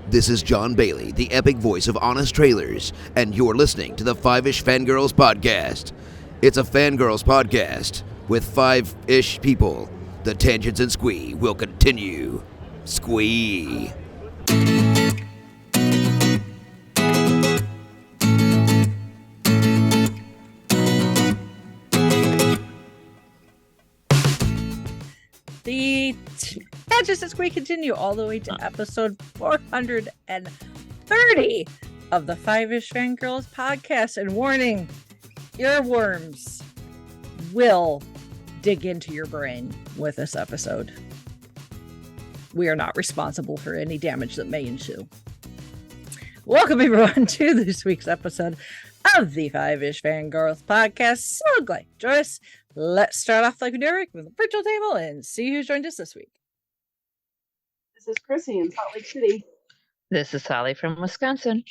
This is John Bailey, the epic voice of Honest Trailers, and you're listening to the Fiveish Fangirls podcast. It's a Fangirls podcast with five-ish people. The tangents and squee will continue. Squee. The tangents and squee continue all the way to episode 430 of the Fiveish Fangirls podcast. And warning, earworms will dig into your brain with this episode. We are not responsible for any damage that may ensue. Welcome everyone to this week's episode of the Fiveish Fangirls podcast. So glad you joined us. Let's start off like we do with the virtual table and see who's joined us this week. This is Chrissy in Salt Lake City. This is Sally from Wisconsin.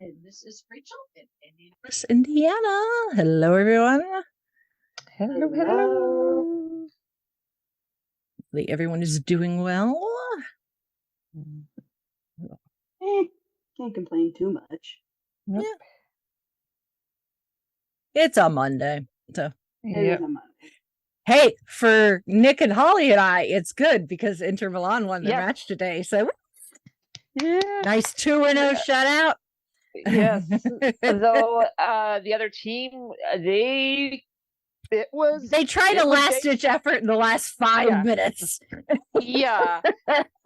And this is Rachel in Indianapolis, Indiana. Hello, everyone. Hello, hello. Hopefully everyone is doing well. Can't complain too much. Yep. Yeah. It's a Monday, so. Yep. Hey, for Nick and Holly and I, it's good because Inter Milan won their match today. So, nice 2-0 shutout. Yes. Though the other team, they tried a last-ditch effort in the last 5 minutes. Yeah,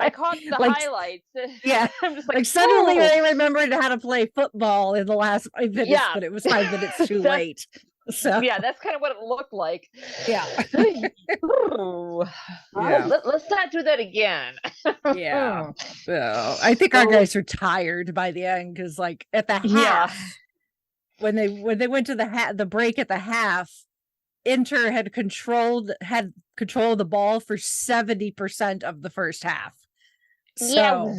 I caught the highlights. Yeah, I'm just like suddenly they remembered how to play football in the last 5 minutes, but it was 5 minutes too late. So yeah, that's kind of what it looked like. Yeah. Let's not do that again. Yeah. So I think our guys were tired by the end because, like, at the half, when they went to the break at the half, Inter had controlled the ball for 70% of the first half. So,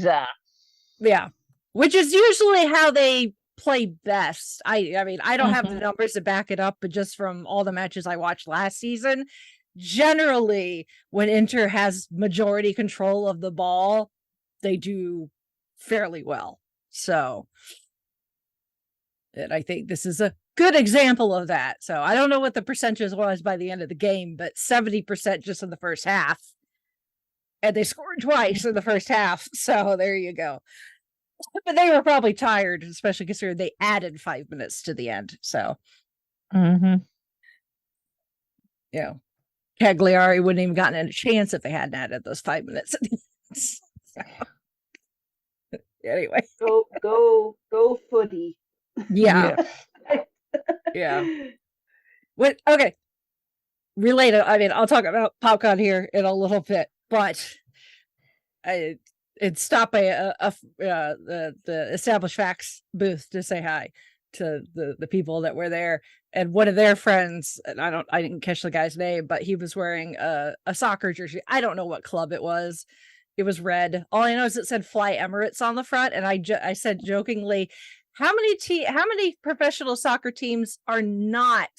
yeah, which is usually how they play best. I mean, I don't have the numbers to back it up, but just from all the matches I watched last season, generally when Inter has majority control of the ball, they do fairly well. So, and I think this is a good example of that. So I don't know what the percentage was by the end of the game, but 70% just in the first half. And they scored twice in the first half. So there you go. But they were probably tired, especially considering they added 5 minutes to the end. So, Cagliari wouldn't even gotten a chance if they hadn't added those 5 minutes. So, anyway, go footy. Yeah. Yeah. What? Okay. Related. I mean, I'll talk about PopCon here in a little bit, but it stopped by the Established Facts booth to say hi to the people that were there, and one of their friends, and I didn't catch the guy's name, but he was wearing a soccer jersey. I don't know what club it was. It was red. All I know is it said Fly Emirates on the front, and I said jokingly, how many professional soccer teams are not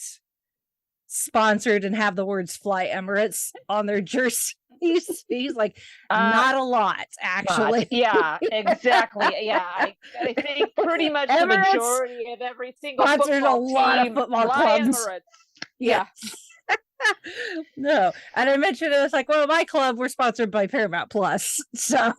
sponsored and have the words Fly Emirates on their jerseys? He's like, not a lot, actually. Yeah, exactly. Yeah, I think pretty much Emirates, the majority of every single sponsored a lot of football clubs. Emirates. Yeah. No, and I mentioned it was like, well, my club, we're sponsored by Paramount Plus, so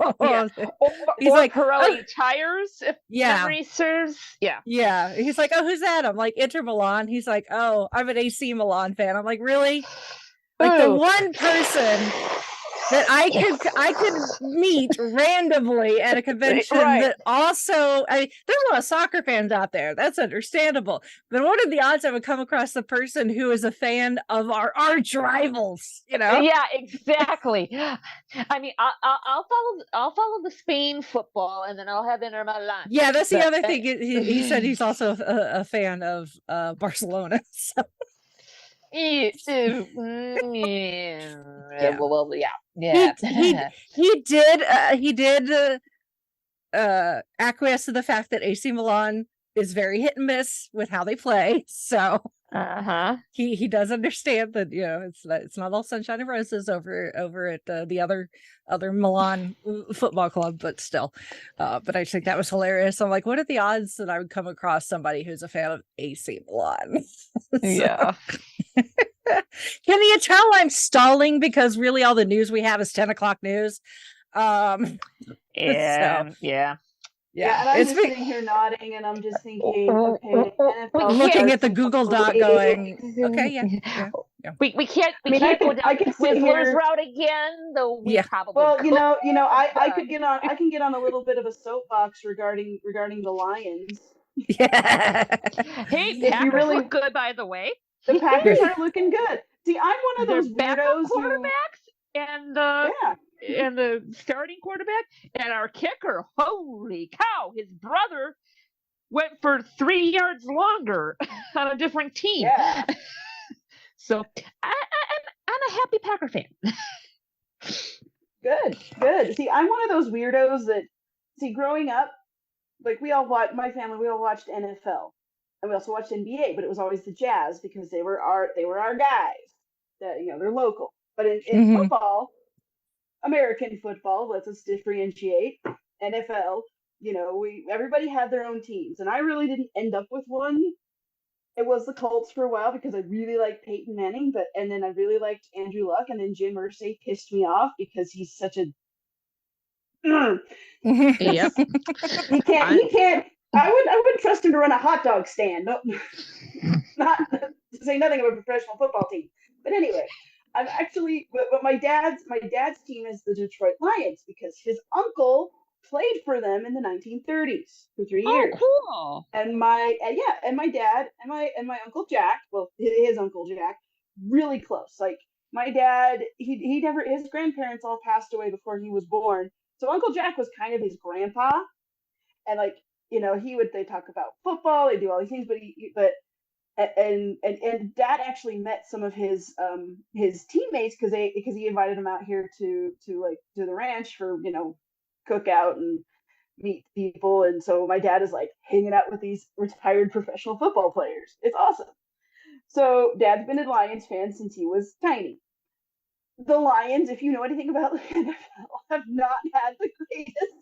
he's like Pirelli tires, if memory serves. Yeah. He's like, oh, who's that? I'm like, Inter Milan. He's like, oh, I'm an AC Milan fan. I'm like, really? Like the one person that I could meet randomly at a convention that also, there's a lot of soccer fans out there. That's understandable. But what are the odds I would come across the person who is a fan of our arch rivals? You know? Yeah, exactly. I mean, I'll follow the Spain football, and then I'll have Inter Milan. Yeah, that's the other thing. He said he's also a fan of Barcelona. So. He did acquiesce to the fact that AC Milan is very hit and miss with how they play. So He does understand that, you know, it's not all sunshine and roses over at the other Milan football club, but still. But I think that was hilarious. I'm like, what are the odds that I would come across somebody who's a fan of AC Milan? Yeah. Can you tell I'm stalling because really all the news we have is 10 o'clock news? Yeah. So, yeah, and I'm just sitting here nodding, and I'm just thinking, okay, NFL looking at the Google Doc, going, okay, yeah. We can't go down Whistler's route again, though. We probably. Well, I can get on a little bit of a soapbox regarding the Lions. Yeah. Hey, Packers look good, by the way. The Packers are looking good. See, I'm one of those weirdos quarterbacks and the starting quarterback and our kicker. Holy cow! His brother went for 3 yards longer on a different team. Yeah. So I'm a happy Packer fan. Good. See, I'm one of those weirdos that, growing up, like my family, we all watched NFL, and we also watched NBA, but it was always the Jazz because they were our guys. That they're local. But in football, American football, let's us differentiate. NFL, everybody had their own teams, and I really didn't end up with one. It was the Colts for a while because I really liked Peyton Manning, and then I really liked Andrew Luck, and then Jim Irsay pissed me off because he's such a. Yep. He can't. I wouldn't trust him to run a hot dog stand. No, not to say nothing of a professional football team. But anyway, I'm actually. But my dad's team is the Detroit Lions because his uncle played for them in the 1930s for 3 years. Oh, cool! And my dad and my Uncle Jack, well, his Uncle Jack, really close. Like my dad, he never, his grandparents all passed away before he was born, so Uncle Jack was kind of his grandpa, and they talk about football, they do all these things, and Dad actually met some of his teammates because he invited them out here to the ranch for cookout and meet people, and so my dad is like hanging out with these retired professional football players. It's awesome. So Dad's been a Lions fan since he was tiny. The Lions, if you know anything about the NFL, have not had the greatest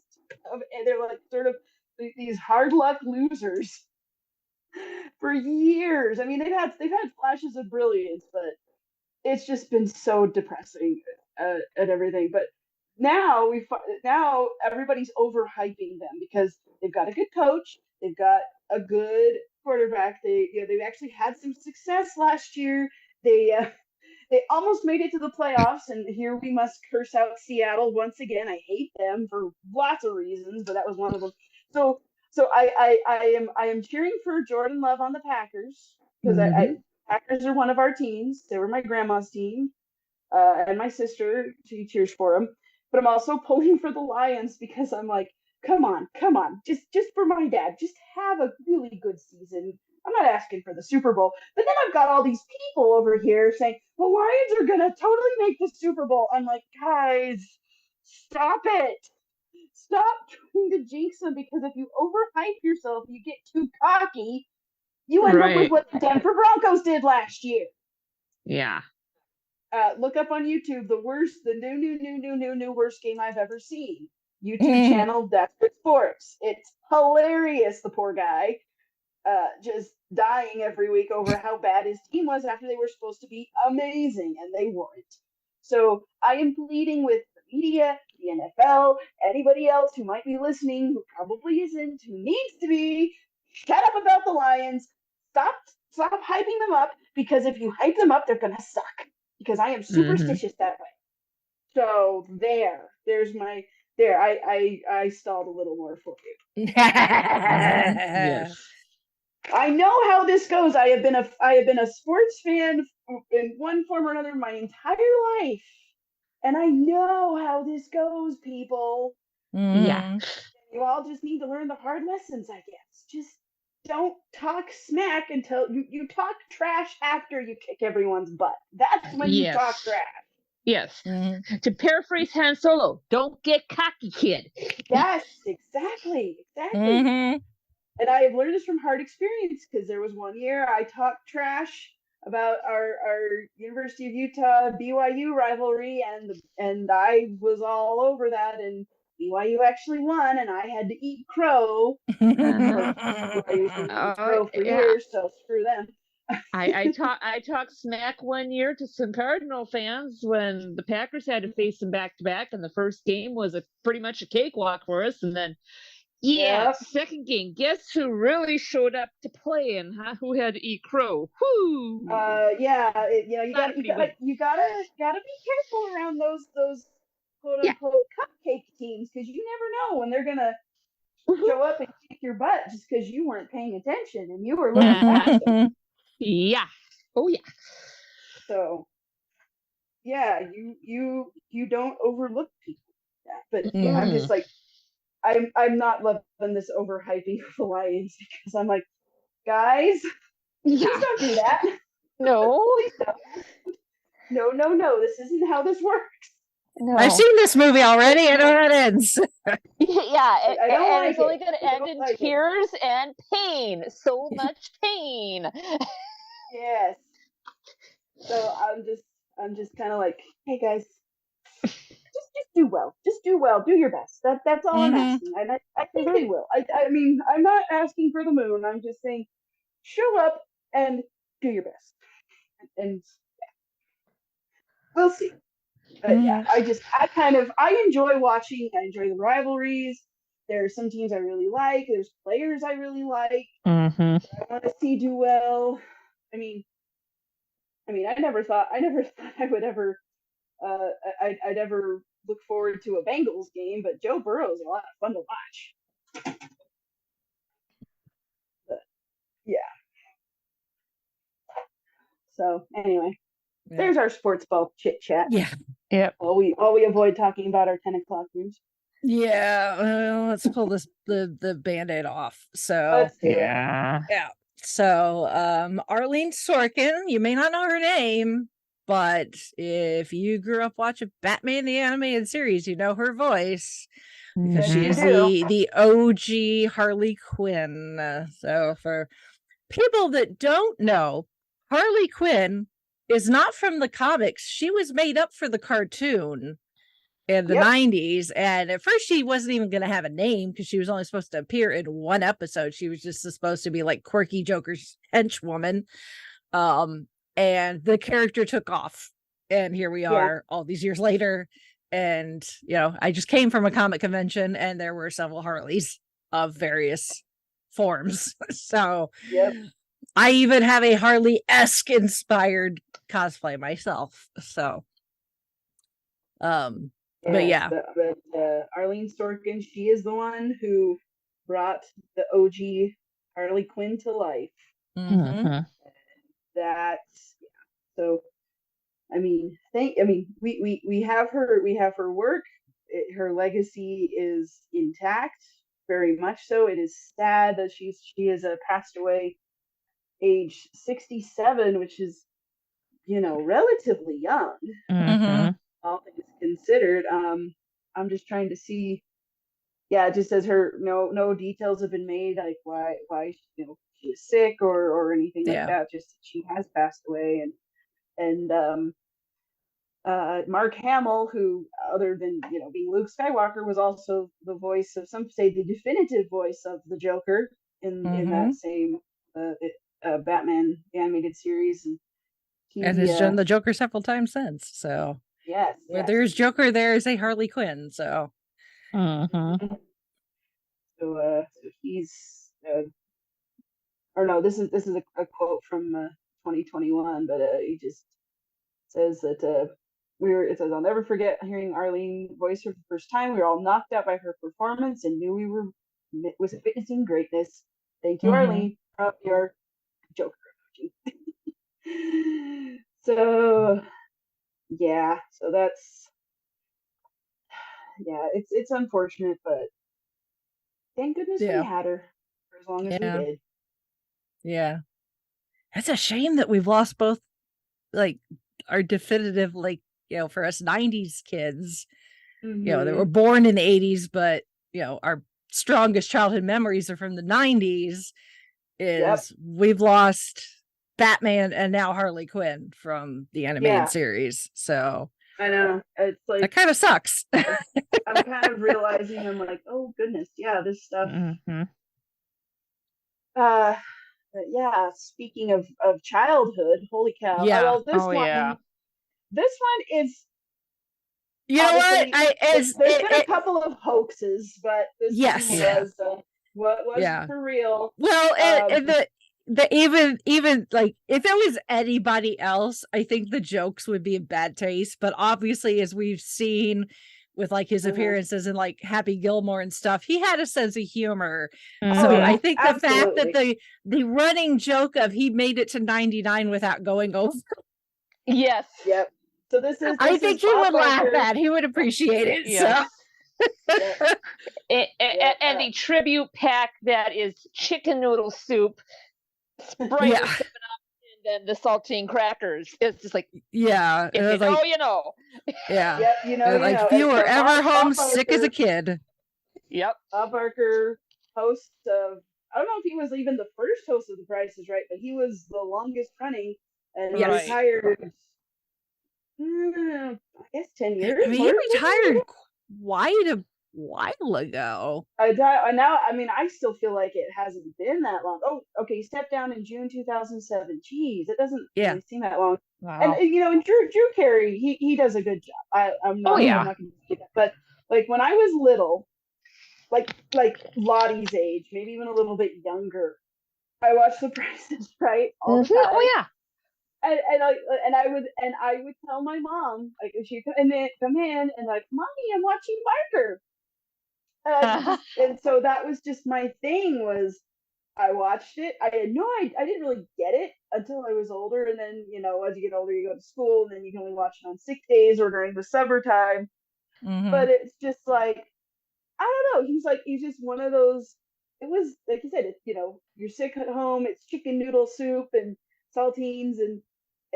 they're like sort of these hard luck losers for years. I mean, they've had flashes of brilliance, but it's just been so depressing at everything. But now everybody's overhyping them because they've got a good coach, they've got a good quarterback. They've actually had some success last year. They almost made it to the playoffs, and here we must curse out Seattle once again. I hate them for lots of reasons, but that was one of them. So I am cheering for Jordan Love on the Packers because Packers are one of our teams. They were my grandma's team, and my sister, she cheers for them. But I'm also pulling for the Lions because I'm like, come on, just for my dad, just have a really good season. I'm not asking for the Super Bowl, but then I've got all these people over here saying the Lions are gonna totally make the Super Bowl. I'm like, guys, stop it. Stop trying to jinx them, because if you overhype yourself, you get too cocky, you end up with what the Denver Broncos did last year. Yeah. Look up on YouTube the new worst game I've ever seen. YouTube channel Desperate Sports. It's hilarious. The poor guy, just dying every week over how bad his team was after they were supposed to be amazing and they weren't. So I am pleading with the media, the NFL, anybody else who might be listening who probably isn't, who needs to be, shut up about the Lions. Stop hyping them up, because if you hype them up, they're gonna suck. Because I am superstitious that way. So there's my I stalled a little more for you. Yes. I know how this goes. I have been a sports fan in one form or another my entire life, and I know how this goes, people. Yeah. You all just need to learn the hard lessons, I guess. Just don't talk smack until you talk trash after you kick everyone's butt. That's when you talk trash. Yes. To paraphrase Han Solo, don't get cocky, kid. Yes, exactly. and I have learned this from hard experience, because there was one year I talked trash about our University of Utah BYU rivalry, and I was all over that, and BYU actually won, and I had to eat crow. BYU's been eating crow for years, so screw them. I talked smack one year to some Cardinal fans when the Packers had to face them back to back, and the first game was pretty much a cakewalk for us, and then second game, guess who really showed up to play and who had to eat crow? Whoo! You gotta be careful around those quote unquote cupcake teams, because you never know when they're gonna show up and kick your butt just because you weren't paying attention and you were looking past them. Yeah. Oh yeah. So yeah, you don't overlook people. Yeah. But I'm just like, I'm not loving this overhyping of the Lions, because I'm like, guys, please don't do that. No. Please don't. No. This isn't how this works. No. I've seen this movie already. I know how it ends. And it's only going to end in tears and pain. So much pain. Yes. So I'm just kind of like, hey guys, just do well. Just do well. Do your best. That's all I'm asking. And I think they will. I mean, I'm not asking for the moon. I'm just saying, show up and do your best. And we'll see. But I enjoy watching. I enjoy the rivalries. There are some teams I really like. There's players I really like. I want to see do well. I mean, I never thought I would ever, I'd ever look forward to a Bengals game, but Joe Burrow is a lot of fun to watch. But, yeah. So anyway, there's our sports ball chit chat. Yeah. Yeah. While we avoid talking about our 10 o'clock news. Yeah. Well, let's pull the Band-Aid off. So yeah. So Arlene Sorkin, you may not know her name, but if you grew up watching Batman the Animated Series, you know her voice. Because she is the OG Harley Quinn. So for people that don't know, Harley Quinn is not from the comics. She was made up for the cartoon in the 90s. And at first she wasn't even going to have a name, because she was only supposed to appear in one episode. She was just supposed to be like quirky Joker's henchwoman. And the character took off. And here we are all these years later. And, I just came from a comic convention and there were several Harleys of various forms. So I even have a Harley-esque inspired cosplay myself. So, but Arlene Sorkin, she is the one who brought the OG Harley Quinn to life. So, we have her work. Her legacy is intact, very much so. It is sad that she has passed away age 67, which is, relatively young. All things considered. I'm just trying to see. Yeah, it just says no details have been made, like why she was sick or anything like that. Just she has passed away, and Mark Hamill, who other than being Luke Skywalker, was also the voice of, some say, the definitive voice of the Joker in that same Batman animated series, and has done the Joker several times since. So where there's Joker, there is a Harley Quinn. So so he's this is a quote from 2021, but he just says that it says, I'll never forget hearing Arlene voice her for the first time. We were all knocked out by her performance and knew we was witnessing greatness. Thank you, Arlene, from your Joker emoji. So that's it's unfortunate, but thank goodness we had her for as long as we did. Yeah, it's a shame that we've lost both, like, our definitive, like, for us 90s kids, they were born in the 80s, but our strongest childhood memories are from the 90s is we've lost Batman and now Harley Quinn from the animated series. So I know, it's like that kind of sucks. I'm kind of realizing, I'm like, oh goodness, this stuff. But yeah, speaking of childhood, holy cow! Yeah. This one is. You know what? There's been a couple of hoaxes, but this one was for real. Well, the even like if it was anybody else, I think the jokes would be in bad taste. But obviously, as we've seen with like his appearances in like Happy Gilmore and stuff, he had a sense of humor. So I think the fact that the running joke of he made it to 99 without going over. Yes. Yep. So I think he would laugh at. He would appreciate it. Yes. So. And the tribute pack that is chicken noodle soup, Sprite, 7-Up, and then the saltine crackers. It's just like, it was like, you know. Yeah. Like if you were ever homesick as a kid. Yep. Bob Barker, host of, I don't know if he was even the first host of The Price is Right, but he was the longest running and retired. I guess 10 years. I mean, he retired quite a while ago. I still feel like it hasn't been that long. Oh, okay. He stepped down in June 2007. Jeez, it doesn't really seem that long. Wow. And and Drew Carey, he does a good job. I'm not going to say that. But like when I was little, like Lottie's age, maybe even a little bit younger, I watched The Price is Right all the time. Oh yeah. And I would tell my mom, like, if she'd come in and like, Mommy, I'm watching Barker. And so that was just my thing, was I watched it. I didn't really get it until I was older. And then, as you get older, you go to school and then you can only watch it on 6 days or during the summertime. But it's just like, I don't know. He's just one of those, it was, like you said, it's, you're sick at home. It's chicken noodle soup and saltines and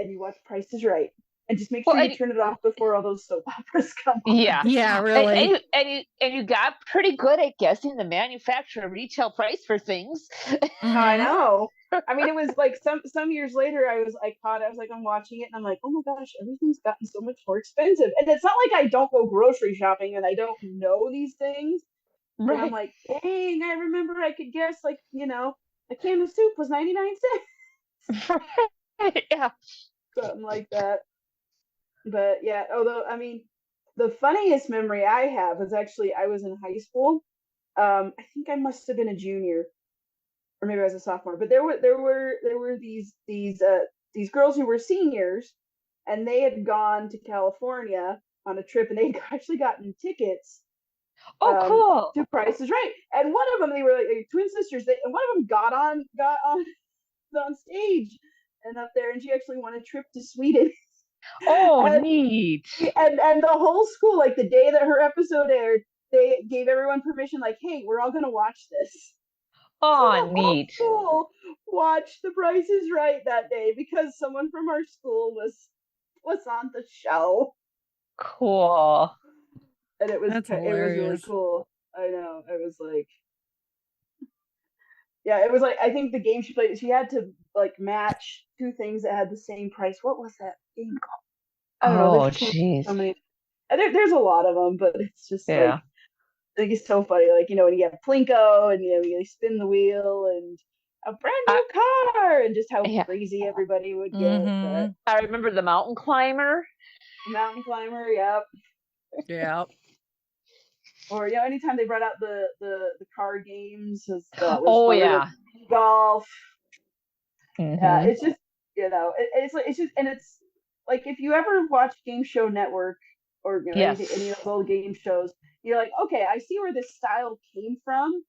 you watch Price is Right, and just make sure you turn it off before all those soap operas come on. Yeah, really. And you got pretty good at guessing the manufacturer retail price for things. I know. I mean, it was like some years later, I was like, I'm watching it, and I'm like, oh my gosh, everything's gotten so much more expensive. And it's not like I don't go grocery shopping and I don't know these things. Right. And I'm like, dang, I remember I could guess, like, a can of soup was 99 cents. Yeah. Something like that. But yeah, although, I mean, the funniest memory I have is actually, I was in high school. I think I must have been a junior, or maybe I was a sophomore. But there were these girls who were seniors, and they had gone to California on a trip, and they had actually gotten tickets. Cool. To Price is Right, and one of them, they were like twin sisters. And one of them got on stage and up there, and she actually won a trip to Sweden. Oh, neat. And the whole school, like the day that her episode aired, they gave everyone permission, like, hey, we're all gonna watch this. Oh, so neat. School watched The Price is Right that day because someone from our school was on the show. Cool. And it was really cool. I know. It was like, yeah, it was like, I think the game she played, she had to like match two things that had the same price. What was that game called? I don't know. Jeez. So many. There's a lot of them, but it's just like, I think it's so funny. Like, when you have Plinko and, you spin the wheel and a brand new car and just how crazy everybody would get. But I remember the mountain climber. Mountain climber, yep. Yeah. Or anytime they brought out the card games, golf. Yeah, it's just it's just, and it's like, if you ever watch Game Show Network or any of those old game shows, you're like, okay, I see where this style came from,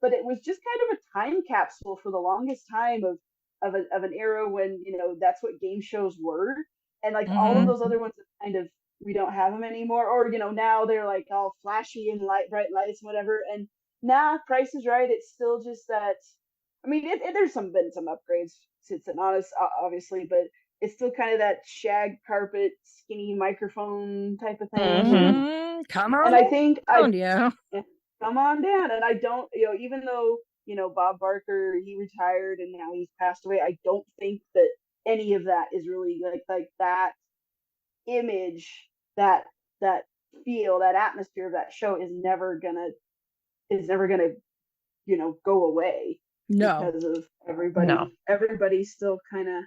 but it was just kind of a time capsule for the longest time of an era when that's what game shows were, and like all of those other ones are kind of, we don't have them anymore, or now they're like all flashy and bright lights, whatever. And now Price is Right, it's still just that. I mean, there's been some upgrades since then, obviously, but it's still kind of that shag carpet, skinny microphone type of thing. Come on, and I think come on down. And I don't, even though, Bob Barker, he retired and now he's passed away, I don't think that any of that is really like that image, that feel, that atmosphere of that show is never gonna go away. No, because of everybody still kind of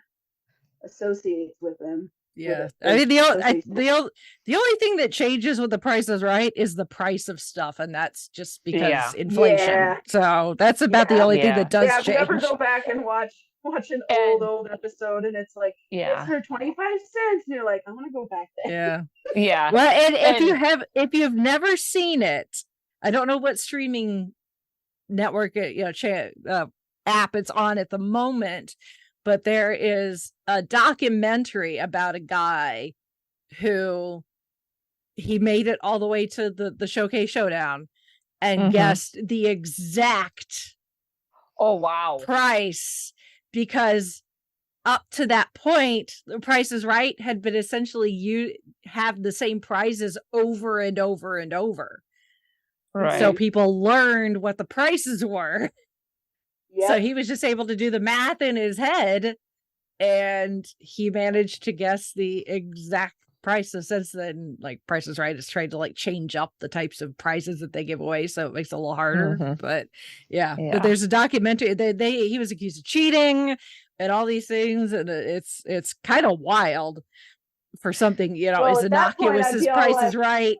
associates with them. Yeah, I mean the only thing that changes with The Price is Right is the price of stuff, and that's just because inflation. Yeah. So that's about the only thing that does change. If you ever go back and watch an old episode, and it's like it's for 25 cents, and you're like, I want to go back there. Yeah. Well, and if you've never seen it, I don't know what streaming network app it's on at the moment, but there is a documentary about a guy who he made it all the way to the Showcase Showdown and guessed the exact price, because up to that point, The Price is Right had been essentially have the same prizes over and over and over. Right. So people learned what the prices were. Yep. So he was just able to do the math in his head, and he managed to guess the exact prices. Since then, like, Price is Right has tried to like change up the types of prizes that they give away, so it makes it a little harder. But but there's a documentary. He was accused of cheating and all these things, and it's kind of wild for something as innocuous as Price is Right.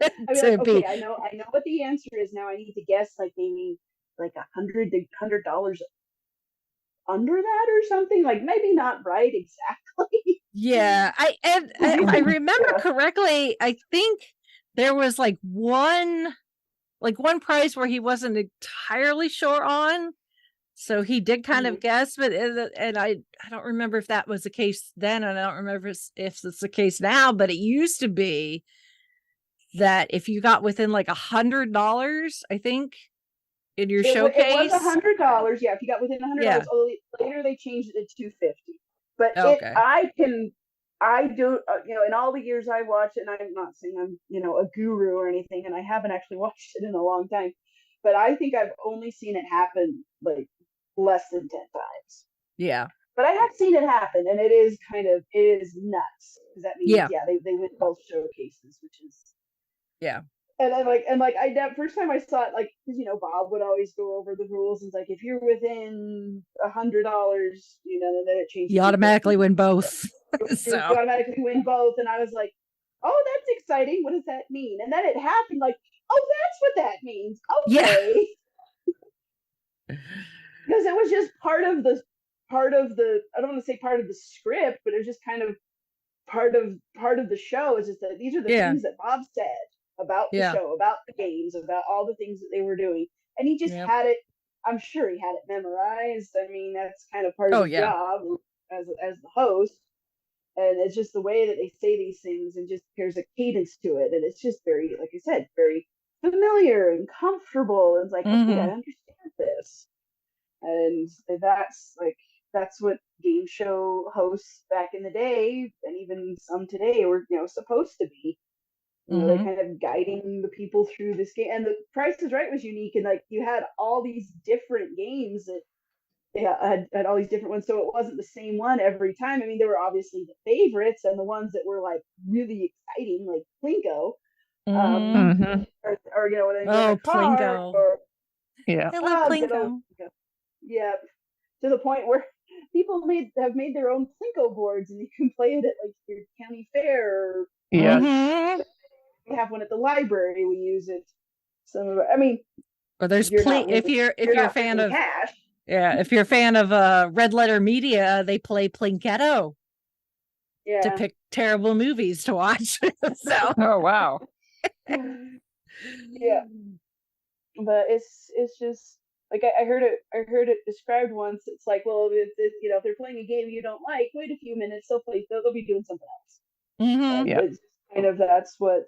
I know what the answer is now. I need to guess like maybe like $100 under that or something, like maybe not right exactly. Yeah, I remember correctly. I think there was like one prize where he wasn't entirely sure on, so he did kind of guess, but and I don't remember if that was the case then, and I don't remember if it's the case now. But it used to be that if you got within like $100, I think, in your showcase, it was $100. Yeah, if you got within $100. Later they changed it to $250. But I do, in all the years I watched it, and I'm not saying I'm, a guru or anything, and I haven't actually watched it in a long time, but I think I've only seen it happen like less than 10 times. Yeah. But I have seen it happen, and it is nuts. Because that means, they win both showcases, which is. Yeah. And that first time I saw it, like, because Bob would always go over the rules, and it's like if you're within $100, then it changes. You automatically win both. You automatically win both, and I was like, oh, that's exciting. What does that mean? And then it happened, like, oh, that's what that means. Okay. Because it was just part of the. I don't want to say part of the script, but it was just kind of part of the show. Is just that these are the things that Bob said about the show, about the games, about all the things that they were doing, and he just had it. I'm sure he had it memorized. I mean, that's kind of part of his job as the host, and it's just the way that they say these things, and just there's a cadence to it, and it's just very, like I said, very familiar and comfortable. And it's like, okay, I understand this, and that's what game show hosts back in the day, and even some today, were supposed to be. They're kind of guiding the people through this game. And The Price is Right was unique, and like you had all these different games that had all these different ones, so it wasn't the same one every time. I mean, there were obviously the favorites and the ones that were like really exciting, like Plinko, or Plinko, I love Plinko. To the point where people have made their own Plinko boards, and you can play it at like your county fair. We have one at the library. We use it. Or there's if you're a fan of cash. Yeah, if you're a fan of Red Letter Media, they play Plinketto. Yeah. To pick terrible movies to watch. So. Oh wow. Yeah. But it's just like I heard it described once. It's like, well, if they're playing a game you don't like, wait a few minutes, they'll be doing something else. It's kind of that's what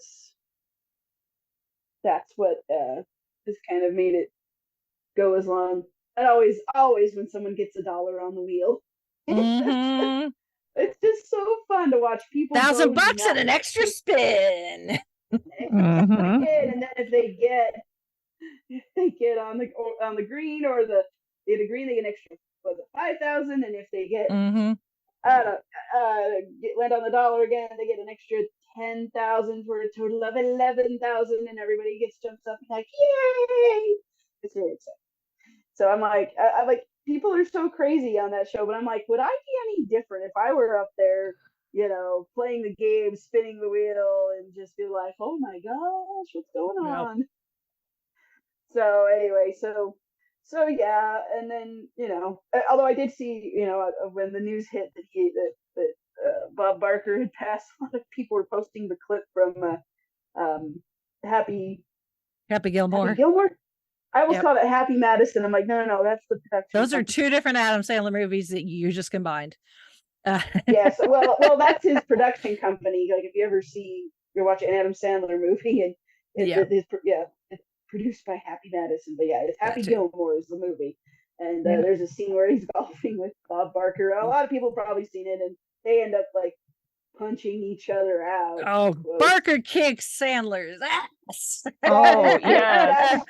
has kind of made it go as long. And always when someone gets $1 on the wheel, it's just so fun to watch people. $1,000 and an extra spin. Mm-hmm. And then if they get on the green or the green, they get an extra 5,000, and if they get land on the dollar again, they get an extra 10,000 for a total of 11,000, and everybody gets jumps up and like, yay! It's really exciting. So I'm like, people are so crazy on that show, but I'm like, would I be any different if I were up there, playing the game, spinning the wheel, and just be like, oh my gosh, what's going on? So anyway, so yeah, and then although I did see when the news hit that Bob Barker had passed, a lot of people were posting the clip from Happy Gilmore. I almost call it Happy Madison. I'm like, no, that's the production. Those are two different Adam Sandler movies that you just combined. Yes, well, that's his production company. Like, if you're watching an Adam Sandler movie, and it's produced by Happy Madison, but it's Happy Gilmore is the movie, and there's a scene where he's golfing with Bob Barker. A lot of people probably seen it, and they end up like punching each other out. Oh, Barker kicks Sandler's ass. Oh yeah.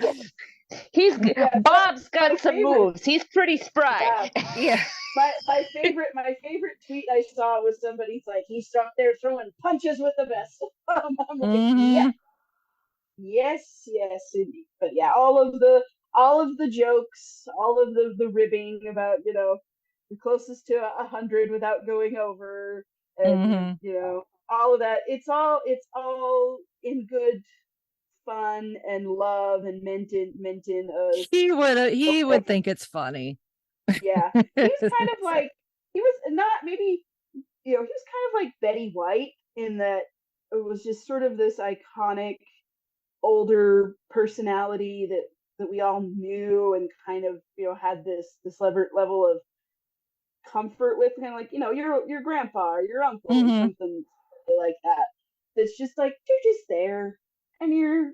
Bob's got some moves. He's pretty spry. Yeah. My favorite tweet I saw was somebody's like, he's up there throwing punches with the best. I'm like, yes, indeed. But all of the jokes, all of the ribbing about the closest to 100 without going over, and all of that. It's all in good fun and love and meant in he would think it's funny. Yeah, he was kind of like, he was kind of like Betty White, in that it was just sort of this iconic older personality that we all knew and kind of had this level of comfort with, kind of like your grandpa or your uncle or something like that. That's just like, you're just there, and you're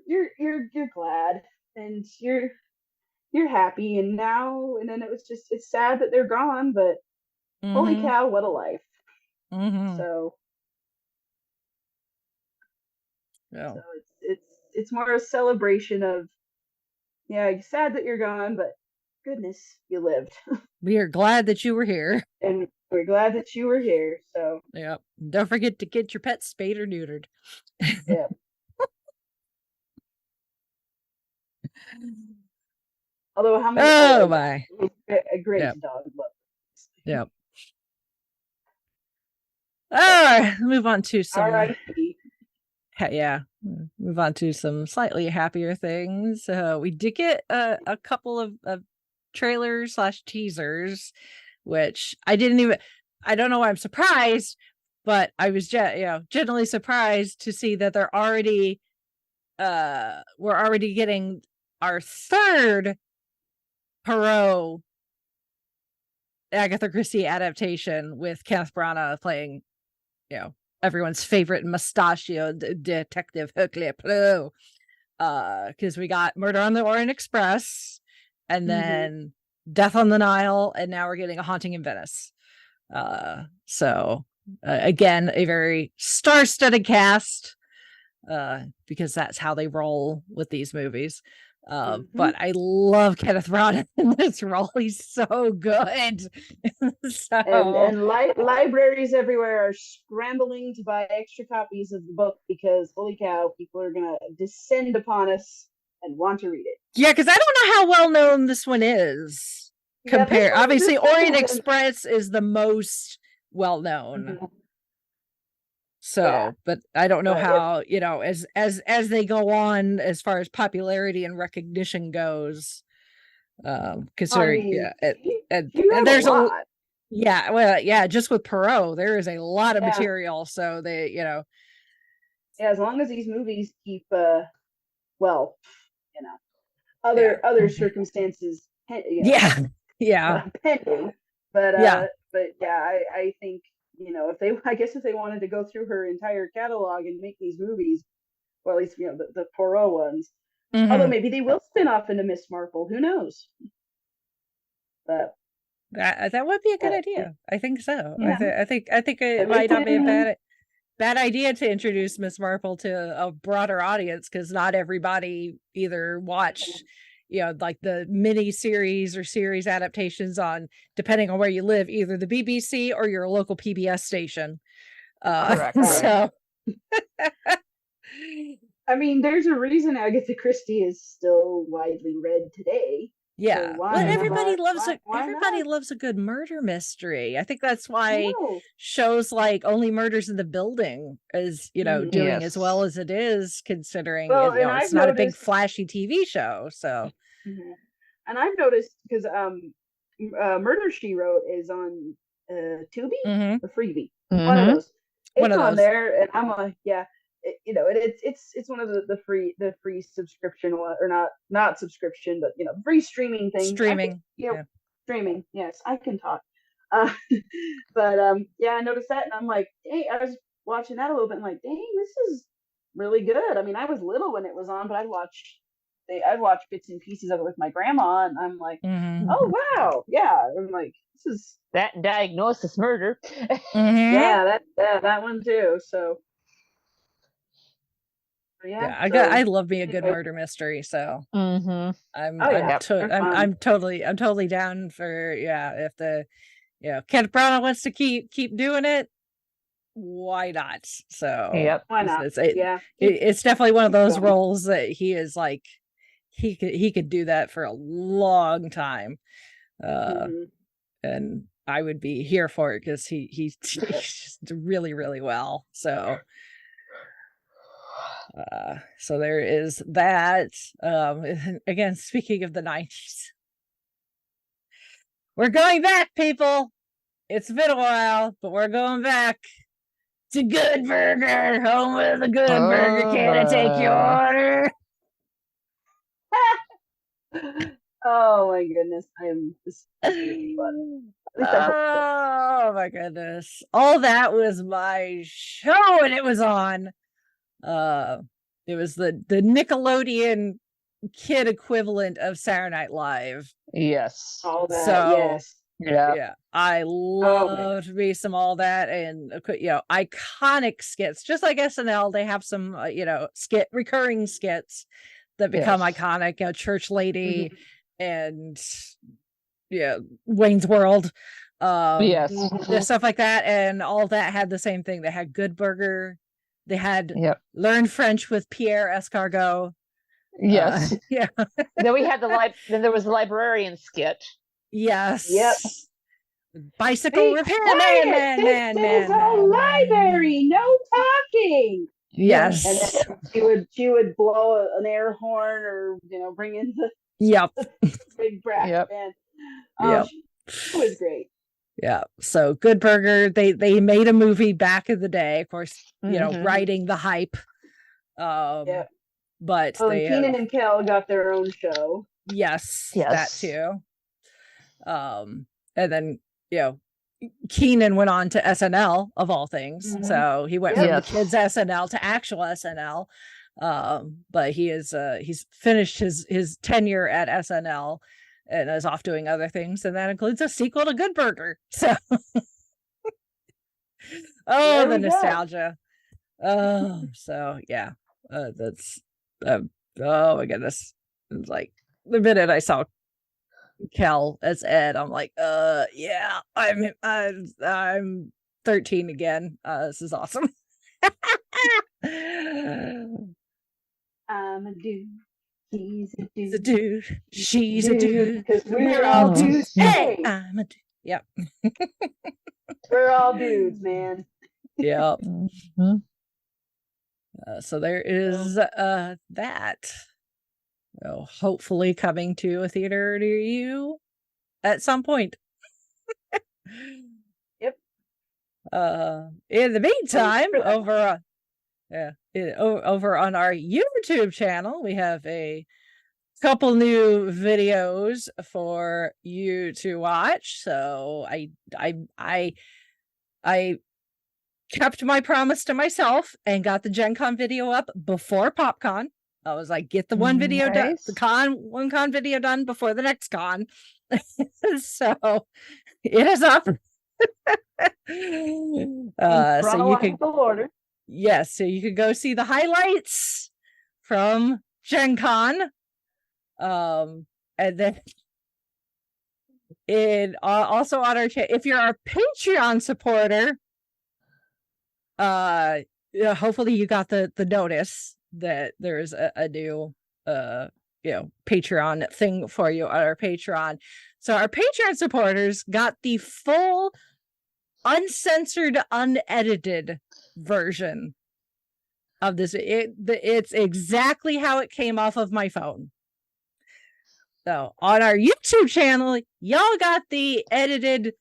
glad, and you're happy, and then it's sad that they're gone, but holy cow, what a life. So it's more a celebration of, sad that you're gone, but goodness, you lived. We are glad that you were here, and we're glad that you were here. So don't forget to get your pets spayed or neutered. Although how many? Oh my! A great dog. Yep. All right, move on to some. Move on to some slightly happier things. We did get a couple of trailers / teasers, which I don't know why I'm surprised, but I was genuinely surprised to see that we're already getting our third Poirot Agatha Christie adaptation, with Kenneth Branagh playing everyone's favorite mustachio detective Hercule Poirot, because we got Murder on the Orient Express, and then Death on the Nile, and now we're getting A Haunting in Venice. So again, a very star-studded cast, because that's how they roll with these movies. But I love Kenneth Branagh in this role. He's so good. And libraries everywhere are scrambling to buy extra copies of the book, because holy cow, people are gonna descend upon us and want to read it. Yeah, because I don't know how well known this one is. Obviously, Orient Express is the most well known. So, but I don't know how, as they go on, as far as popularity and recognition goes, considering, and there's a lot. Just with Poirot, there is a lot of material. So they, as long as these movies keep, other circumstances, pending, but I think, if they wanted to go through her entire catalog and make these movies, well, at least the Poirot ones, although maybe they will spin off into Miss Marple, who knows? But that would be a good idea. I think so. I think it might not be a bad idea to introduce Miss Marple to a broader audience, because not everybody either watched, like the mini series or series adaptations on, depending on where you live, either the BBC or your local PBS station. Correct. So I mean, there's a reason Agatha Christie is still widely read today. yeah, So well, everybody loves why loves a good murder mystery. I think that's why No. shows like Only Murders in the Building is, doing as well as it is, considering it's not a big flashy TV show. So, and I've noticed, because Murder She Wrote is on Tubi or Freebie, one of those. It's on there, and I'm like, it's one of the free subscription one, or not subscription, but free streaming things. Streaming, streaming. Yes, I can talk. But I noticed that, and I'm like, hey, I was watching that a little bit, and like, dang, this is really good. I mean, I was little when it was on, but I'd watch bits and pieces of it with my grandma, and I'm like, oh wow, yeah. I'm like, this is that Diagnosis Murder. Yeah, that one too. So. I love me a good murder mystery, so I'm totally down for if the Kenneth Branagh wants to keep doing it, why not? So why not? It's definitely one of those roles that he is like, he could do that for a long time, and I would be here for it, because he's just really, really well. So. So there is that. Again, speaking of the 90s, we're going back, people. It's been a while, but we're going back to Good Burger, home with a Good Burger. Can I take your order? Oh my goodness, I am just fun. Oh my goodness, all that was my show, and it was on. It was the Nickelodeon kid equivalent of Saturday Night Live. Yes. All that. So, yes. Yeah. I loved me some all that, and iconic skits. Just like SNL, they have some recurring skits that become iconic. Church Lady and Wayne's World. Stuff like that, and all that had the same thing. They had Good Burger. They had Learn French with Pierre Escargot. Yes. Then we had then there was the librarian skit. Yes. Yep. Bicycle repair man. This is a library. No talking. Yes. And then she would blow an air horn, or bring in the big brass band. It was great. Yeah. So Good Burger, they made a movie back in the day, of course, riding the hype. But Keenan and Kel got their own show. Yes, that too. And then Keenan went on to SNL, of all things. So he went from the kids SNL to actual SNL. But he's finished his tenure at SNL and is off doing other things, and that includes a sequel to Good Burger. So the nostalgia. So that's oh my goodness. It's like the minute I saw Kel as Ed, I'm like, I'm 13 again. This is awesome. I'm a dude. He's a dude. She's a dude. Because we're all dudes. Hey, I'm a dude. Yep. We're all dudes, man. Yep. So there is that. Well, hopefully coming to a theater near you at some point. Yep. In the meantime, over on our YouTube channel, we have a couple new videos for you to watch. So I kept my promise to myself and got the Gen Con video up before PopCon. I was like, get the one video done, one con video done before the next con. So it is up. So you can order. yes, so you could go see the highlights from Gen Con. And then also on our chat, if you're our Patreon supporter, hopefully you got the notice that there's a new Patreon thing for you on our Patreon. So our Patreon supporters got the full uncensored, unedited version of this. It's exactly how it came off of my phone. So on our YouTube channel, y'all got the edited,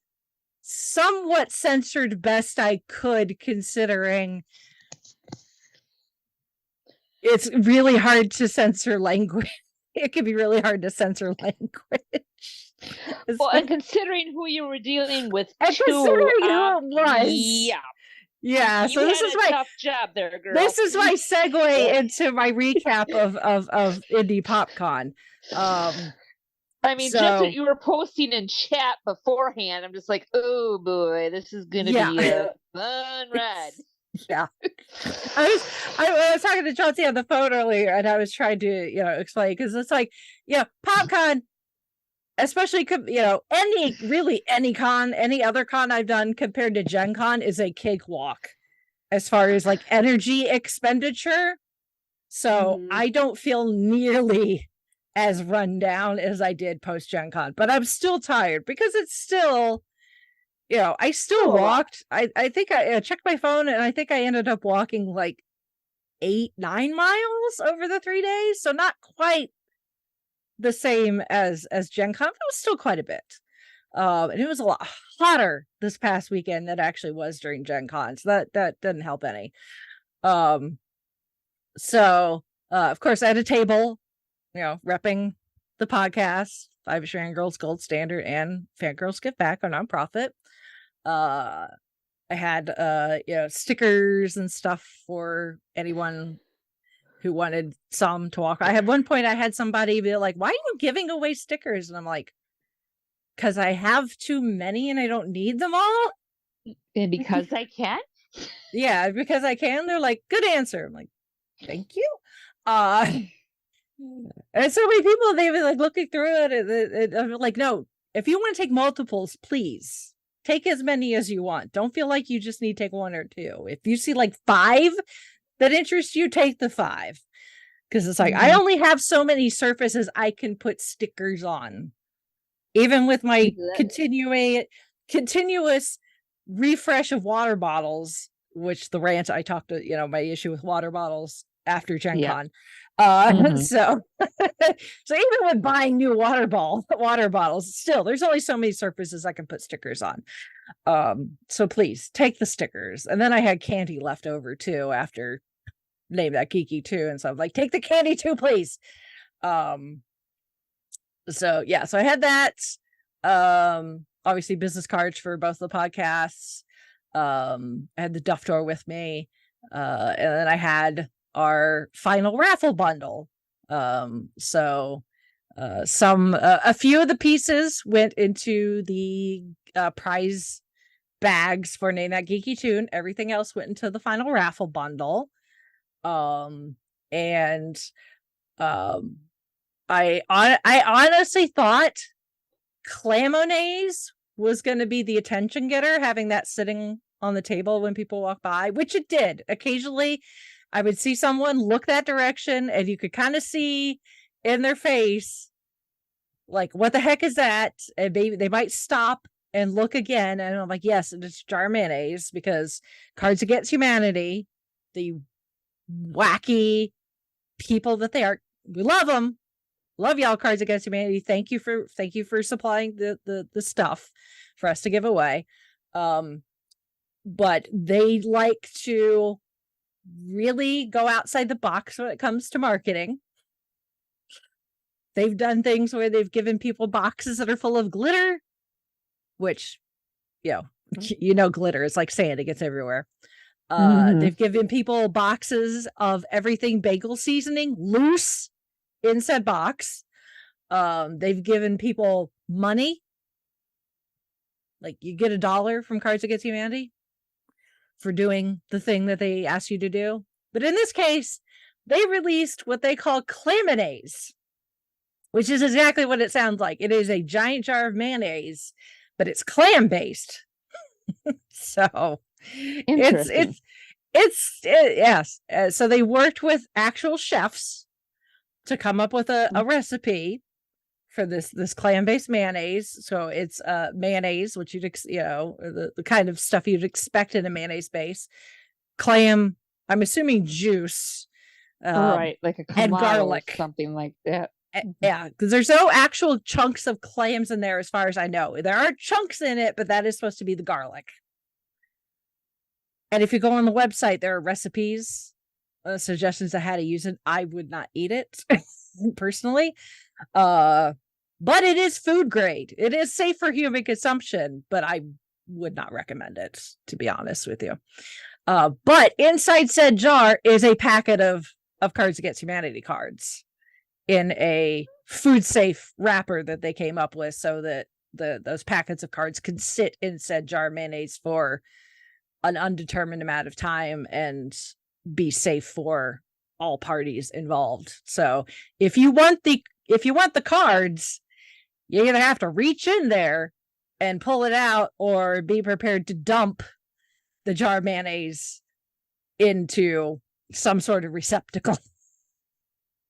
somewhat censored best I could, considering it's really hard to censor language. It can be really hard to censor language. Well, and considering who you were dealing with, and considering who it was, yeah. You So this is my tough job there, girl. This is my segue into my recap of Indy PopCon. I mean, just what you were posting in chat beforehand, I'm just like, oh boy, this is gonna be a fun ride. Yeah. I was talking to Chauncey on the phone earlier, and I was trying to explain, because it's like, PopCon, especially any other con I've done compared to Gen Con is a cakewalk as far as like energy expenditure. So I don't feel nearly as run down as I did post Gen Con, but I'm still tired because it's still, I still walked. I think I checked my phone, and I think I ended up walking like 8-9 miles over the 3 days. So not quite the same as Gen Con, but it was still quite a bit. And it was a lot hotter this past weekend than it actually was during Gen Con. So that didn't help any. So of course I had a table, repping the podcast, Fiveish Fangirls Gold Standard and Fangirls Give Back, a nonprofit. I had stickers and stuff for anyone who wanted some to walk. I had one point I had somebody be like, why are you giving away stickers? And I'm like, because I have too many and I don't need them all. And because I can? Yeah, because I can. They're like, good answer. I'm like, thank you. And so many people, they've been like looking through it. I'm like, no, if you want to take multiples, please take as many as you want. Don't feel like you just need to take 1 or 2. If you see like 5 that interest you, take the 5. Because it's like, I only have so many surfaces I can put stickers on. Even with my continuous refresh of water bottles, which the rant I talked to, my issue with water bottles after Gen Con. So even with buying new water bottles, still there's only so many surfaces I can put stickers on. So please take the stickers. And then I had candy left over too after Name That Geeky too, and so I'm like, take the candy too, please. So I had that. Obviously business cards for both the podcasts. I had the Duff Tour with me, and then I had our final raffle bundle. So a few of the pieces went into the prize bags for Name That Geeky Tune. Everything else went into the final raffle bundle. I honestly thought Clamonaise was going to be the attention getter, having that sitting on the table when people walk by, which it did. Occasionally I would see someone look that direction, and you could kind of see in their face, like, what the heck is that? And maybe they might stop and look again. And I'm like, yes, it's jar mayonnaise, because Cards Against Humanity, the wacky people that they are, we love them. Love y'all, Cards Against Humanity. Thank you for supplying the stuff for us to give away. But they like to really go outside the box when it comes to marketing. They've done things where they've given people boxes that are full of glitter, which, glitter is like sand, it gets everywhere. They've given people boxes of everything bagel seasoning loose in said box. They've given people money, like you get $1 from Cards Against Humanity. for doing the thing that they asked you to do. But in this case, they released what they call claminaise, which is exactly what it sounds like. It is a giant jar of mayonnaise, but it's clam based. So yes. So they worked with actual chefs to come up with a recipe for this clam based mayonnaise. So it's mayonnaise, which you'd the kind of stuff you'd expect in a mayonnaise base. Clam, I'm assuming juice, right, like a and garlic, something like that. Yeah, because there's no actual chunks of clams in there, as far as I know. There are chunks in it, but that is supposed to be the garlic. And if you go on the website, there are recipes, suggestions on how to use it. I would not eat it personally, but it is food grade. It is safe for human consumption, but I would not recommend it, to be honest with you. But inside said jar is a packet of Cards Against Humanity cards in a food safe wrapper that they came up with, so that those packets of cards could sit in said jar of mayonnaise for an undetermined amount of time and be safe for all parties involved. So if you want the cards, you either have to reach in there and pull it out, or be prepared to dump the jar of mayonnaise into some sort of receptacle.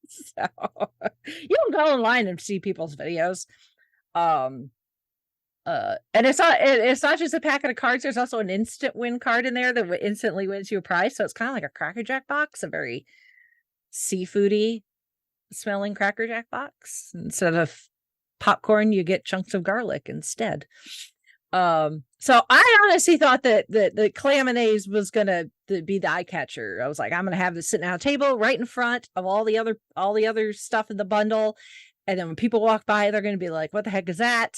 So you can go online and see people's videos. And it's not just a packet of cards. There's also an instant win card in there that instantly wins you a prize. So it's kind of like a Cracker Jack box, a very seafoody smelling Cracker Jack box. Instead of popcorn, you get chunks of garlic instead. So I honestly thought that the claminaise was gonna be the eye catcher. I was like, I'm gonna have this sitting on a table right in front of all the other stuff in the bundle, and then when people walk by, they're gonna be like, what the heck is that?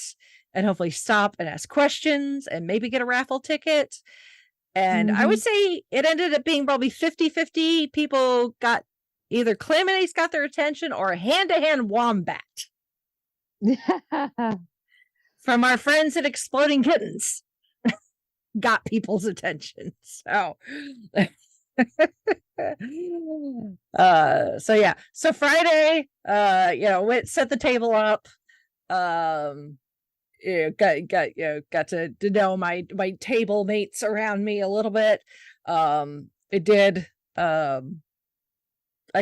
And hopefully stop and ask questions and maybe get a raffle ticket. And I would say it ended up being probably 50-50. People got either claminaise got their attention, or a hand-to-hand wombat from our friends at Exploding Kittens got people's attention. So so Friday, set the table up, got to know my table mates around me a little bit. I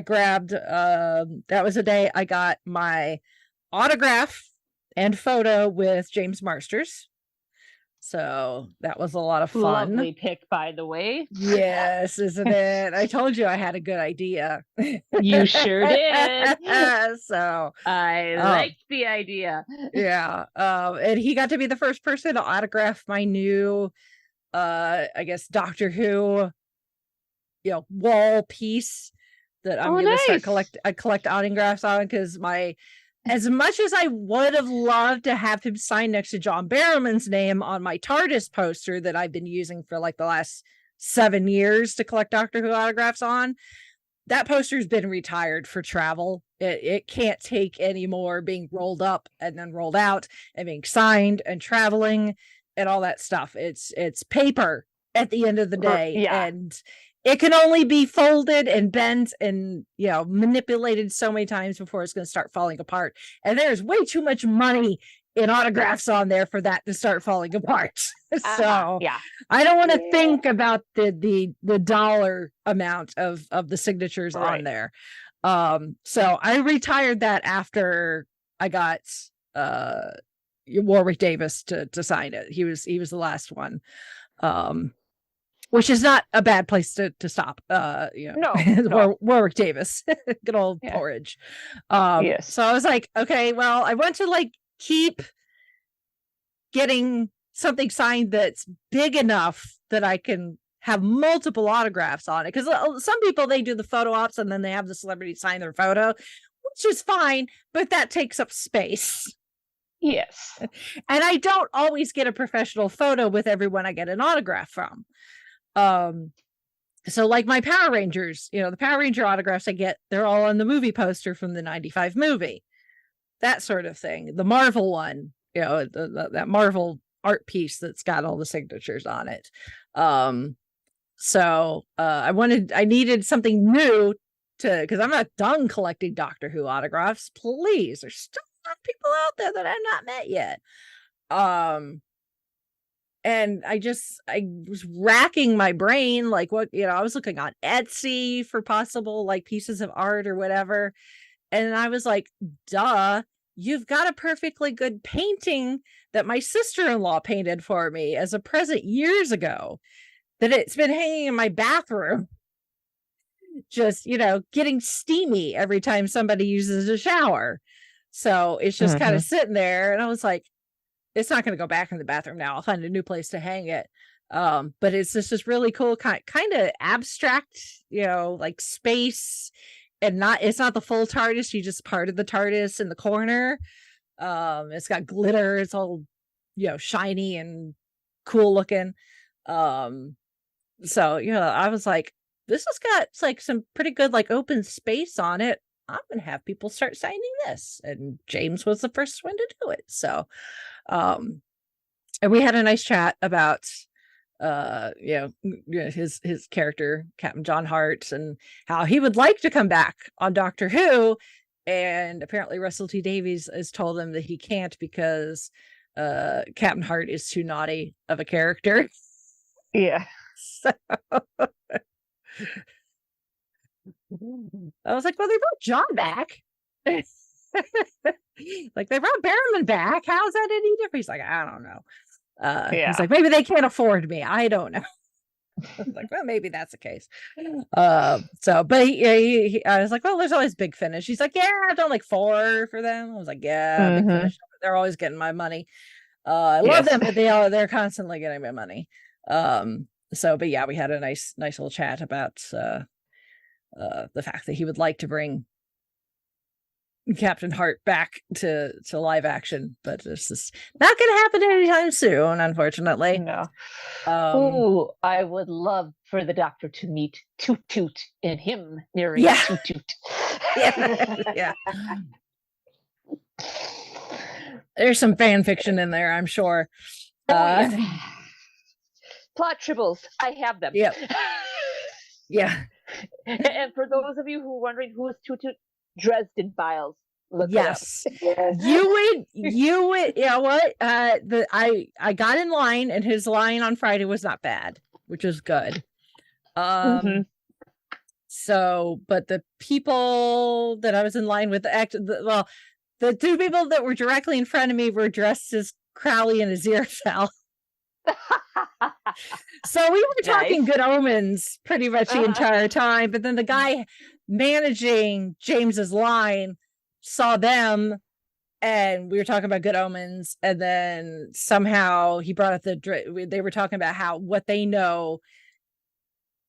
grabbed, that was the day I got my autograph and photo with James Marsters. So that was a lot of fun. Lovely pick, by the way. Yes, isn't it? I told you I had a good idea. You sure did. So I liked the idea. Yeah. And he got to be the first person to autograph my new, I guess, Doctor Who, wall piece that I'm going to start collect autographs on, because as much as I would have loved to have him sign next to John Barrowman's name on my TARDIS poster that I've been using for like the last 7 years to collect Doctor Who autographs on, that poster's been retired for travel. It can't take any more being rolled up and then rolled out and being signed and traveling and all that stuff. It's paper at the end of the day. And it can only be folded and bent and, manipulated so many times before it's going to start falling apart. And there's way too much money in autographs on there for that to start falling apart. So I don't want to think about the dollar amount of the signatures on there. So I retired that after I got Warwick Davis to sign it. He was the last one. Which is not a bad place to stop. No. Warwick Davis, good old porridge. Yes. So I was like, okay, well, I want to keep getting something signed that's big enough that I can have multiple autographs on it. Because some people, they do the photo ops and then they have the celebrity sign their photo, which is fine, but that takes up space. Yes. And I don't always get a professional photo with everyone I get an autograph from. So like my Power Rangers, the Power Ranger autographs I get, they're all on the movie poster from the 95 movie, that sort of thing. The Marvel one, that Marvel art piece that's got all the signatures on it. So I needed something new because I'm not done collecting Doctor Who autographs. Please, there's still a lot of people out there that I've not met yet. And I was racking my brain, like what, I was looking on Etsy for possible like pieces of art or whatever. And I was like, duh, you've got a perfectly good painting that my sister-in-law painted for me as a present years ago, that it's been hanging in my bathroom, just, getting steamy every time somebody uses a shower. So it's just kind of sitting there. And I was like, it's not going to go back in the bathroom now. I'll find a new place to hang it. But it's just this really cool kind of abstract, like space, and it's not the full TARDIS. You just part of the TARDIS in the corner. It's got glitter. It's all, shiny and cool looking. So, I was like, this has got like some pretty good, like open space on it. I'm going to have people start signing this. And James was the first one to do it. So, and we had a nice chat about, his character, Captain John Hart, and how he would like to come back on Doctor Who. And apparently Russell T Davies has told him that he can't because, Captain Hart is too naughty of a character. Yeah. So I was like, well, they brought John back. Like, they brought Barrowman back. How's that any different? He's like, I don't know. He's like, maybe they can't afford me. I don't know. I was like, well, maybe that's the case. So, but I was like, well, there's always Big Finish. He's like, yeah, I've done like 4 for them. I was like, yeah, Big Finish. They're always getting my money. I love them, but they're constantly getting my money. So, but yeah, we had a nice little chat about the fact that he would like to bring Captain Hart back to live action, but it's just not going to happen anytime soon, unfortunately. No. Oh, I would love for the Doctor to meet Toot Toot and him narrate Toot Toot. Yeah. There's some fan fiction in there, I'm sure. Plot tribbles, I have them. Yep. Yeah. And for those of you who are wondering who is Toot Toot, Dresden Files. Look yes. Yes. You would, what? I got in line, and his line on Friday was not bad, which is good. So, but the people that I was in line with, the 2 people that were directly in front of me were dressed as Crowley and Aziraphale. So we were talking Good Omens pretty much the entire time, but then the guy managing James's line saw them, and we were talking about Good Omens, and then somehow he brought up they were talking about what they know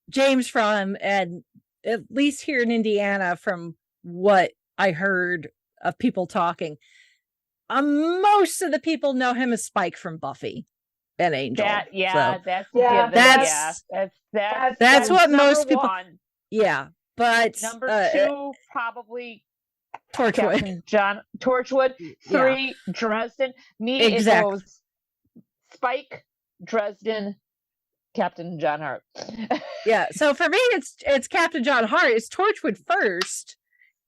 James from, and at least here in Indiana, from what I heard of people talking, most of the people know him as Spike from Buffy and Angel. That's what most people. Yeah, but number 2 probably Torchwood. John Torchwood. 3 Dresden. Me exactly. It goes Spike, Dresden, Captain John Hart. Yeah, so for me it's Captain John Hart. It's Torchwood first,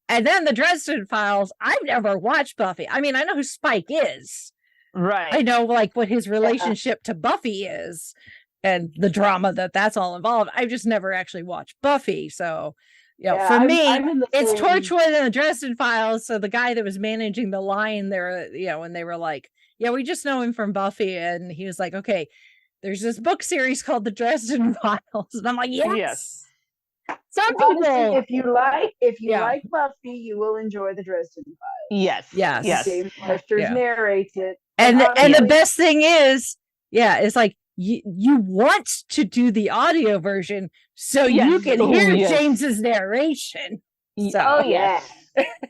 and then the Dresden Files. I've never watched Buffy. I mean, I know who Spike is. Right. I know like what his relationship to Buffy is and the drama that's all involved. I've just never actually watched Buffy. So, for me, it's Torchwood and the Dresden Files. So the guy that was managing the line there, when they were like, yeah, we just know him from Buffy. And he was like, okay, there's this book series called the Dresden Files. And I'm like, yes. Some people, honestly, if you like Buffy, you will enjoy the Dresden Files. Yes. James Marsters narrates it. And the best thing is, it's like you want to do the audio version so you can hear James's narration. So,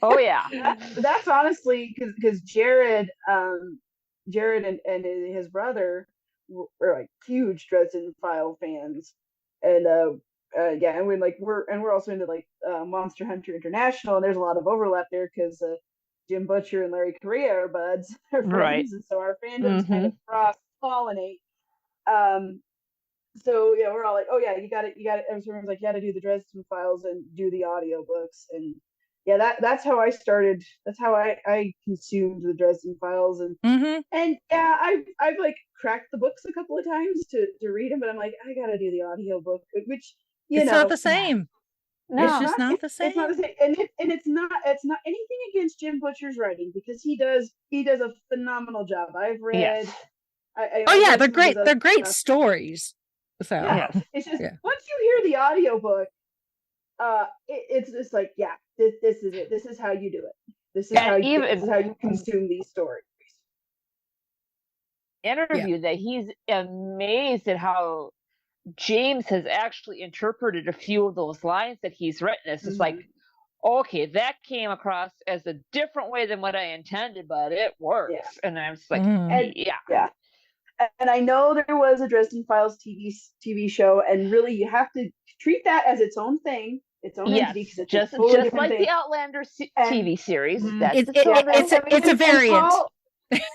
oh yeah. That's honestly because Jared and his brother were like huge Dresden File fans, and we're also into like Monster Hunter International, and there's a lot of overlap there because Jim Butcher and Larry Correia are buds, are friends, and so our fandoms kind of cross pollinate. so yeah, we're all like, oh yeah, you got it. Everyone's like, you got to do the Dresden Files and do the audiobooks. And yeah, that's how I started. That's how I consumed the Dresden Files. And and yeah, I've like cracked the books a couple of times to read them, but I'm like, I got to do the audiobook, which it's not the same. No, it's just not the same. It's not the same, and it's not anything against Jim Butcher's writing, because he does a phenomenal job. I've read. Yes. They're great. They're great stories. So it's just once you hear the audiobook, it's just like, yeah, this is it. This is how you do it. This is how you consume these stories. Interview that he's amazed at how James has actually interpreted a few of those lines that he's written. It's just like, okay, that came across as a different way than what I intended, but it works. Yeah. And I'm just like, yeah. And I know there was a Dresden Files TV show, and really you have to treat that as its own thing, its own entity, because it's just totally like thing. the Outlander TV series. That's it's a variant.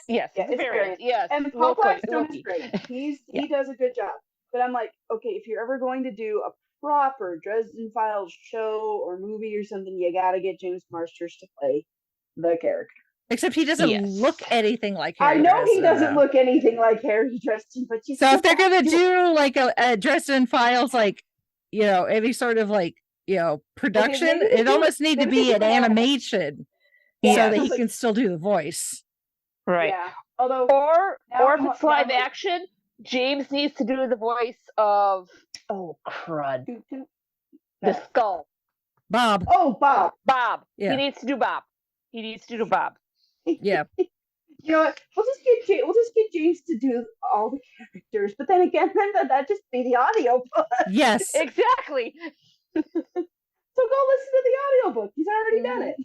Yes, it's a variant. Yes, and Paul Blackstone is great. He does a good job. But I'm like, okay, if you're ever going to do a proper Dresden Files show or movie or something, you got to get James Marsters to play the character. Except he doesn't look anything like Harry. I know he doesn't look anything like Harry Dresden, but so if they're gonna do like a Dresden Files, like, you know, any sort of like, you know, production, it almost need to be an animation so that he can still do the voice. Right. Yeah. Although, or if it's live action, James needs to do the voice of crud, the skull. Bob. Oh, Bob. Yeah. He needs to do Bob. Yeah. You know what? We'll just get James to do all the characters, but then again, that just be the audio book. Yes, exactly. So go listen to the audiobook. He's already done it.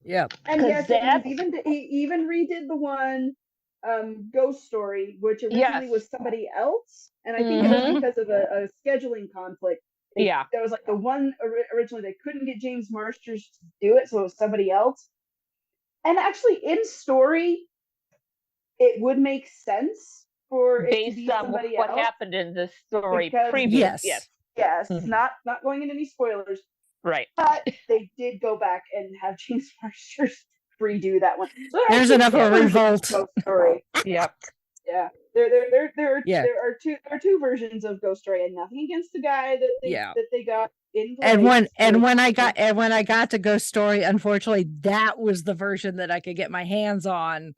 Yep. And yes, he even redid the one Ghost Story, which originally was somebody else, and I think it was because of a scheduling conflict. There was like the one originally they couldn't get James Marsters to do it, so it was somebody else. And actually, in story, it would make sense for it to be somebody else. Based on what happened in the story previous. Yes. Not going into any spoilers. Right. But they did go back and have James Marsters redo that one. So there's enough of a revolt. Story. Yep. Yeah. There are two versions of Ghost Story, and nothing against the guy that they got in place. And when I got to Ghost Story, unfortunately, that was the version that I could get my hands on,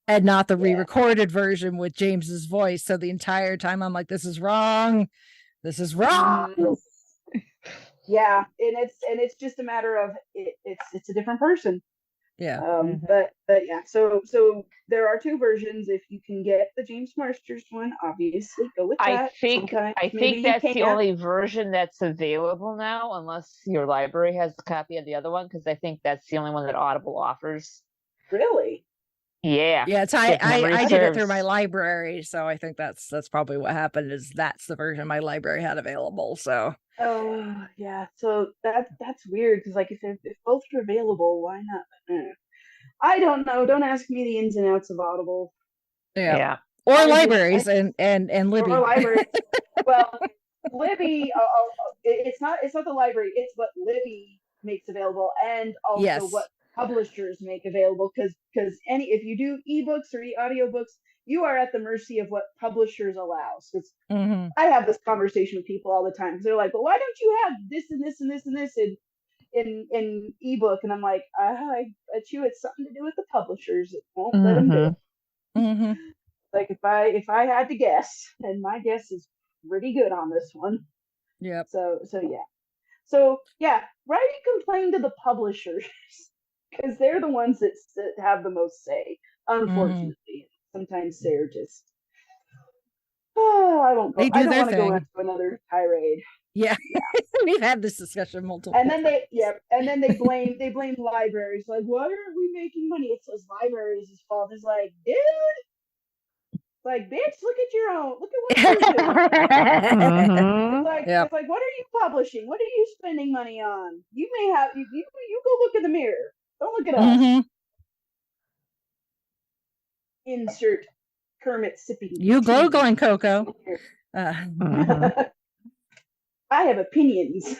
and not the re-recorded version with James's voice. So the entire time I'm like, this is wrong. This is wrong. Yeah, and it's just a matter of it's a different person. Yeah. But yeah, so there are two versions. If you can get the James Marsters one, obviously go with that. I think that's the only version that's available now, unless your library has a copy of the other one, because I think that's the only one that Audible offers. Really? Yeah. Yeah, I did it through my library, so I think that's probably what happened. Is that's the version my library had available. So. Oh yeah, so that's weird, because like if both are available, why not? I don't know. Don't ask me the ins and outs of Audible. Yeah. Or libraries and Libby. Or libraries. Well, Libby. It's not the library. It's what Libby makes available, and also what publishers make available. Because if you do ebooks or audiobooks, you are at the mercy of what publishers allow. So I have this conversation with people all the time, because they're like, "Well, why don't you have this and this and this and this in ebook?" And I'm like, I bet you it's something to do with the publishers that won't let them do it. Like if I had to guess, and my guess is pretty good on this one. Yep. So yeah, write and complain to the publishers, because they're the ones that have the most say. Unfortunately, sometimes they're just. I won't. I don't want to go into another tirade. Yeah. We've had this discussion multiple. And then they blame libraries. Like, why aren't we making money? It's those libraries' fault. It's like, dude, like, bitch, look at your own. Look at what you're doing. It's like, what are you publishing? What are you spending money on? You may have you go look in the mirror. Don't look at us. Insert Kermit sipping. You go, Glen Coco. Mm-hmm. I have opinions.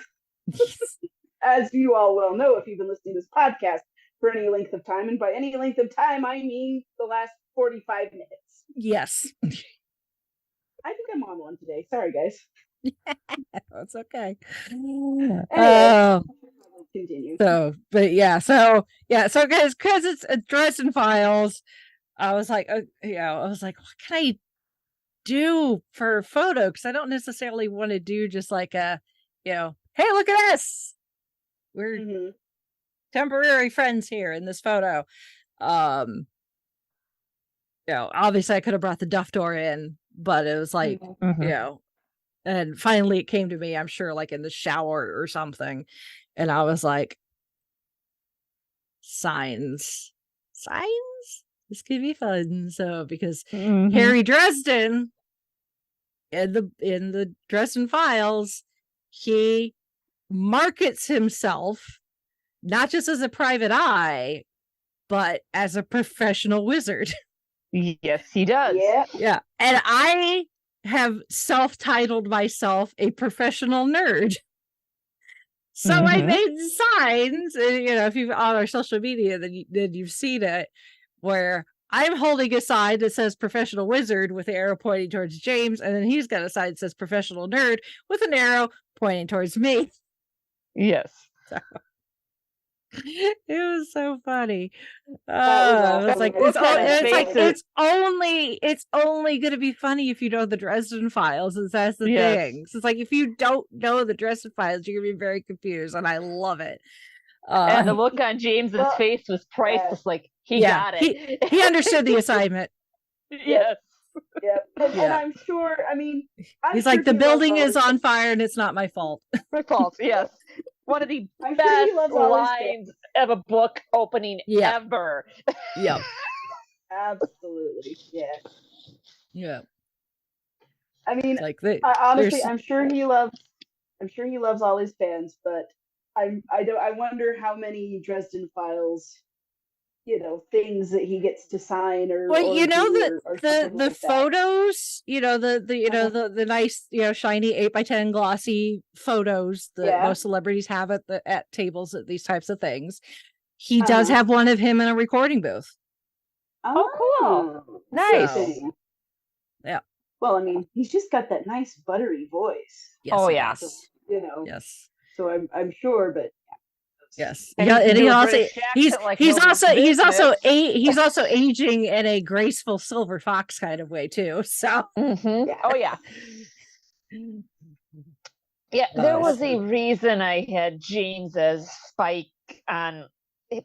As you all well know, if you've been listening to this podcast for any length of time, and by any length of time, I mean the last 45 minutes. Yes. I think I'm on one today. Sorry, guys. That's okay. Anyway, continue. So guys, because it's a Dresden Files, I was like, what can I do for a photo? Because I don't necessarily want to do just like a, hey, look at us. We're temporary friends here in this photo. Obviously I could have brought the duff door in, but it was like, and finally it came to me, I'm sure, like in the shower or something. And I was like, signs. This could be fun. So because Harry Dresden in the Dresden Files, he markets himself not just as a private eye, but as a professional wizard. Yes, he does. Yeah. And I have self-titled myself a professional nerd. So I made signs, and if you've on our social media, then you've seen it, where I'm holding a sign that says professional wizard with the arrow pointing towards James, and then he's got a sign that says professional nerd with an arrow pointing towards me. Yes. So, it was so funny. It's like it's only gonna be funny if you know the Dresden Files. That's the thing. So it's like if you don't know the Dresden Files, you're gonna be very confused, and I love it. And the look on James's face was priceless. Like he got it. He understood the assignment. Yes. Yeah. And I'm sure. I mean, he's like, the building is on fire, and it's not my fault. My fault. Yes. One of the best lines of a book opening ever. Yep. Absolutely. Yeah. Yeah. I mean, honestly, I'm sure he loves all his fans, but I wonder how many Dresden Files, things that he gets to sign or. Well, the like photos, the nice, shiny 8x10 glossy photos that most celebrities have at tables at these types of things. He does have one of him in a recording booth. Oh, cool! Nice. Yeah. Well, I mean, he's just got that nice buttery voice. Yes, oh yeah. So, Yes. So I'm sure, but. Yes, he's also aging in a graceful silver fox kind of way too. So, oh yeah, yeah. There was a reason I had James as Spike on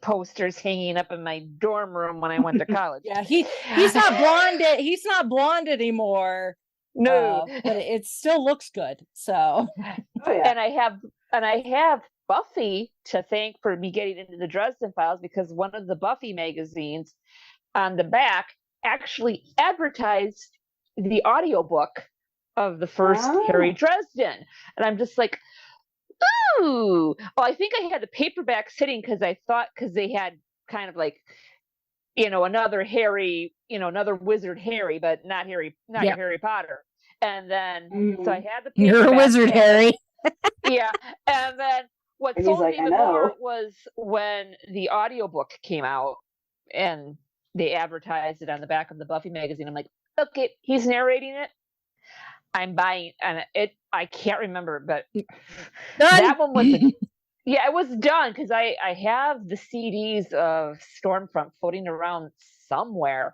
posters hanging up in my dorm room when I went to college. Yeah, he's not blonde. He's not blonde anymore. No, but it still looks good. So, and I have Buffy to thank for me getting into the Dresden Files, because one of the Buffy magazines on the back actually advertised the audiobook of the first Harry Dresden. And I'm just like, ooh. Well, I think I had the paperback sitting because they had kind of like, another Harry, another wizard Harry, but not Harry Potter. And then, so I had the paperback. You're a wizard, Harry. Yeah. And then, what sold me even more was when the audiobook came out and they advertised it on the back of the Buffy magazine. I'm like, okay, he's narrating it. I'm buying, and I can't remember, but that one was, it was done, because I have the CDs of Stormfront floating around somewhere,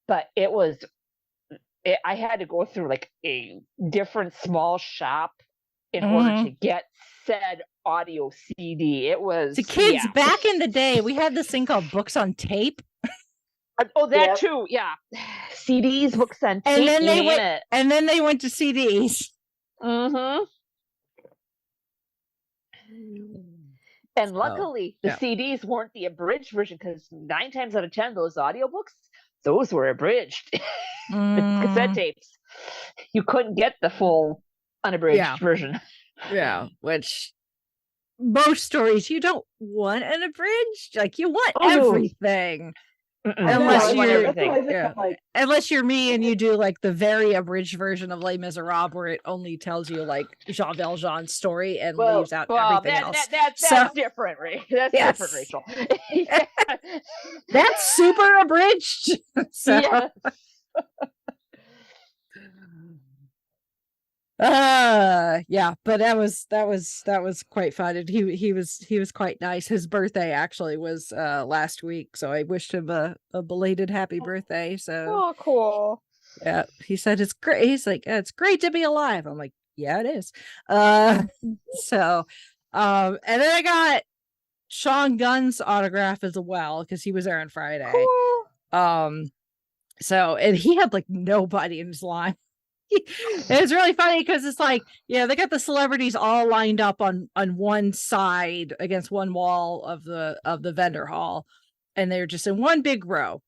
but I had to go through like a different small shop in order to get said audio CD. It was to kids back in the day. We had this thing called books on tape. Oh, that too. Yeah, CDs, books on tape. And then they went to CDs. And luckily, the CDs weren't the abridged version, because 9 times out of 10, those audiobooks, those were abridged. The cassette tapes, you couldn't get the full unabridged version. Yeah, which most stories you don't want an abridged. Like, you want everything. Unless you're me and you do like the very abridged version of Les Miserables, where it only tells you like Jean Valjean's story and leaves out everything else. That's different, right? That's different, Rachel. That's super abridged. So. Yeah, but that was quite fun. And he was quite nice. His birthday actually was last week, so I wished him a belated happy birthday. So cool. Yeah, he said it's great. He's like, it's great to be alive. I'm like, yeah, it is. So and then I got Sean Gunn's autograph as well because he was there on Friday. Cool. So and he had like nobody in his line. It's really funny because it's like, they got the celebrities all lined up on one side against one wall of the vendor hall, and they're just in one big row.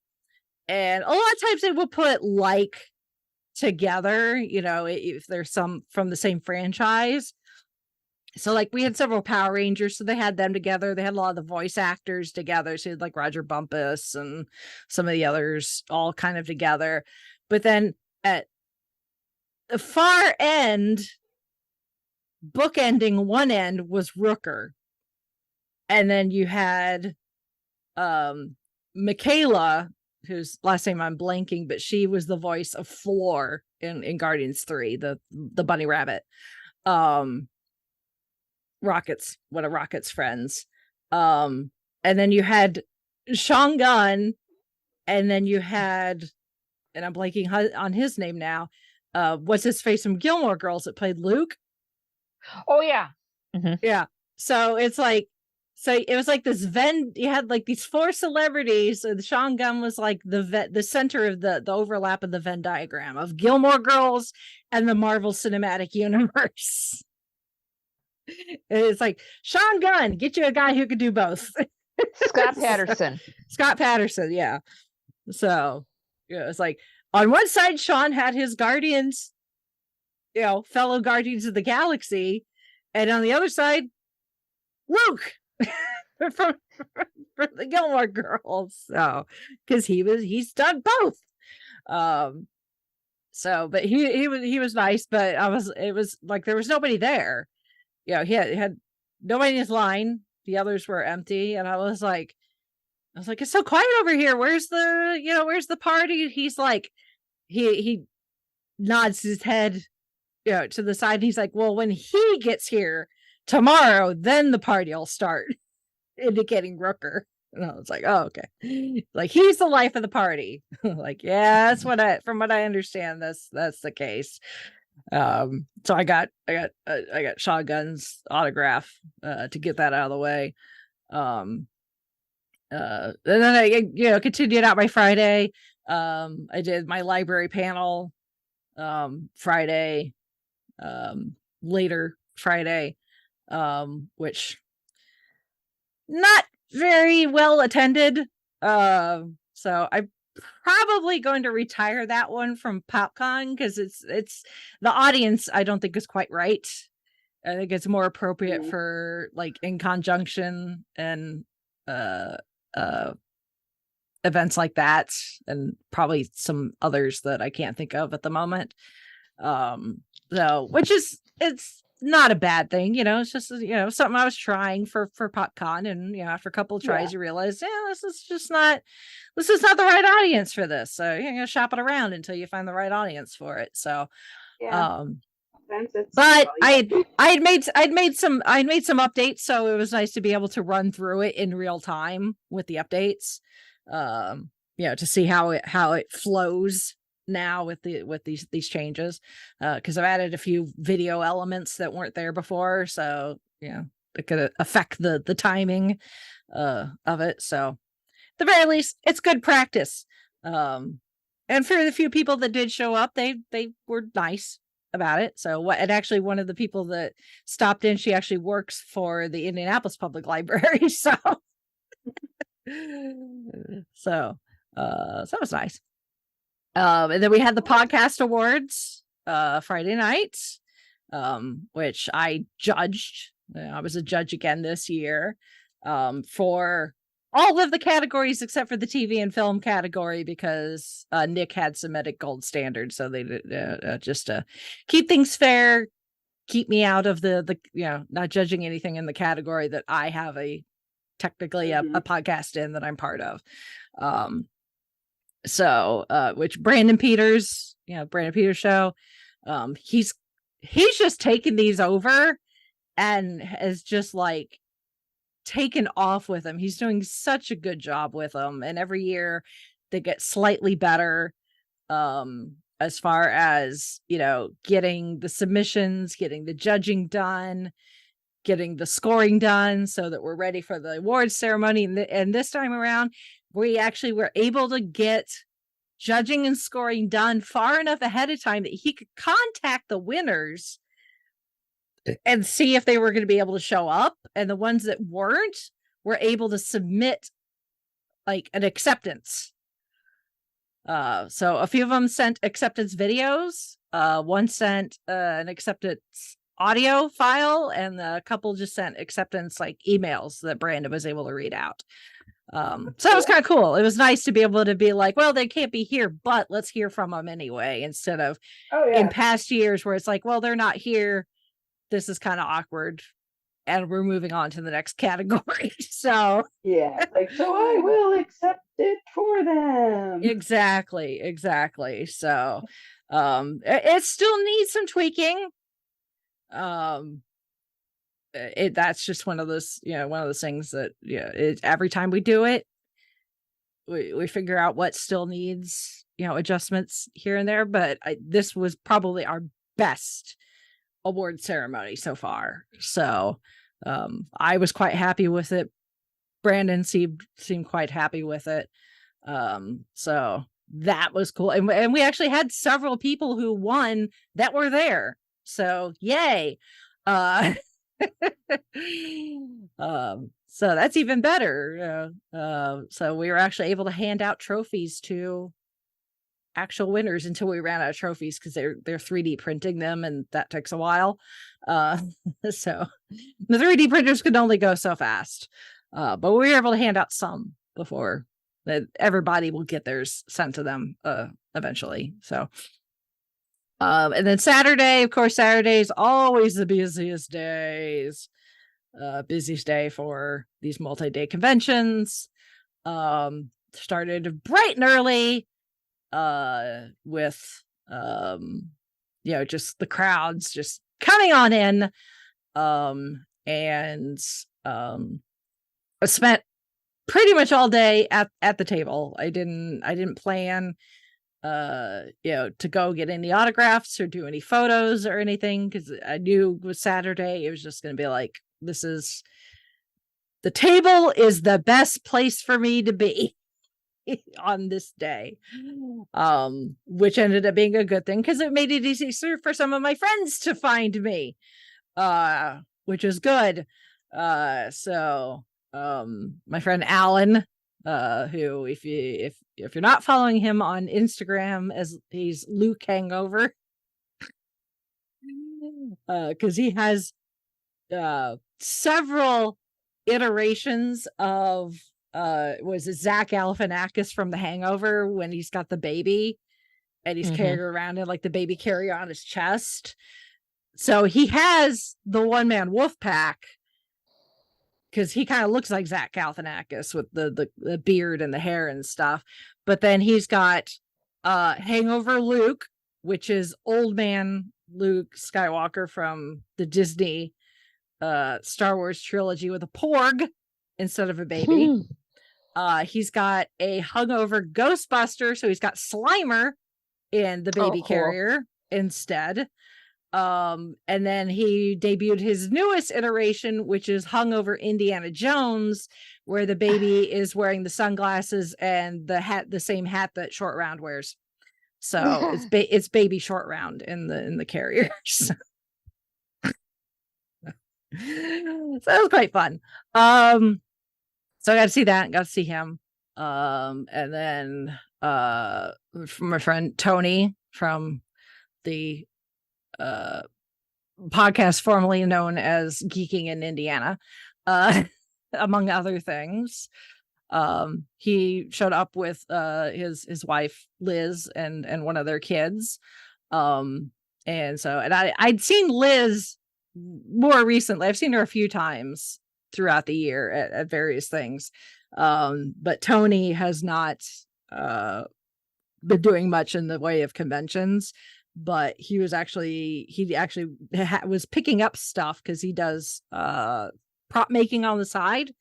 And a lot of times they will put like together, if there's some from the same franchise. So like we had several Power Rangers, so they had them together. They had a lot of the voice actors together. So you had like Roger Bumpus and some of the others all kind of together. But then at the far end, bookending one end was Rooker. And then you had Michaela, whose last name I'm blanking, but she was the voice of Floor in Guardians 3, the bunny rabbit. Rocket's one of Rocket's friends. And then you had Sean Gunn, and then you had, and I'm blanking on his name now, what's his face from Gilmore Girls that played Luke. Oh yeah. Mm-hmm. Yeah. So it's like, it was like this you had like these 4 celebrities, and Sean Gunn was like the center of the overlap of the Venn diagram of Gilmore Girls and the Marvel Cinematic Universe. It's like, Sean Gunn, get you a guy who could do both. Scott Patterson. Scott Patterson, yeah. So it's like, on one side, Sean had his Guardians, fellow Guardians of the Galaxy, and on the other side, Luke from the Gilmore Girls. So, because he's done both. So, but he was nice, but it was like there was nobody there. He had nobody in his line. The others were empty, and I was like, it's so quiet over here. Where's the party? He's like, he nods his head, to the side. And he's like, well, when he gets here tomorrow, then the party will start, indicating Rooker. And I was like, oh, okay. Like, he's the life of the party. Like, yeah, that's from what I understand, that's the case. So I got Sean Gunn's autograph to get that out of the way. And then I continued out my Friday. I did my library panel Friday, later Friday, which not very well attended. So I'm probably going to retire that one from PopCon because it's the audience I don't think is quite right. I think it's more appropriate for like in conjunction and events like that, and probably some others that I can't think of at the moment. So it's not a bad thing, it's just something I was trying for PopCon, and after a couple of tries you realize, this is not the right audience for this. So you're shop it around until you find the right audience for it. So but I'd made some updates, so it was nice to be able to run through it in real time with the updates, to see how it flows now with these changes, because I've added a few video elements that weren't there before, so it could affect the timing of it. So at the very least, it's good practice. And for the few people that did show up, they were nice about it. So and actually one of the people that stopped in, she actually works for the Indianapolis Public Library. So that was nice. And then we had the podcast awards Friday night, which I judged. I was a judge again this year, for all of the categories except for the TV and film category because Nick had submitted gold standard. So they just keep things fair, keep me out of the not judging anything in the category that I have technically a podcast in that I'm part of. Which Brandon Peters show, he's just taken these over and has just like taken off with them. He's doing such a good job with them, and every year they get slightly better as far as getting the submissions, getting the judging done, getting the scoring done, so that we're ready for the awards ceremony. And this time around, we actually were able to get judging and scoring done far enough ahead of time that he could contact the winners and see if they were going to be able to show up. And the ones that weren't were able to submit like an acceptance. So a few of them sent acceptance videos. One sent an acceptance audio file, and a couple just sent acceptance like emails that Brandon was able to read out. So that was kind of cool. It was nice to be able to be like, well, they can't be here, but let's hear from them anyway, instead of in past years where it's like, well, they're not here. This is kind of awkward, and we're moving on to the next category. So like, so I will accept it for them. Exactly. So it still needs some tweaking. That's just one of those things that every time we do it, we figure out what still needs adjustments here and there. But this was probably our best award ceremony so far. So I was quite happy with it. Brandon seemed quite happy with it. So that was cool. And we actually had several people who won that were there. So yay. So that's even better. So we were actually able to hand out trophies to actual winners until we ran out of trophies, because they're 3D printing them, and that takes a while. So the 3D printers could only go so fast. But we were able to hand out some before that everybody will get theirs sent to them eventually. So and then Saturday, of course, Saturday is always the busiest days. Busiest day for these multi-day conventions. Started bright and early with just the crowds just coming on in. And I spent pretty much all day at the table. I didn't plan to go get any autographs or do any photos or anything, because I knew with Saturday it was just going to be like, the table is the best place for me to be on this day, which ended up being a good thing, because it made it easier for some of my friends to find me, which is good. So my friend Alan, who if you're not following him on Instagram, as he's Luke Hangover, because he has several iterations of was it Zach Galifianakis from The Hangover, when he's got the baby and he's carrying around in like the baby carrier on his chest. So he has the one man wolf pack, because he kind of looks like Zach Galifianakis with the beard and the hair and stuff. But then he's got Hangover Luke, which is old man Luke Skywalker from the Disney Star Wars trilogy, with a porg instead of a baby. He's got a hungover Ghostbuster, so he's got Slimer in the baby carrier instead. And then he debuted his newest iteration, which is hungover Indiana Jones, where the baby is wearing the sunglasses and the hat, the same hat that Short Round wears. So it's baby Short Round in the carrier. So that was quite fun. So I got to see that, got to see him. And then from my friend Tony from the podcast formerly known as Geeking in Indiana, among other things. He showed up with his wife Liz and one of their kids. And I'd seen Liz more recently. I've seen her a few times throughout the year at various things. But Tony has not been doing much in the way of conventions, but he actually was picking up stuff because he does prop making on the side.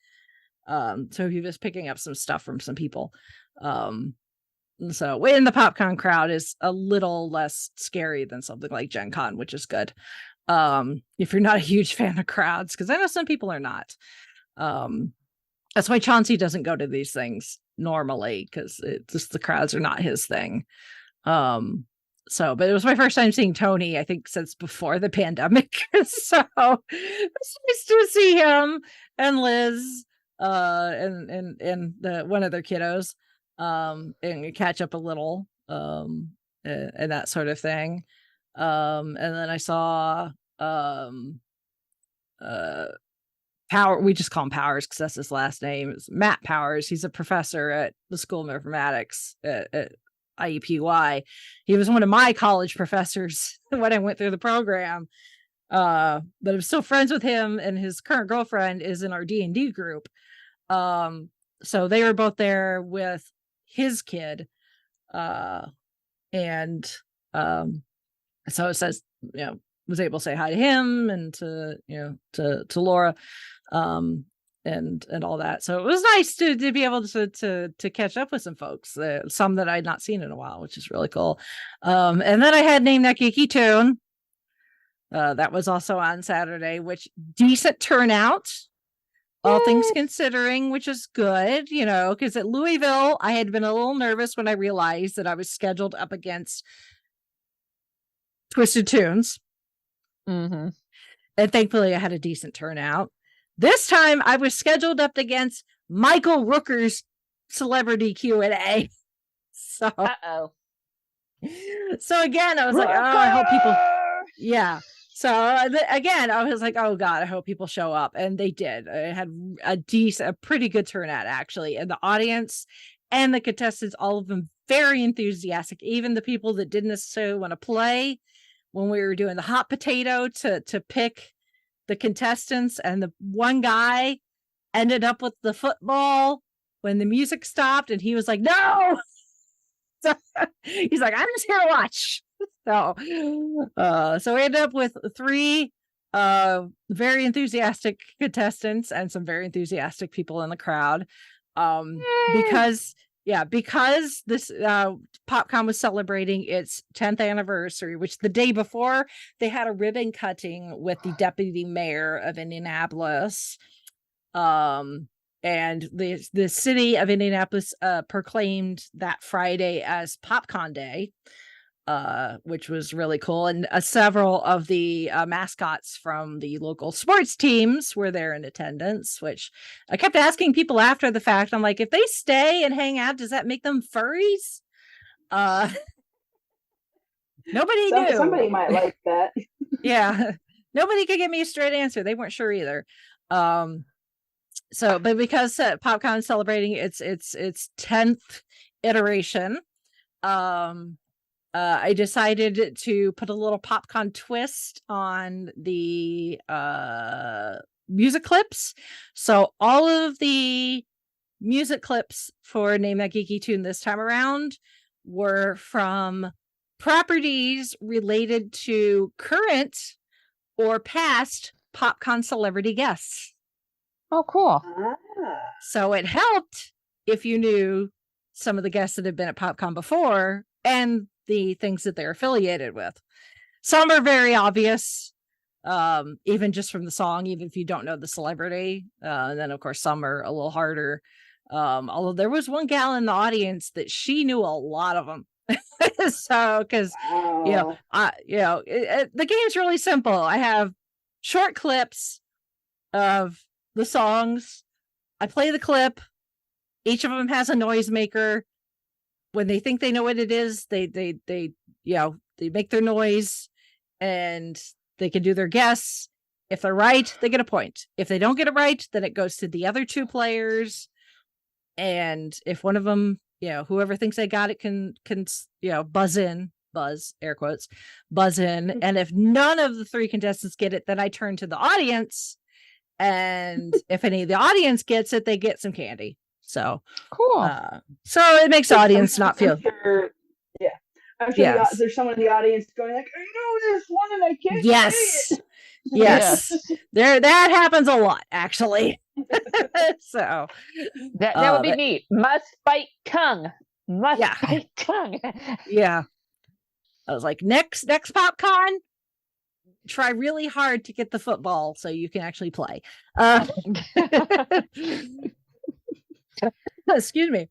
So he was picking up some stuff from some people. So in the PopCon crowd is a little less scary than something like Gen Con, which is good. If you're not a huge fan of crowds, because I know some people are not. That's why Chauncey doesn't go to these things normally, because the crowds are not his thing. But it was my first time seeing Tony, I think, since before the pandemic. So it's nice to see him and Liz and one of their kiddos, and catch up a little, and that sort of thing. And then I saw Power, we just call him Powers because that's his last name. It's Matt Powers. He's a professor at the School of Informatics at IUPUI. He was one of my college professors when I went through the program. But I'm still friends with him, and his current girlfriend is in our D&D group. So they were both there with his kid. So it says, was able to say hi to him and to Laura, and all that. So it was nice to be able to catch up with some folks, some that I'd not seen in a while, which is really cool. And then I had Name That Geeky Tune. That was also on Saturday, which decent turnout, all things considering, which is good, because at Louisville, I had been a little nervous when I realized that I was scheduled up against Twisted Tunes. Mm-hmm. And thankfully I had a decent turnout. This time I was scheduled up against Michael Rooker's Celebrity Q&A. So again, I was like, oh, I hope people, yeah. So again, I was like, oh God, I hope people show up. And they did. I had a pretty good turnout, actually. And the audience and the contestants, all of them very enthusiastic. Even the people that didn't necessarily want to play, when we were doing the hot potato to pick the contestants, and the one guy ended up with the football when the music stopped, and he was like, no. So he's like, I'm just here to watch. So we ended up with 3 very enthusiastic contestants and some very enthusiastic people in the crowd. Because this PopCon was celebrating its 10th anniversary, which the day before they had a ribbon cutting with the deputy mayor of Indianapolis. And the city of Indianapolis proclaimed that Friday as PopCon Day, which was really cool. And several of the mascots from the local sports teams were there in attendance, which I kept asking people after the fact. I'm like, if they stay and hang out, does that make them furries? Nobody knew. Somebody might like that. Yeah. Nobody could give me a straight answer. They weren't sure either. But because PopCon is celebrating its 10th iteration, I decided to put a little PopCon twist on the music clips. So all of the music clips for Name That Geeky Tune this time around were from properties related to current or past PopCon celebrity guests. Oh, cool. So it helped if you knew some of the guests that had been at PopCon before and the things that they're affiliated with. Some are very obvious, even just from the song, even if you don't know the celebrity. And then, of course, some are a little harder. Although there was one gal in the audience that she knew a lot of them. So, because, the game's really simple. I have short clips of the songs. I play the clip. Each of them has a noisemaker. When they think they know what it is, they make their noise, and they can do their guess. If they're right, they get a point. If they don't get it right, then it goes to the other 2 players. And if one of them, whoever thinks they got it can buzz air quotes, buzz in. And if none of the 3 contestants get it, then I turn to the audience, and if any of the audience gets it, they get some candy. So cool. So it makes the audience not feel. I'm sure there's someone in the audience going like, I know this one and I can't say it. Yes. That happens a lot, actually. So that would be neat. Must bite tongue. Bite tongue. Yeah. I was like, next PopCon, try really hard to get the football so you can actually play. Excuse me.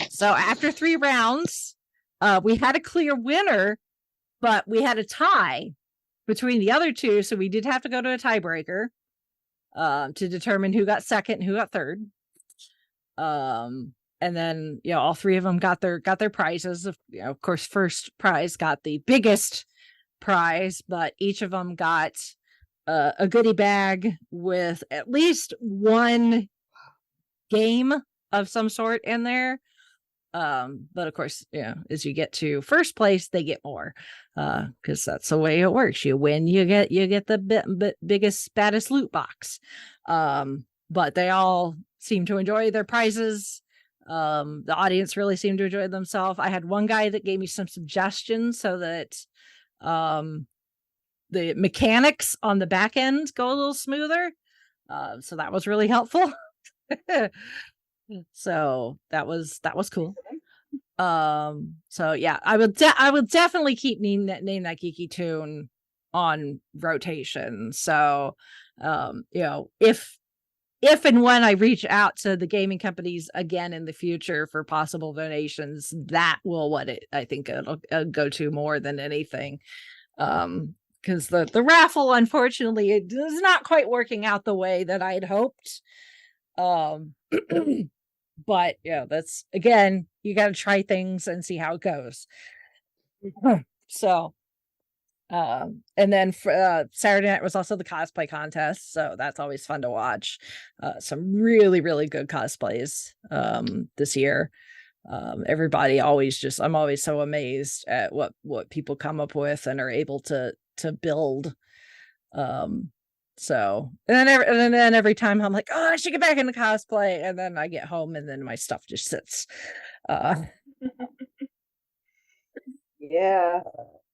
So after 3 rounds, we had a clear winner, but we had a tie between the other 2. So we did have to go to a tiebreaker to determine who got second and who got third. And then, all 3 of them got their prizes. Of course, first prize got the biggest prize, but each of them got a goodie bag with at least one game of some sort in there. But of course, as you get to first place, they get more, because that's the way it works. You win, you get the biggest, baddest loot box. But they all seem to enjoy their prizes. The audience really seemed to enjoy themselves. I had one guy that gave me some suggestions so that the mechanics on the back end go a little smoother. So that was really helpful. So that was cool. So yeah, I would definitely keep Name That Geeky Tune on rotation. So if and when I reach out to the gaming companies again in the future for possible donations, that will I think it'll go to more than anything. Because the raffle, unfortunately, it is not quite working out the way that I'd hoped. But that's, again, you got to try things and see how it goes. So and then Saturday night was also the cosplay contest, so that's always fun to watch. Some really, really good cosplays this year. Everybody always I'm always so amazed at what people come up with and are able to build. So and then every time I'm like, oh, I should get back into cosplay, and then I get home and then my stuff just sits. Yeah,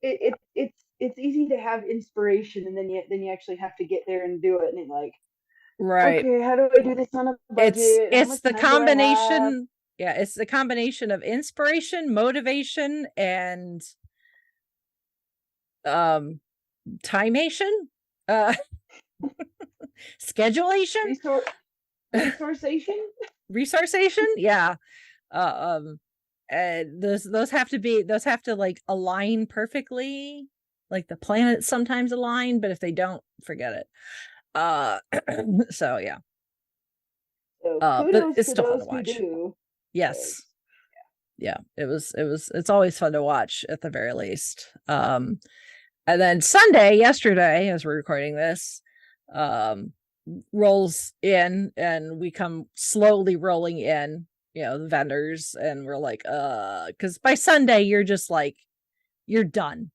it's easy to have inspiration, and then you actually have to get there and do it, and you're like, right, okay, how do I do this on a budget? It's the combination. Yeah, it's the combination of inspiration, motivation, and timation. Schedulation, resourceation. Yeah. And those have to like align perfectly. Like the planets sometimes align, but if they don't, forget it. So yeah. But it's still fun to watch. Yes. Yeah, it's always fun to watch at the very least. And then yesterday, as we're recording this, rolls in, and we come slowly rolling in, the vendors, and we're like, because by Sunday you're just like, you're done.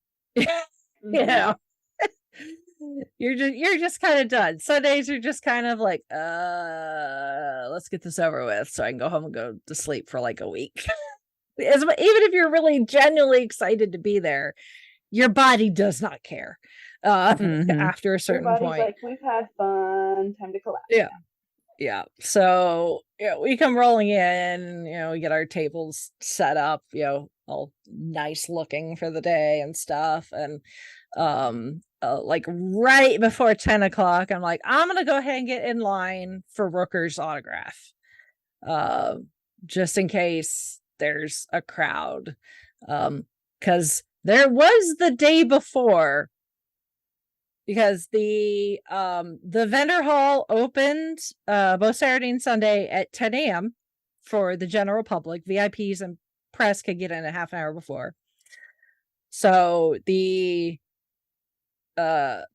You're just kind of done. Sundays are just kind of like, let's get this over with so I can go home and go to sleep for like a week. Even if you're really genuinely excited to be there, your body does not care after a certain point. Like, we've had fun, time to collapse. Yeah. So we come rolling in, we get our tables set up, all nice looking for the day and stuff. And like right before 10 o'clock, I'm like, I'm gonna go ahead and get in line for Rooker's autograph, just in case there's a crowd, because there was the day before, because the vendor hall opened both Saturday and Sunday at 10 a.m. for the general public. VIPs and press could get in a half an hour before. So the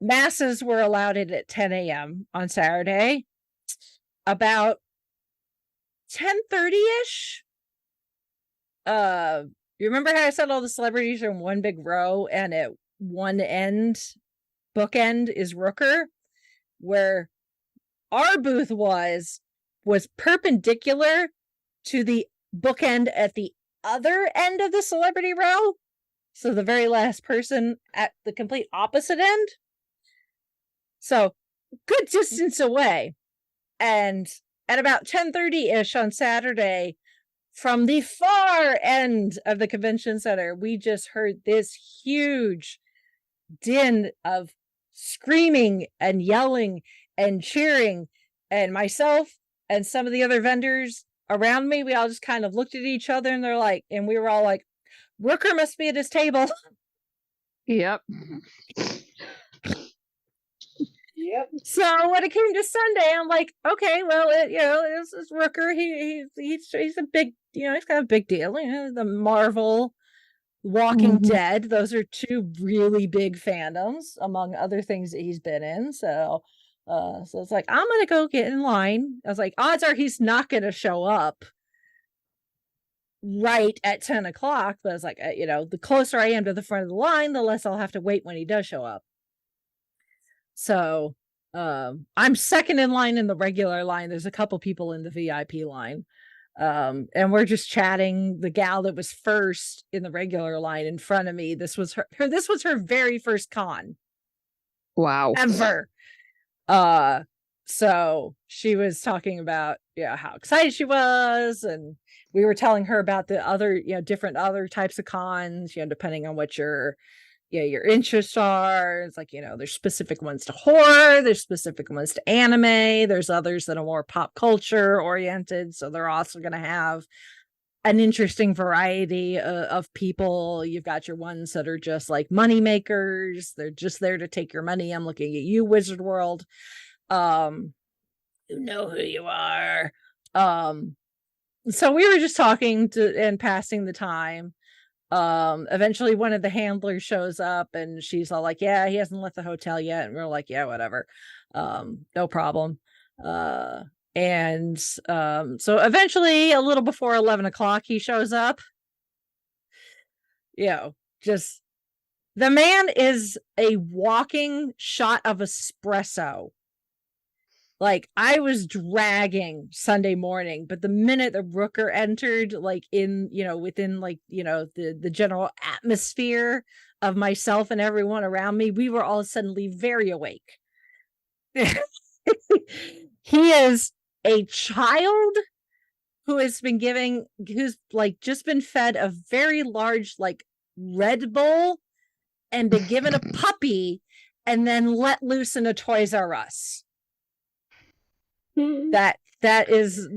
masses were allowed in at 10 a.m. on Saturday. About 10:30-ish. You remember how I said all the celebrities are in one big row, and at one end, bookend, is Rooker, where our booth was perpendicular to the bookend at the other end of the celebrity row. So the very last person at the complete opposite end. So good distance away. And at about 10:30-ish on Saturday, from the far end of the convention center, we just heard this huge din of screaming and yelling and cheering. And myself and some of the other vendors around me, we all just kind of looked at each other, and we were all like, Rooker must be at his table. Yep. Yep. So when it came to Sunday, I'm like, okay, well, it's Rooker. He's a big, he's got a big deal. The Marvel, Walking Dead. Those are two really big fandoms, among other things that he's been in. So it's like, I'm gonna go get in line. I was like, odds are he's not gonna show up right at 10 o'clock. But it's like, the closer I am to the front of the line, the less I'll have to wait when he does show up. So I'm second in line in the regular line. There's a couple people in the VIP line. And we're just chatting. The gal that was first in the regular line in front of me, this was her very first con. Wow. Ever. So she was talking about how excited she was, and we were telling her about the other, different other types of cons, depending on what your interests are. It's like, there's specific ones to horror, there's specific ones to anime, there's others that are more pop culture oriented, so they're also going to have an interesting variety of people. You've got your ones that are just like money makers, they're just there to take your money. I'm looking at you, Wizard World. You know who you are. So we were just talking and passing the time. Eventually one of the handlers shows up, and she's all like, yeah, he hasn't left the hotel yet. And we're like, yeah, whatever. No problem. So eventually, a little before 11 o'clock, he shows up. Just the man is a walking shot of espresso. Like, I was dragging Sunday morning, but the minute the Rooker entered, like within the general atmosphere of myself and everyone around me, we were all suddenly very awake. He is a child who's just been fed a very large, like, Red Bull and been given a puppy and then let loose in a Toys R Us. That is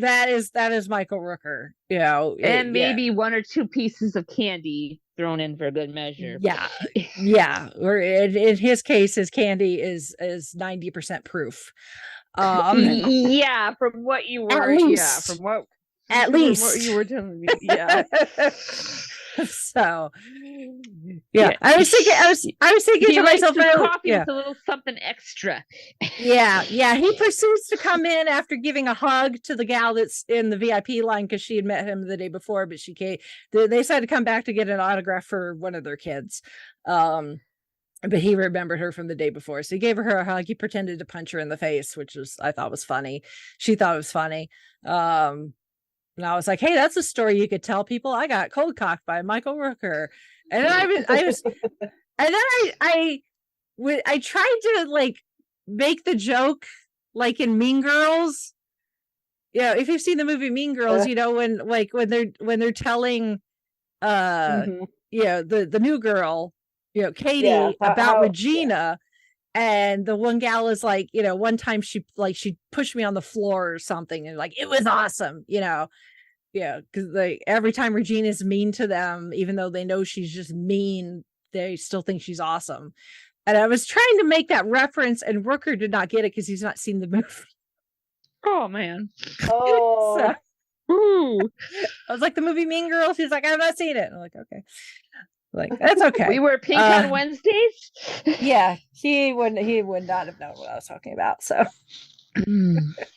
Michael Rooker, and maybe one or two pieces of candy thrown in for good measure. Yeah. Or in his case, his candy is 90% proof. Yeah, from what you were, at least what you were telling me, yeah. So yeah, I was thinking to myself, coffee with a little something extra. yeah, he proceeds to come in after giving a hug to the gal that's in the VIP line, because she had met him the day before, but they decided to come back to get an autograph for one of their kids. But he remembered her from the day before, so he gave her a hug. He pretended to punch her in the face, which I thought was funny. She thought it was funny. And I was like, hey, that's a story you could tell people. I got cold cocked by Michael Rooker. And then I tried to, like, make the joke like in Mean Girls. If you've seen the movie Mean Girls, when they're telling the new girl, Katie, about Regina. And the one gal is like, one time she pushed me on the floor or something, and like, it was awesome, because every time Regina's mean to them, even though they know she's just mean, they still think she's awesome. And I was trying to make that reference, and Rooker did not get it because he's not seen the movie. Oh man. Oh. So, I was like, the movie Mean Girls. He's like, I've not seen it. I'm like, okay. Like, that's okay. We wear pink on Wednesdays. Yeah, he would not have known what I was talking about. So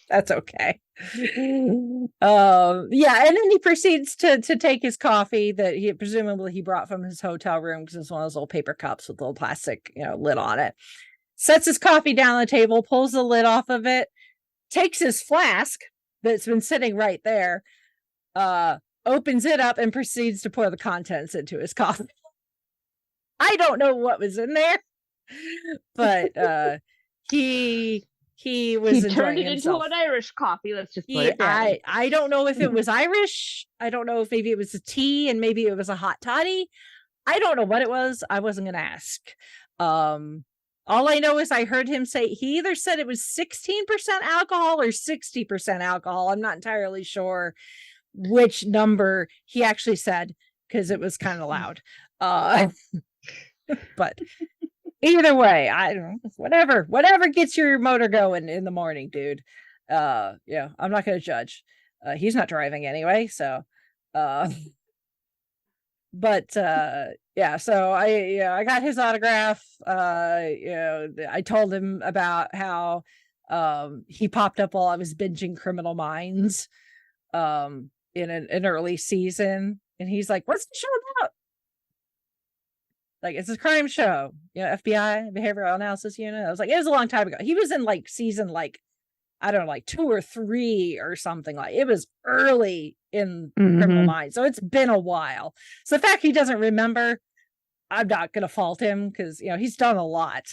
That's okay. Yeah, and then he proceeds to take his coffee that he presumably brought from his hotel room, because it's one of those little paper cups with a little plastic, lid on it. Sets his coffee down on the table, pulls the lid off of it, takes his flask that's been sitting right there, opens it up, and proceeds to pour the contents into his coffee. I don't know what was in there, but he turned it into an Irish coffee. Let's just put it down. I don't know if it was Irish. I don't know if maybe it was a tea and maybe it was a hot toddy. I don't know what it was. I wasn't going to ask. All I know is I heard him say, he either said it was 16% alcohol or 60% alcohol. I'm not entirely sure which number he actually said, because it was kind of loud. But either way, I don't know, whatever gets your motor going in the morning, dude. Yeah, I'm not going to judge. He's not driving anyway, so but yeah, so I got his autograph. I told him about how he popped up while I was binging Criminal Minds in an early season, and he's like, "What's the show about?" Like, it's a crime show, FBI, Behavioral Analysis Unit. I was like, it was a long time ago. He was in like season, I don't know, 2 or 3 or something. Like, it was early in Criminal Minds, so it's been a while. So the fact he doesn't remember, I'm not gonna fault him, because he's done a lot.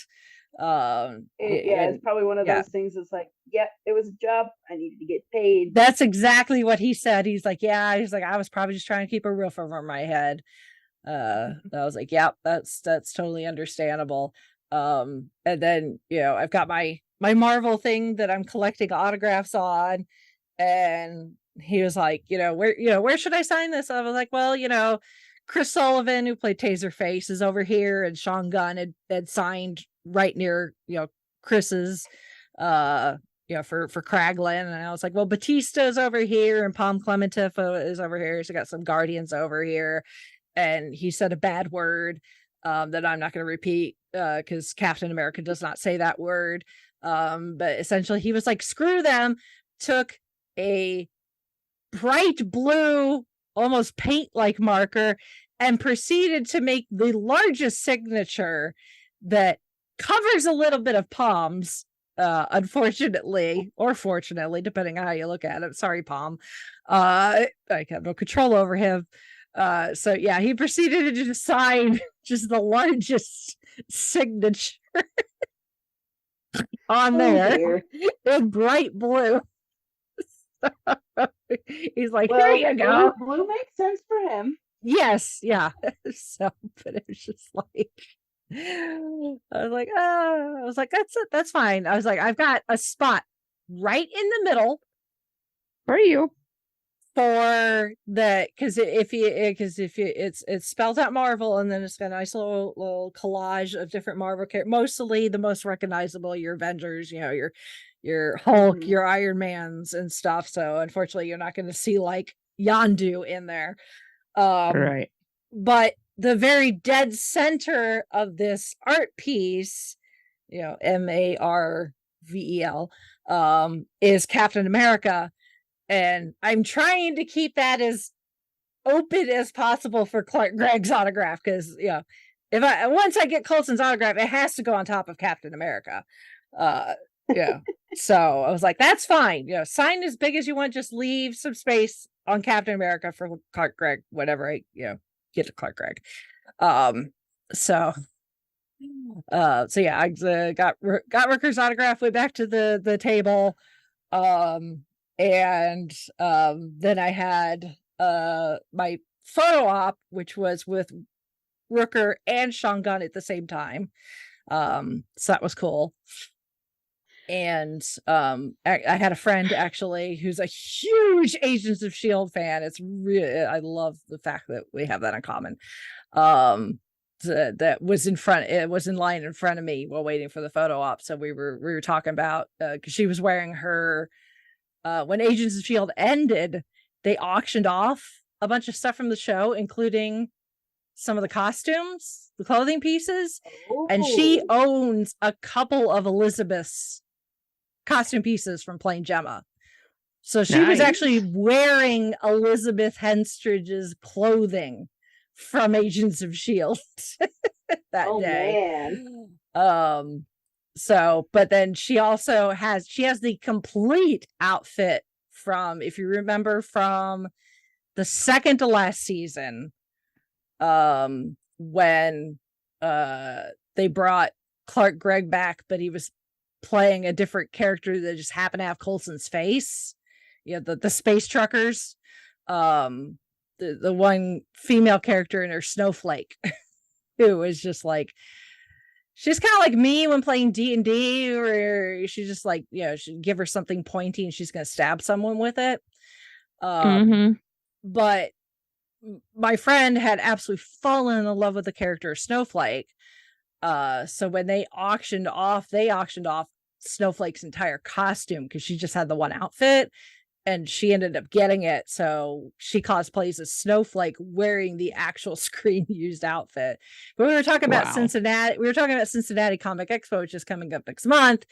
It's probably one of those things that's like, yep, it was a job, I needed to get paid. That's exactly what he said. He's like, I was probably just trying to keep a roof over my head. I was like, yep, that's totally understandable. And then I've got my Marvel thing that I'm collecting autographs on, and he was like, where should I sign this? I was like, well, Chris Sullivan, who played Taserface, is over here, and Sean Gunn had signed right near Chris's for Kraglin. And I was like, well, Batista's over here, and Palm Clementif is over here, so I got some Guardians over here. And he said a bad word that I'm not going to repeat, because Captain America does not say that word. But essentially he was like, screw them, took a bright blue, almost paint-like marker, and proceeded to make the largest signature that covers a little bit of Palm's, unfortunately, or fortunately, depending on how you look at it. Sorry, Palm. I have no control over him. So yeah, he proceeded to sign just the largest signature on there in bright blue. He's like, here you go. Blue makes sense for him. Yes, yeah. So, but it was just like, I was like, that's it, that's fine. I was like, I've got a spot right in the middle for you. For the, because if it's spelled out Marvel, and then it's got a nice little collage of different Marvel characters, mostly the most recognizable, your Avengers, your Hulk, your Iron Mans and stuff. So unfortunately, you're not going to see like Yondu in there. Right. But the very dead center of this art piece, Marvel, is Captain America. And I'm trying to keep that as open as possible for Clark Gregg's autograph, because once I get Coulson's autograph, it has to go on top of Captain America. So I was like, that's fine. Sign as big as you want, just leave some space on Captain America for Clark Gregg, whatever I get to Clark Gregg. So yeah, I got Rooker's autograph, went back to the table. And then I had my photo op, which was with Rooker and Sean Gunn at the same time. So that was cool. And I had a friend actually who's a huge Agents of S.H.I.E.L.D. fan. It's really, I love the fact that we have that in common. That was in line in front of me while waiting for the photo op. So we were talking about, because she was wearing her, when Agents of S.H.I.E.L.D. ended, they auctioned off a bunch of stuff from the show, including some of the costumes, the clothing pieces. Ooh. And she owns a couple of Elizabeth's costume pieces from playing Gemma. So she was actually wearing Elizabeth Henstridge's clothing from Agents of S.H.I.E.L.D. that day. Man. So, but then she also has the complete outfit from, if you remember, from the second to last season, when they brought Clark Gregg back, but he was playing a different character that just happened to have Coulson's face. The space truckers, the one female character in her, Snowflake, who was just like, she's kind of like me when playing D&D, where she's just like, she'd give her something pointy and she's going to stab someone with it. But my friend had absolutely fallen in love with the character Snowflake. So when they auctioned off Snowflake's entire costume, because she just had the one outfit, and she ended up getting it. So she cosplays as Snowflake wearing the actual screen used outfit. But we were talking about Cincinnati. We were talking about Cincinnati Comic Expo, which is coming up next month,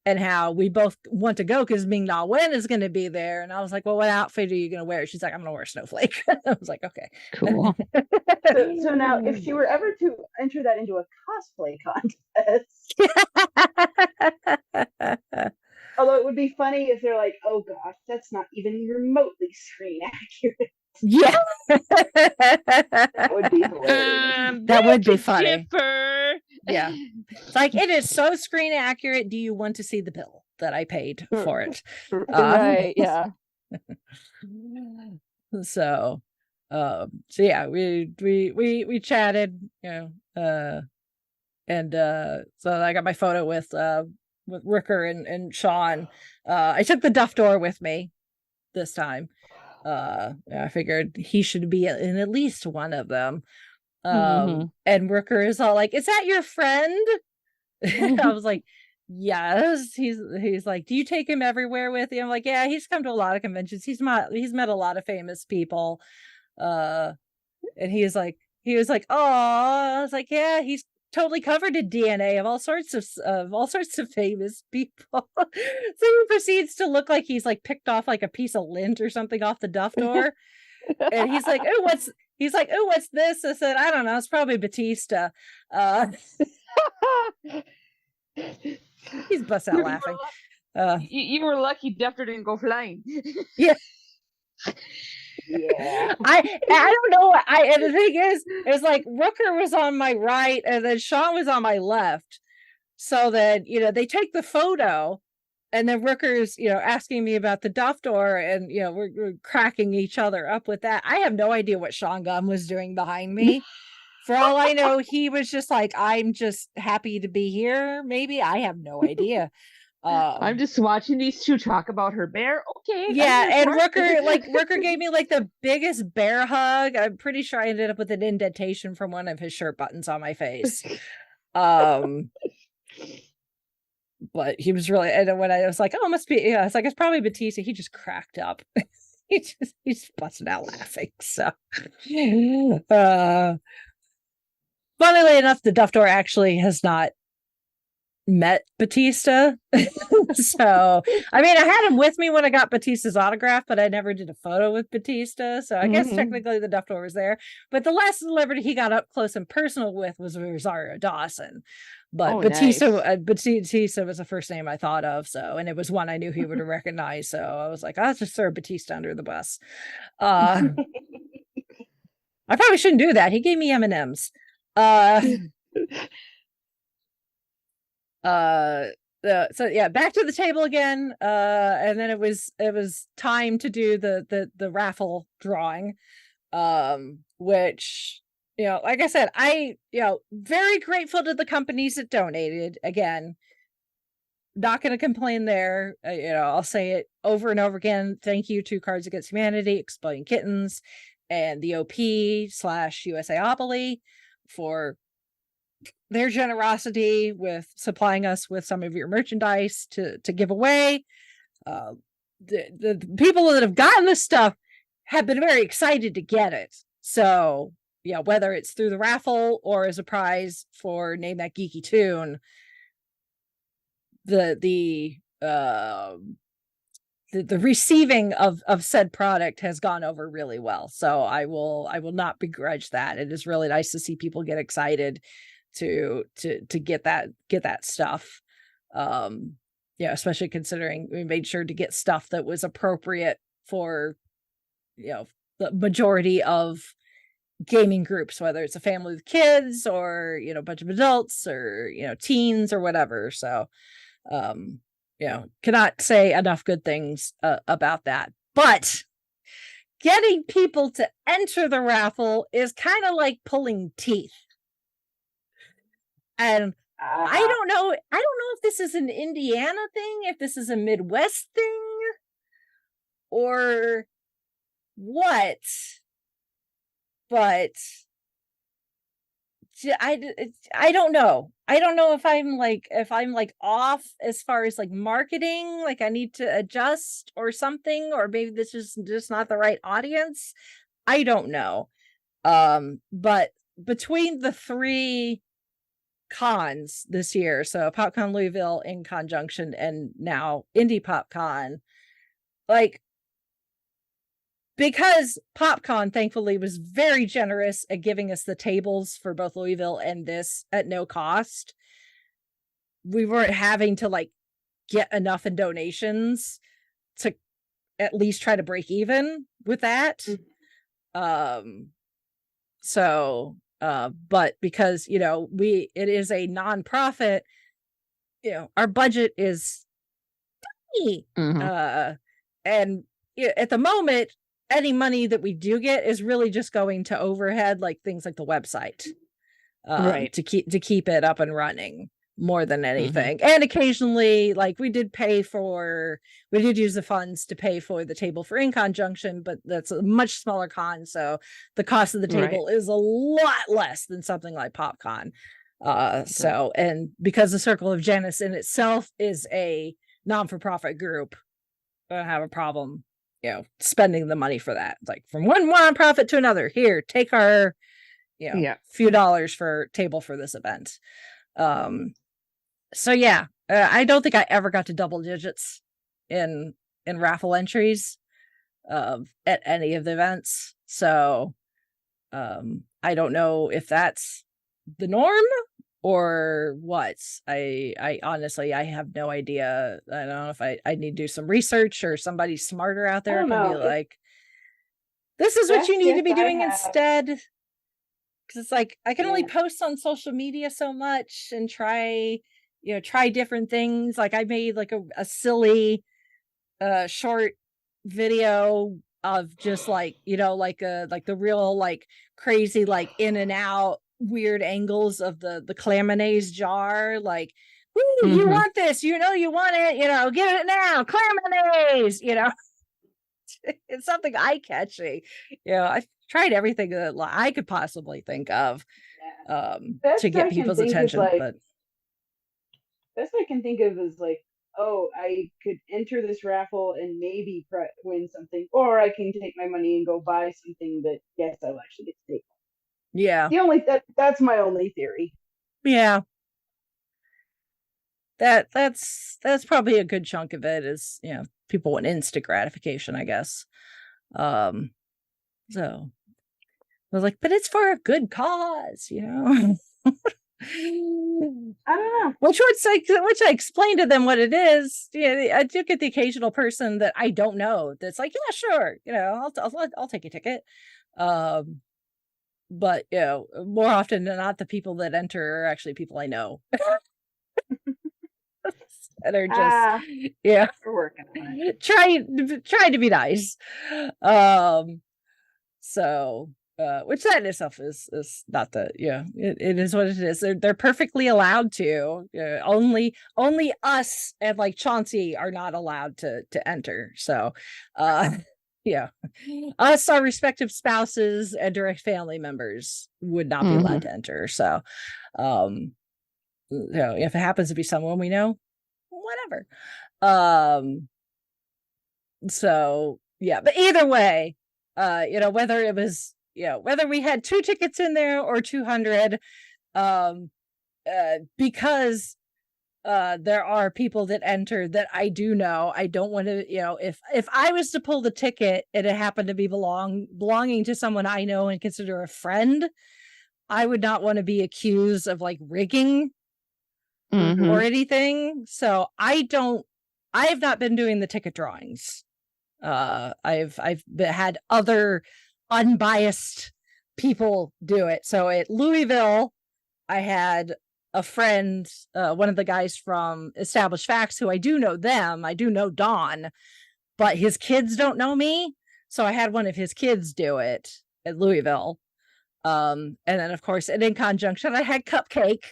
and how we both want to go because Ming Na Wen is going to be there. And I was like, well, what outfit are you going to wear? She's like, I'm going to wear Snowflake. I was like, okay, cool. So now, if she were ever to enter that into a cosplay contest, although it would be funny if they're like, oh gosh, that's not even remotely screen accurate. Yeah. That would be hilarious. That would be funny. Yeah. It's like, it is so screen accurate. Do you want to see the bill that I paid for it? Right. Yeah. So yeah, we chatted, and so I got my photo with Rooker and Sean. I took the Duff Door with me this time. I figured he should be in at least one of them. And Rooker is all like, is that your friend? I was like, yes. He's like, do you take him everywhere with you? I'm like, yeah, he's come to a lot of conventions. He's met a lot of famous people. And he was like, oh, I was like, yeah, he's totally covered in DNA of all sorts of famous people. So he proceeds to look like he's like picked off like a piece of lint or something off the Duff Door. And he's like, oh, what's this? I said, I don't know, it's probably Batista. He's bust out laughing. You were lucky Defter didn't go flying. Yeah. Yeah. I don't know. And the thing is, it's like Rooker was on my right and then Sean was on my left. So then, they take the photo and then Rooker's, asking me about the Duff Door, and, we're cracking each other up with that. I have no idea what Sean Gunn was doing behind me. For all I know, he was just like, I'm just happy to be here. Maybe. I have no idea. I'm just watching these two talk about her bear. Okay. Yeah, and Rooker gave me like the biggest bear hug. I'm pretty sure I ended up with an indentation from one of his shirt buttons on my face. But he was really, and when I was like, oh, it must be, it's like, it's probably Batista. He just cracked up. he's busting out laughing. So, funnily enough, the Duff Door actually has not met Batista. So I mean, I had him with me when I got Batista's autograph, but I never did a photo with Batista, so I guess technically the Duff Door was there. But the last celebrity he got up close and personal with was Rosario Dawson. But Batista was the first name I thought of, so, and it was one I knew he would have recognized, so I was like, I'll just throw Batista under the bus. I probably shouldn't do that. He gave me M&Ms. So yeah, back to the table again, and then it was time to do the raffle drawing, which, like I said, very grateful to the companies that donated. Again, not going to complain there. I'll say it over and over again. Thank you to Cards Against Humanity, Exploding Kittens, and the OP/USAopoly for their generosity with supplying us with some of your merchandise to give away. The people that have gotten this stuff have been very excited to get it. So, whether it's through the raffle or as a prize for Name That Geeky Tune, the the receiving of said product has gone over really well. So I will not begrudge that. It is really nice to see people get excited to get that stuff. Especially considering we made sure to get stuff that was appropriate for, the majority of gaming groups, whether it's a family with kids or, a bunch of adults or, teens or whatever. So, cannot say enough good things about that. But getting people to enter the raffle is kind of like pulling teeth. And I don't know if this is an Indiana thing, if this is a Midwest thing, or what. But I don't know. I don't know if I'm off as far as like marketing, like I need to adjust or something, or maybe this is just not the right audience. I don't know. But between the 3 cons this year, so PopCon Louisville in conjunction and now Indy PopCon, like, because PopCon thankfully was very generous at giving us the tables for both Louisville and this at no cost, we weren't having to like get enough in donations to at least try to break even with that. But because, it is a nonprofit, our budget is tiny. And at the moment, any money that we do get is really just going to overhead, like things like the website, right, to keep it up and running more than anything. And occasionally, like we did use the funds to pay for the table for In Conjunction, but that's a much smaller con, so the cost of the table is a lot less than something like PopCon. So, and because the Circle of Janus in itself is a non-for-profit group, I don't have a problem spending the money for that. It's like from one nonprofit to another. Here, take our, few dollars for table for this event. So yeah, I don't think I ever got to double digits in raffle entries at any of the events. So I don't know if that's the norm or what. I honestly, I have no idea. I don't know if I need to do some research, or somebody smarter out there can be like, this is what you need to be doing instead. Because it's like, I can only post on social media so much and try different things. Like I made like a silly short video of just like, like the real like crazy, like in and out weird angles of the clam mayonnaise jar, like, woo, you want this, you want it, get it now, clam mayonnaise, it's something eye-catching. I tried everything that I could possibly think of to get people's attention. But best I can think of is like, oh, I could enter this raffle and maybe win something, or I can take my money and go buy something that, yes, I'll actually get to take. Yeah. That's my only theory. Yeah. That's probably a good chunk of it is, people want instant gratification, I guess. So I was like, but it's for a good cause, I don't know. Which I explained to them what it is. I do get the occasional person that I don't know that's like, yeah, sure, I'll take a ticket. But more often than not, the people that enter are actually people I know. And are just we're working on it. Trying to be nice. So which that in itself is not the it is what it is. They're perfectly allowed to. Only us and like Chauncey are not allowed to enter. So us, our respective spouses and direct family members would not be allowed to enter. So if it happens to be someone we know, whatever. So yeah, but either way, whether it was whether we had 2 tickets in there or 200, because there are people that enter that I do know. I don't want to, if I was to pull the ticket and it happened to be belonging to someone I know and consider a friend, I would not want to be accused of like rigging or anything. So I have not been doing the ticket drawings. I've had other unbiased people do it. So at Louisville, I had a friend, one of the guys from Established Facts, who I do know them. I do know Don, but his kids don't know me. So I had one of his kids do it at Louisville. And then of course, and in conjunction, I had Cupcake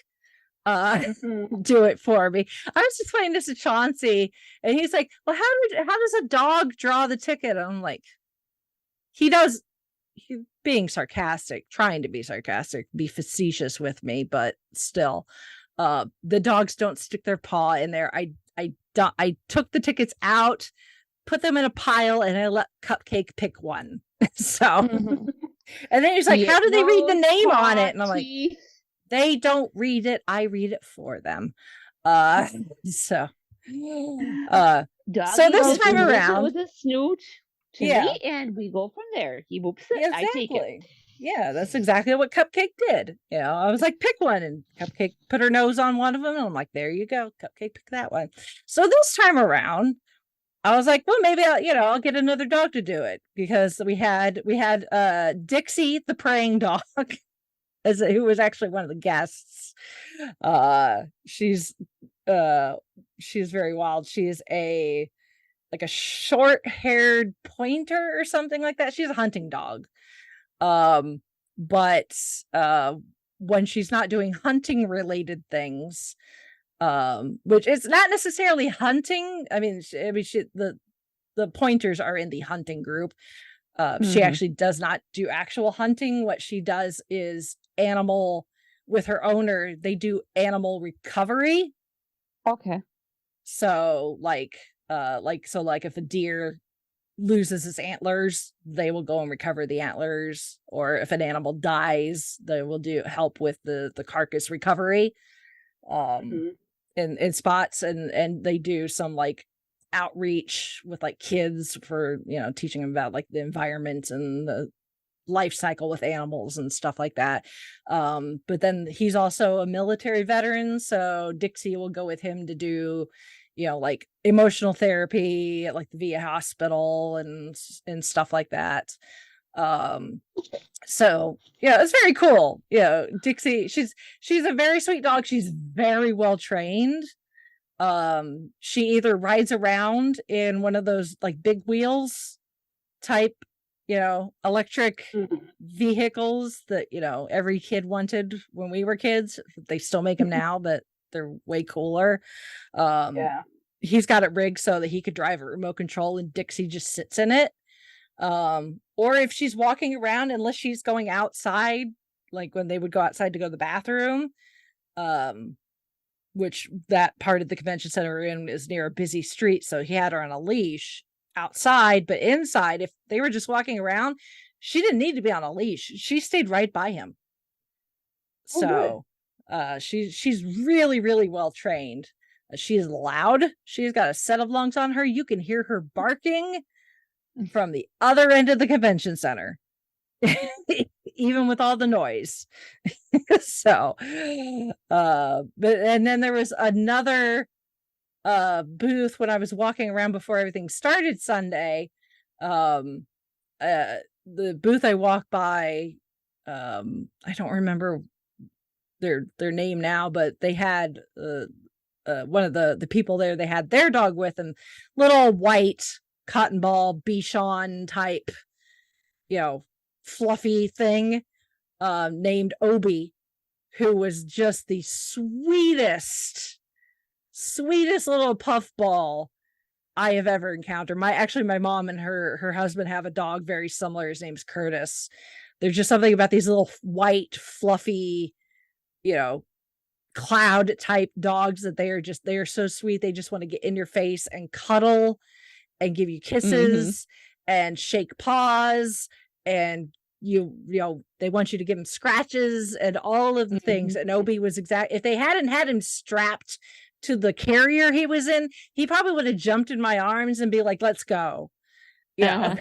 do it for me. I was explaining this to Chauncey, and he's like, well, how does a dog draw the ticket? And I'm like, he's being sarcastic, trying to be sarcastic, be facetious with me, but still, the dogs don't stick their paw in there. I took the tickets out, put them in a pile, and I let Cupcake pick one. So, and then he's like, how do they read the name on it? And I'm like, they don't read it. I read it for them. So this time around with a snoot to me, and we go from there. He whoops it. Exactly. I take it. Yeah, that's exactly what Cupcake did. I was like, pick one, and Cupcake put her nose on one of them, and I'm like, there you go, Cupcake, pick that one. So this time around, I was like, well, maybe I'll get another dog to do it, because we had Dixie, the praying dog, who was actually one of the guests. She's very wild. She's a short-haired pointer or something like that. She's a hunting dog. But when she's not doing hunting related things, which is not necessarily hunting. I mean, the pointers are in the hunting group. She actually does not do actual hunting. What she does is animal with her owner. They do animal recovery. Okay. So like if a deer loses its antlers, they will go and recover the antlers, or if an animal dies, they will help with the carcass recovery in spots, and they do some like outreach with like kids for teaching them about like the environment and the life cycle with animals and stuff like that. But then he's also a military veteran, so Dixie will go with him to do like emotional therapy at like the VA hospital and stuff like that. So it's very cool. Dixie, she's a very sweet dog. She's very well trained. She either rides around in one of those like big wheels type electric vehicles that every kid wanted when we were kids. They still make them now, but they're way cooler. He's got it rigged so that he could drive a remote control and Dixie just sits in it. Or if she's walking around, unless she's going outside, like when they would go outside to go to the bathroom, which that part of the convention center we're in is near a busy street, so he had her on a leash outside. But inside, if they were just walking around, she didn't need to be on a leash. She stayed right by him. She's really, really well trained. She's loud. She's got a set of lungs on her. You can hear her barking from the other end of the convention center, even with all the noise. So, and then there was another booth when I was walking around before everything started Sunday. The booth I walked by, I don't remember their name now, but they had one of the people there, they had their dog with them, little white cotton ball Bichon type, fluffy thing, named Obi, who was just the sweetest little puffball I have ever encountered. My mom and her husband have a dog very similar. His name's Curtis. There's just something about these little white, fluffy, cloud type dogs that they are so sweet. They just want to get in your face and cuddle and give you kisses and shake paws, and they want you to give him scratches and all of the things. And Obi was if they hadn't had him strapped to the carrier he was in, he probably would have jumped in my arms and be like, let's go. Yeah.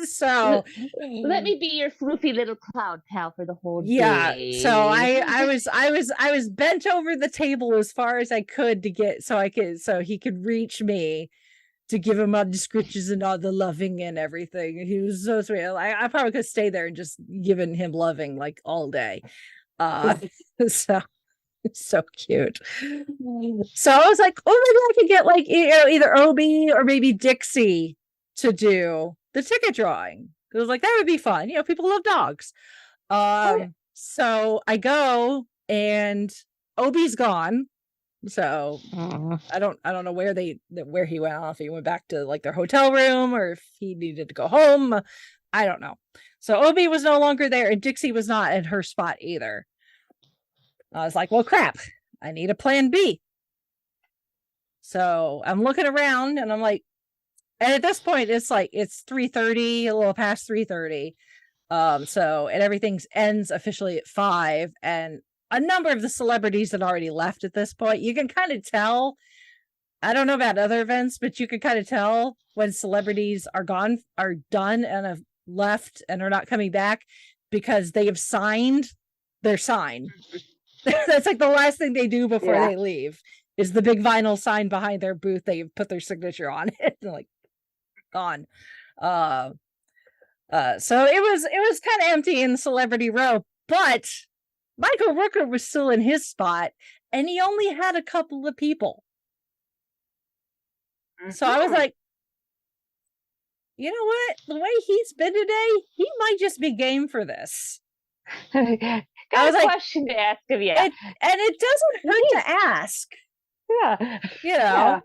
So let me be your floofy little cloud pal for the whole day. Yeah. So I was bent over the table as far as I could to get so he could reach me to give him all the scritches and all the loving and everything. He was so sweet. I probably could stay there and just giving him loving like all day. So cute. So I was like, oh, maybe I could get like either Obi or maybe Dixie to do the ticket drawing. It was like that would be fun. People love dogs. So I go and Obi's gone. So I don't know where he went off. He went back to like their hotel room or if he needed to go home. I don't know. So Obi was no longer there and Dixie was not in her spot either. I was like, well, crap, I need a plan B. So I'm looking around and I'm like, and at this point, it's 3:30, a little past 3:30. And everything ends officially at 5. And a number of the celebrities had already left at this point. You can kind of tell, I don't know about other events, but you can kind of tell when celebrities are done and have left and are not coming back because they have signed their sign. That's like the last thing they do before they leave is the big vinyl sign behind their booth. They put their signature on it and like gone. So it was kind of empty in celebrity row, but Michael Rooker was still in his spot and he only had a couple of people. So I was like, you know what? The way he's been today, he might just be game for this. Got a question to ask of you. And it doesn't hurt to ask. Yeah. Yeah.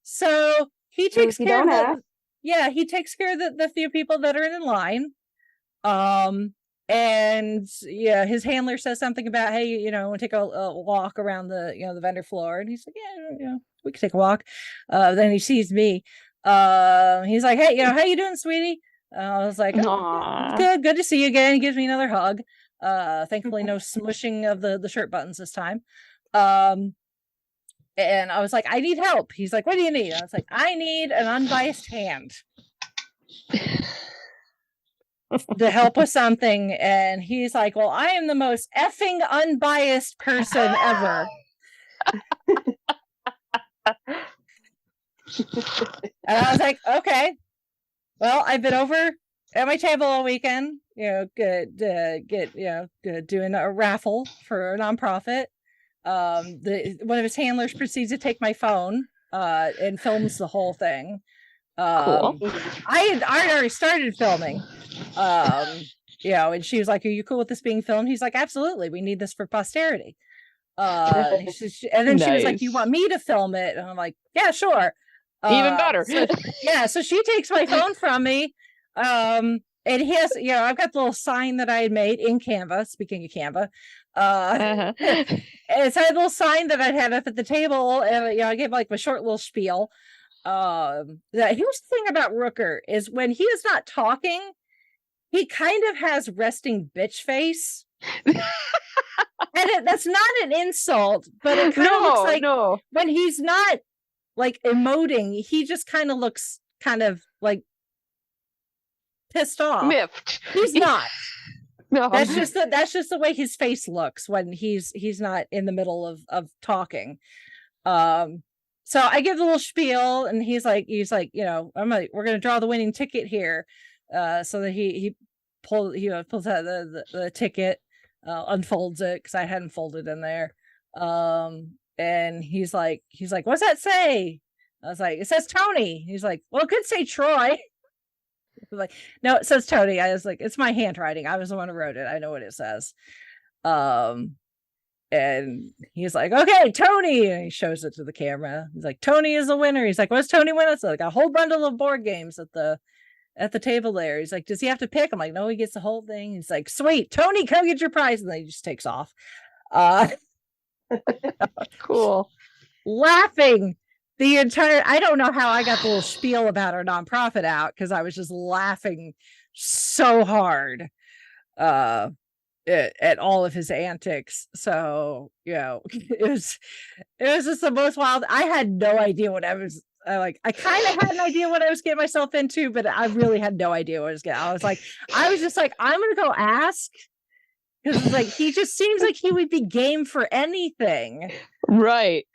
So he takes care of he takes care of the few people that are in line. And his handler says something about, hey, we'll take a walk around the the vendor floor. And he's like, yeah, we can take a walk. Then he sees me. He's like, hey, how you doing, sweetie? I was like, good to see you again. He gives me another hug. Thankfully no smushing of the shirt buttons this time. And I was like, I need help. He's like, what do you need? I was like, I need an unbiased hand to help with something. And he's like, well, I am the most effing unbiased person ever. And I was like, okay, well, I've been over at my table all weekend, doing a raffle for a nonprofit. One of his handlers proceeds to take my phone and films the whole thing. Cool. I already started filming. And she was like, are you cool with this being filmed? He's like, absolutely, we need this for posterity. And then she was like, do you want me to film it? And I'm like, yeah, sure. Even better. So she takes my phone from me. And he has, I've got the little sign that I had made in Canva, speaking of Canva. And it's a little sign that I'd had up at the table. And, I gave like my short little spiel. Here's the thing about Rooker is when he is not talking, he kind of has resting bitch face. And that's not an insult, but it kind of looks like when he's not like emoting, he just kind of looks kind of like pissed off. Miffed. He's not. No. That's just the way his face looks when he's not in the middle of talking. So I give the little spiel and he's like, we're gonna draw the winning ticket here. So that he pulls out the ticket, unfolds it because I hadn't folded in there. And he's like, what's that say? I was like, it says Tony. He's like, well, it could say Troy. Like, no, it says Tony. I was like, it's my handwriting. I was the one who wrote it. I know what it says. And he's like, okay, Tony. And he shows it to the camera. He's like, Tony is a winner. He's like, what's Tony win? It's like a whole bundle of board games at the table there. He's like, does he have to pick? I'm like, no, he gets the whole thing. He's like, sweet, Tony, come get your prize. And then he just takes off. Cool. Laughing the entire, I don't know how I got the little spiel about our nonprofit out because I was just laughing so hard. at all of his antics. So, it was just the most wild. I had no idea what I was I kind of had an idea what I was getting myself into, but I really had no idea what I was getting. I was just like, I'm going to go ask, because it's like, he just seems like he would be game for anything. Right.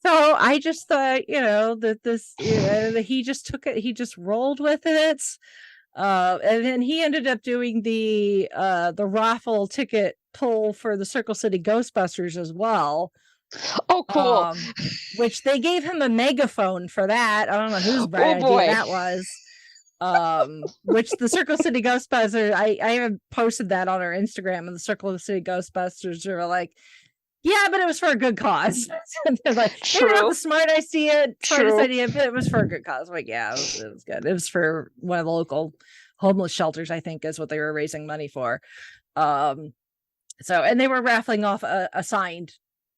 So I just thought, that he just took it. He just rolled with it. And then he ended up doing the raffle ticket pull for the Circle City Ghostbusters as well. Oh, cool. Which they gave him a megaphone for that. I don't know whose bright idea that was. Which the Circle City Ghostbusters, I even posted that on our Instagram, and the Circle City Ghostbusters were like, yeah, but it was for a good cause. They're like, maybe not the smartest idea, but it was for a good cause. Like, yeah, it was good. It was for one of the local homeless shelters, I think, is what they were raising money for. And they were raffling off a signed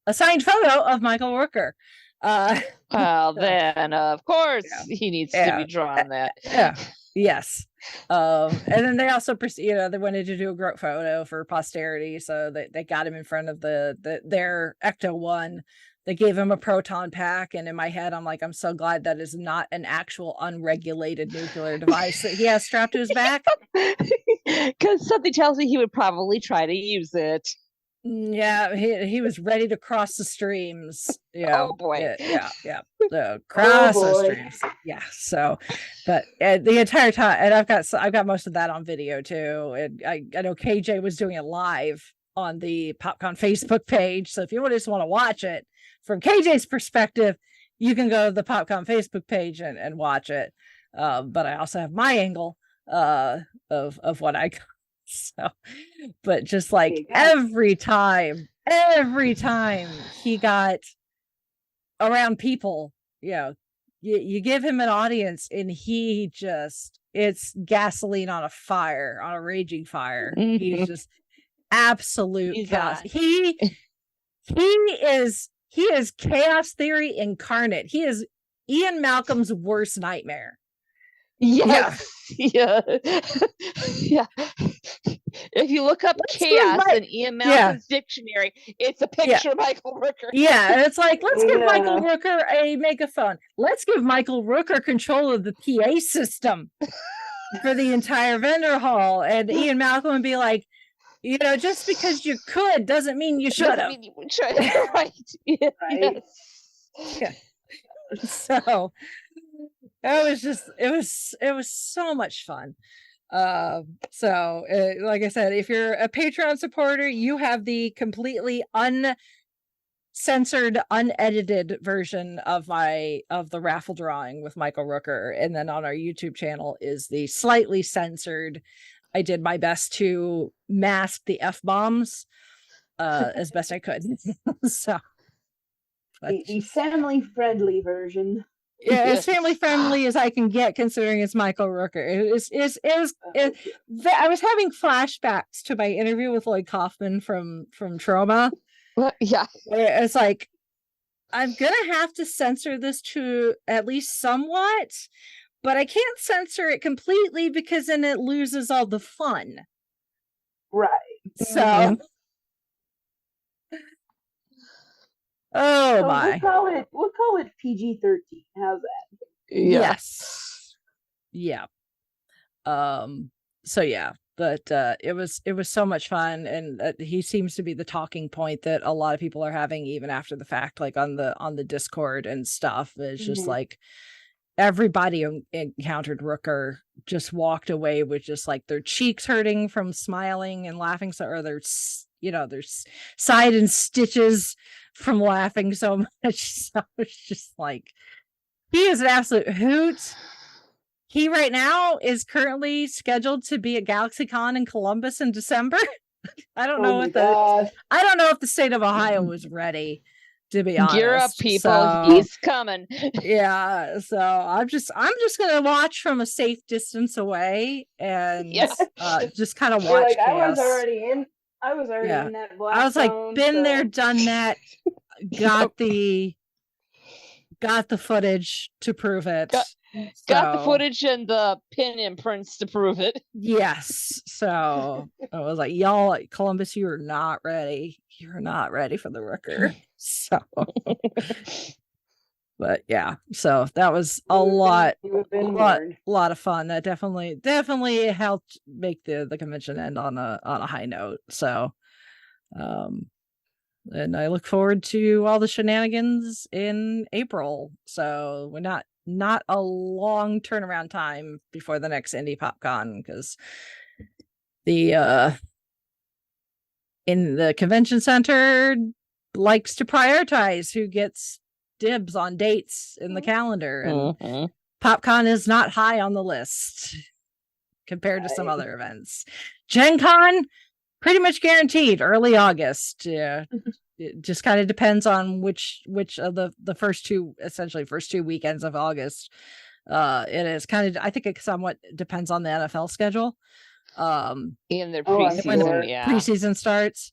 photo of Michael Rooker. Well, then of course he needs to be drawn that. Yeah. Yes. And then they also, they wanted to do a group photo for posterity, so they got him in front of their Ecto-1. They gave him a proton pack, and in my head, I'm like, I'm so glad that is not an actual unregulated nuclear device that he has strapped to his back. Because something tells me he would probably try to use it. Yeah, he was ready to cross the streams. Oh boy. Yeah. Cross the streams. Yeah. So, but the entire time, and I've got most of that on video too. And I know KJ was doing it live on the PopCon Facebook page. So if you just want to watch it from KJ's perspective, you can go to the PopCon Facebook page and watch it. But I also have my angle of what I. So, but just like every time he got around people, you give him an audience, and it's gasoline on a raging fire. Mm-hmm. He's just absolute chaos. He is chaos theory incarnate. He is Ian Malcolm's worst nightmare. Yes. Yeah. If you look up chaos in Ian Malcolm's dictionary, it's a picture of Michael Rooker. Yeah, and it's like, let's give Michael Rooker a megaphone. Let's give Michael Rooker control of the PA system for the entire vendor hall. And Ian Malcolm would be like, just because you could doesn't mean you should have. Right. Yeah. Right. Yeah. So it was so much fun. Like I said, if you're a Patreon supporter, you have the completely uncensored, unedited version of the raffle drawing with Michael Rooker, and then on our YouTube channel is the slightly censored. I did my best to mask the F-bombs as best I could. So the family friendly version. Yeah, as family friendly as I can get, considering it's Michael Rooker. I was having flashbacks to my interview with Lloyd Kaufman from Trauma. Yeah, it's like, I'm gonna have to censor this to at least somewhat, but I can't censor it completely because then it loses all the fun. Right. So. Oh my! We'll call it PG-13. How's that? Yes. Yeah. So yeah, but it was so much fun, and he seems to be the talking point that a lot of people are having even after the fact, like on the Discord and stuff. It's just like everybody encountered Rooker just walked away with just like their cheeks hurting from smiling and laughing, or their side and stitches from laughing so much. So it's just like, he is an absolute hoot. He right now is currently scheduled to be at GalaxyCon in Columbus in December. I don't know if the state of Ohio was ready, to be honest. Gear up, people. He's coming. Yeah. So I'm just gonna watch from a safe distance away and just kind of watch. Like, I was already in that black I was like, zone, been there, done that, got the footage to prove it. Got the footage and the pin imprints to prove it. Yes. So I was like, y'all, Columbus, you're not ready. You're not ready for the Rooker. So, but yeah, so that was a lot of fun. That definitely helped make the convention end on a high note. So, and I look forward to all the shenanigans in April. So we're not a long turnaround time before the next Indy PopCon, because the in the convention center likes to prioritize who gets dibs on dates in the calendar, and PopCon is not high on the list compared to some other events. Gen Con pretty much guaranteed early August. Yeah. It just kind of depends on which of the first two weekends of August it is. Kind of, I think it somewhat depends on the NFL schedule. In their preseason, when the preseason starts.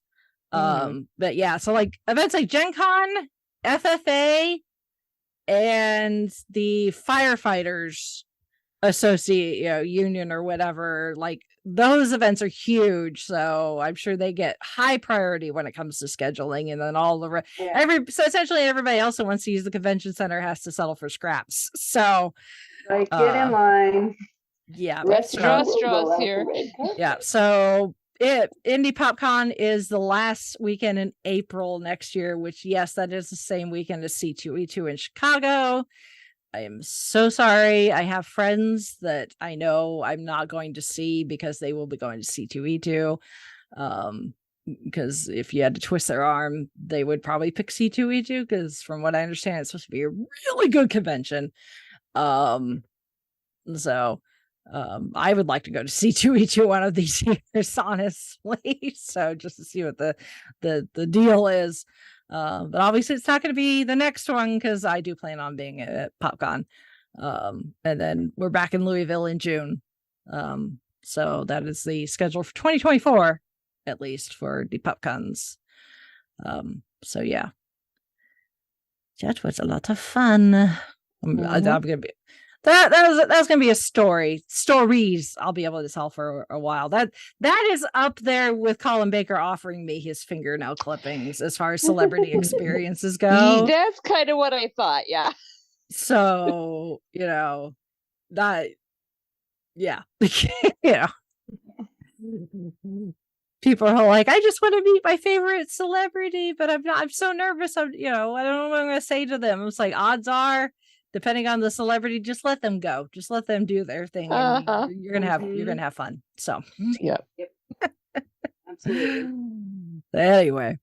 But yeah, so like events like Gen Con, FFA, and the firefighters union or whatever, like those events are huge, so I'm sure they get high priority when it comes to scheduling. And then all the so essentially everybody else who wants to use the convention center has to settle for scraps. So get in line. Yeah, straws here. Yeah, so Indy PopCon is the last weekend in April next year, which, yes, that is the same weekend as C2E2 in Chicago. I am so sorry. I have friends that I know I'm not going to see because they will be going to C2E2. Because if you had to twist their arm, they would probably pick C2E2, because from what I understand, it's supposed to be a really good convention. So I would like to go to C2E2 one of these years, honestly. So just to see what the deal is. But obviously it's not going to be the next one, because I do plan on being at PopCon. And then we're back in Louisville in June. So that is the schedule for 2024, at least for the PopCons. So yeah, that was a lot of fun. I'm gonna be that's gonna be a stories I'll be able to tell for a while. That is up there with Colin Baker offering me his fingernail clippings as far as celebrity experiences go. That's kind of what I thought. Yeah. So that, yeah. People are like, I just want to meet my favorite celebrity, but I'm so nervous. I don't know what I'm going to say to them. It's like, odds are, depending on the celebrity, just let them go. Just let them do their thing. And you're gonna have fun. So yep. Absolutely. Anyway,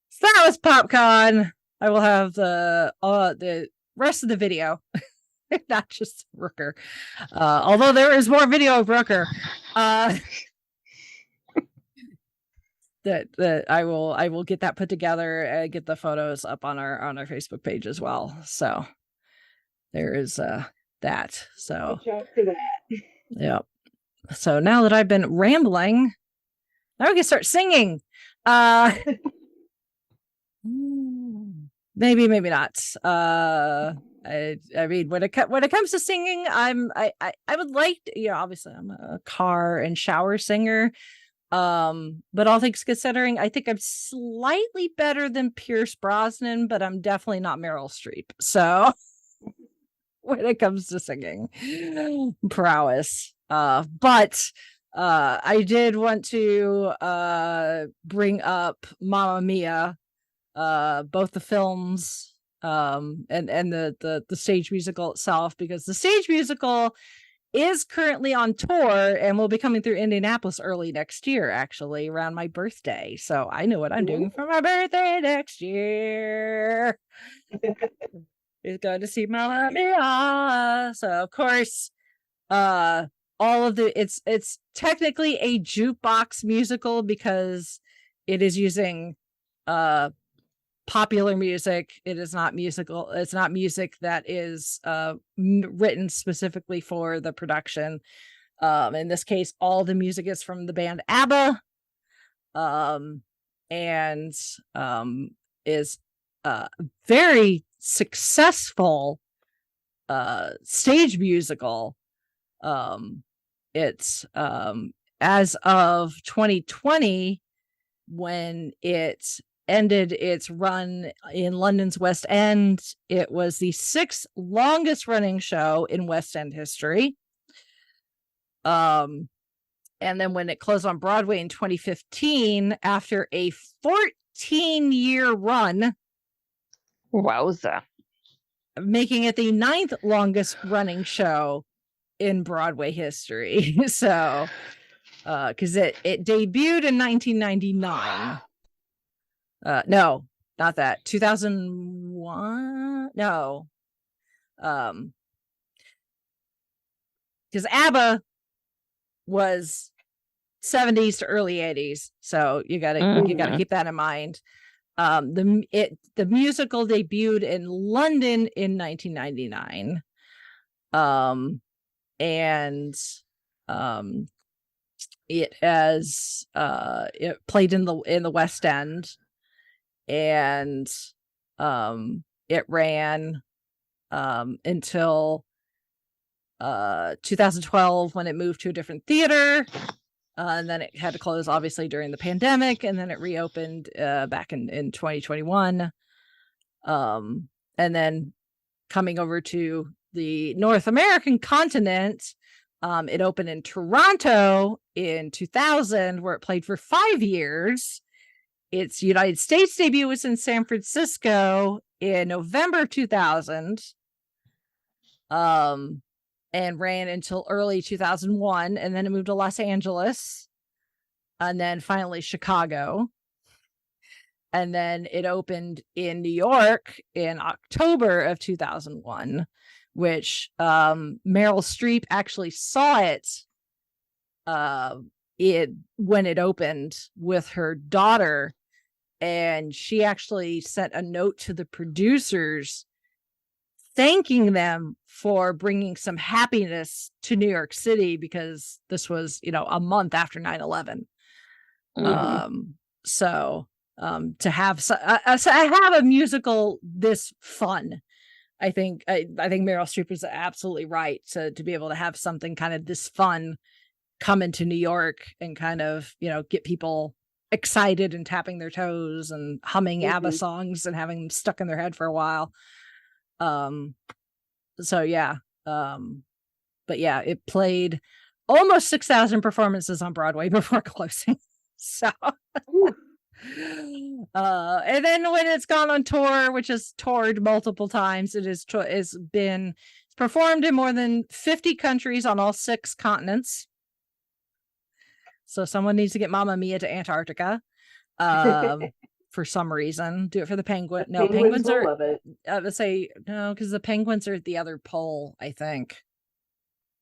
so that was PopCon. I will have the rest of the video, not just Rooker. Although there is more video of Rooker. That I will get that put together, get the photos up on our Facebook page as well. So there is that. So yeah. So now that I've been rambling, now we can start singing. Maybe not. I mean, when it comes to singing, I would like to, obviously I'm a car and shower singer. But all things considering, I think I'm slightly better than Pierce Brosnan, but I'm definitely not Meryl Streep. So when it comes to singing prowess, but I did want to bring up Mamma Mia, both the films and the stage musical itself, because the stage musical is currently on tour and will be coming through Indianapolis early next year, actually around my birthday. So I know what I'm doing for my birthday next year. Is going to see Mamma Mia. So of course, all of it's technically a jukebox musical because it is using popular music. It is not musical. It's not music that is written specifically for the production. In this case, all the music is from the band ABBA, and is very successful stage musical. It's as of 2020, when it ended its run in London's West End, it was the 6th longest running show in West End history. And then when it closed on Broadway in 2015, after a 14-year run, wowza, making it the 9th longest running show in Broadway history. So, because it debuted in 1999. No, not that. 2001. No, because ABBA was 70s to early 80s, so you gotta keep that in mind. The musical debuted in London in 1999, and it has it played in the West End, and it ran until 2012, when it moved to a different theater, and then it had to close obviously during the pandemic, and then it reopened back in 2021, and then coming over to the North American continent, it opened in Toronto in 2000, where it played for 5 years. Its United States debut was in San Francisco in November 2000, and ran until early 2001, and then it moved to Los Angeles, and then finally Chicago, and then it opened in New York in October of 2001, which Meryl Streep actually saw it when it opened with her daughter, and she actually sent a note to the producers thanking them for bringing some happiness to New York City, because this was, a month after 9/11. So to have I have a musical this fun, I think Meryl Streep is absolutely right to be able to have something kind of this fun come into New York and kind of, get people excited and tapping their toes and humming ABBA songs and having them stuck in their head for a while. So yeah. But yeah, it played almost 6,000 performances on Broadway before closing. So and then when it's gone on tour, which has toured multiple times, it's performed in more than 50 countries on all 6 continents. So someone needs to get Mamma Mia to Antarctica. For some reason, do it for the penguin. No, penguins are. Love it. Let's say no, because the penguins are at the other pole, I think.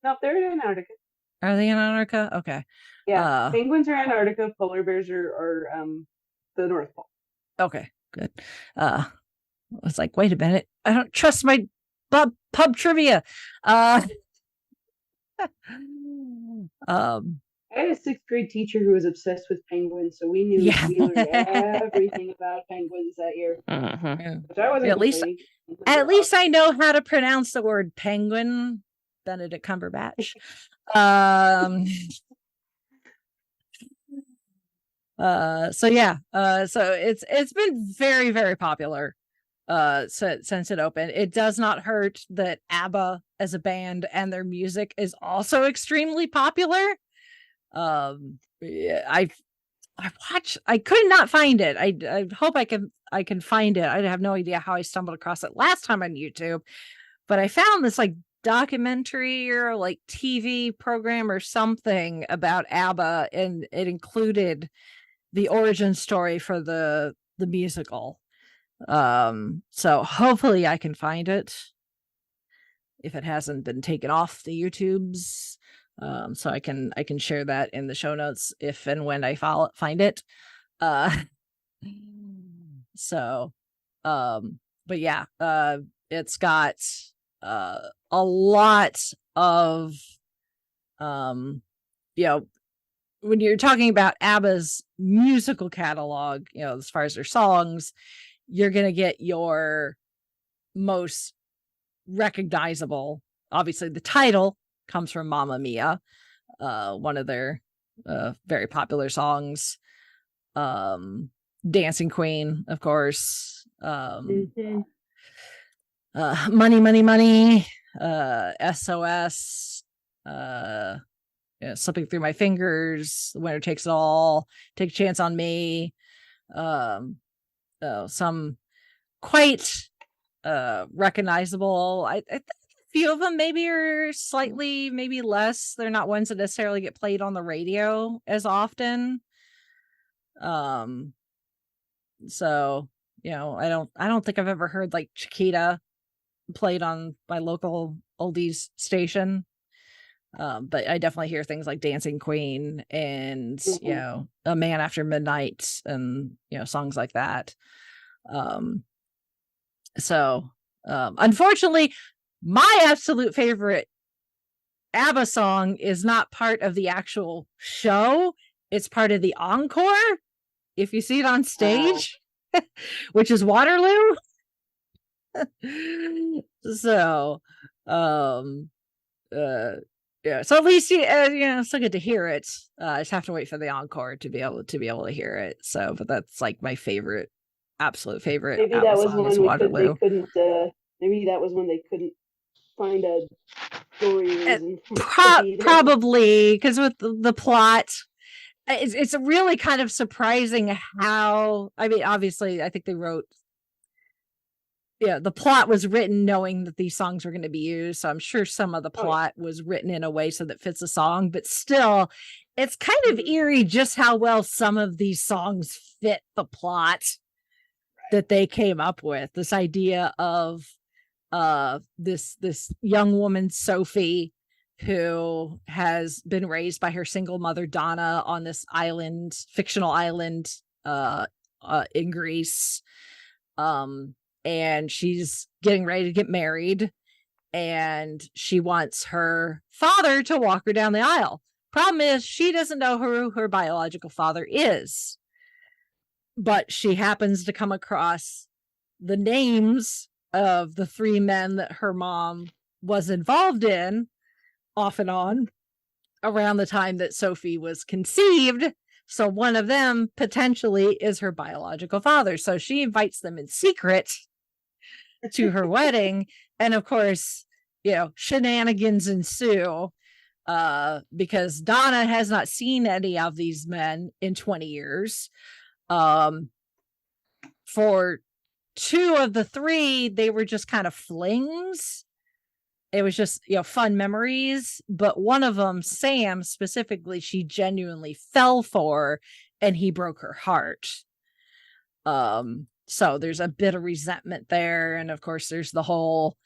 No, they're in Antarctica. Are they in Antarctica? Okay. Yeah, penguins are Antarctica. Polar bears are the North Pole. Okay, good. I was like, wait a minute, I don't trust my pub trivia. I had a 6th grade teacher who was obsessed with penguins, so we learned everything about penguins that year. Which I wasn't. At least I know how to pronounce the word penguin. Benedict Cumberbatch. So yeah. So it's been very, very popular since it opened. It does not hurt that ABBA as a band and their music is also extremely popular. I could not find it. I hope I can find it. I have no idea how I stumbled across it last time on YouTube, but I found this like documentary or like TV program or something about ABBA, and it included the origin story for the musical. So hopefully I can find it if it hasn't been taken off the YouTubes. So I can share that in the show notes if and when I find it. So but yeah, it's got a lot of when you're talking about ABBA's musical catalog, as far as their songs, you're gonna get your most recognizable. Obviously, the title comes from Mamma Mia, one of their very popular songs. Dancing Queen, of course. Money, Money, Money. SOS. Slipping Through My Fingers. The Winner Takes It All. Take a Chance on Me. Some quite recognizable. I think a few of them maybe are slightly maybe less. They're not ones that necessarily get played on the radio as often. So I don't think I've ever heard like Chiquita played on my local oldies station. But I definitely hear things like Dancing Queen and A Man After Midnight and songs like that. Unfortunately, my absolute favorite ABBA song is not part of the actual show. It's part of the encore, if you see it on stage, which is Waterloo. So at least still good to hear it. I just have to wait for the encore to be able to hear it. So, but that's like my absolute favorite. Maybe that was when they couldn't. Maybe that was when they couldn't find a story reason. Probably because with the plot, it's really kind of surprising how. I mean, obviously, I think they wrote. Yeah, the plot was written knowing that these songs were going to be used. So I'm sure some of the plot was written in a way so that fits the song, but still, it's kind of eerie just how well some of these songs fit the plot that they came up with. This idea of this young woman, Sophie, who has been raised by her single mother, Donna, on this island, fictional island in Greece. And she's getting ready to get married, and she wants her father to walk her down the aisle. Problem is, she doesn't know who her biological father is, but she happens to come across the names of the 3 men that her mom was involved in off and on around the time that Sophie was conceived. So one of them potentially is her biological father. So she invites them in secret to her wedding. And of course, shenanigans ensue because Donna has not seen any of these men in 20 years. For 2 of the 3, they were just kind of flings. It was just, fun memories. But one of them, Sam specifically, she genuinely fell for, and he broke her heart. So there's a bit of resentment there. And of course, there's the whole,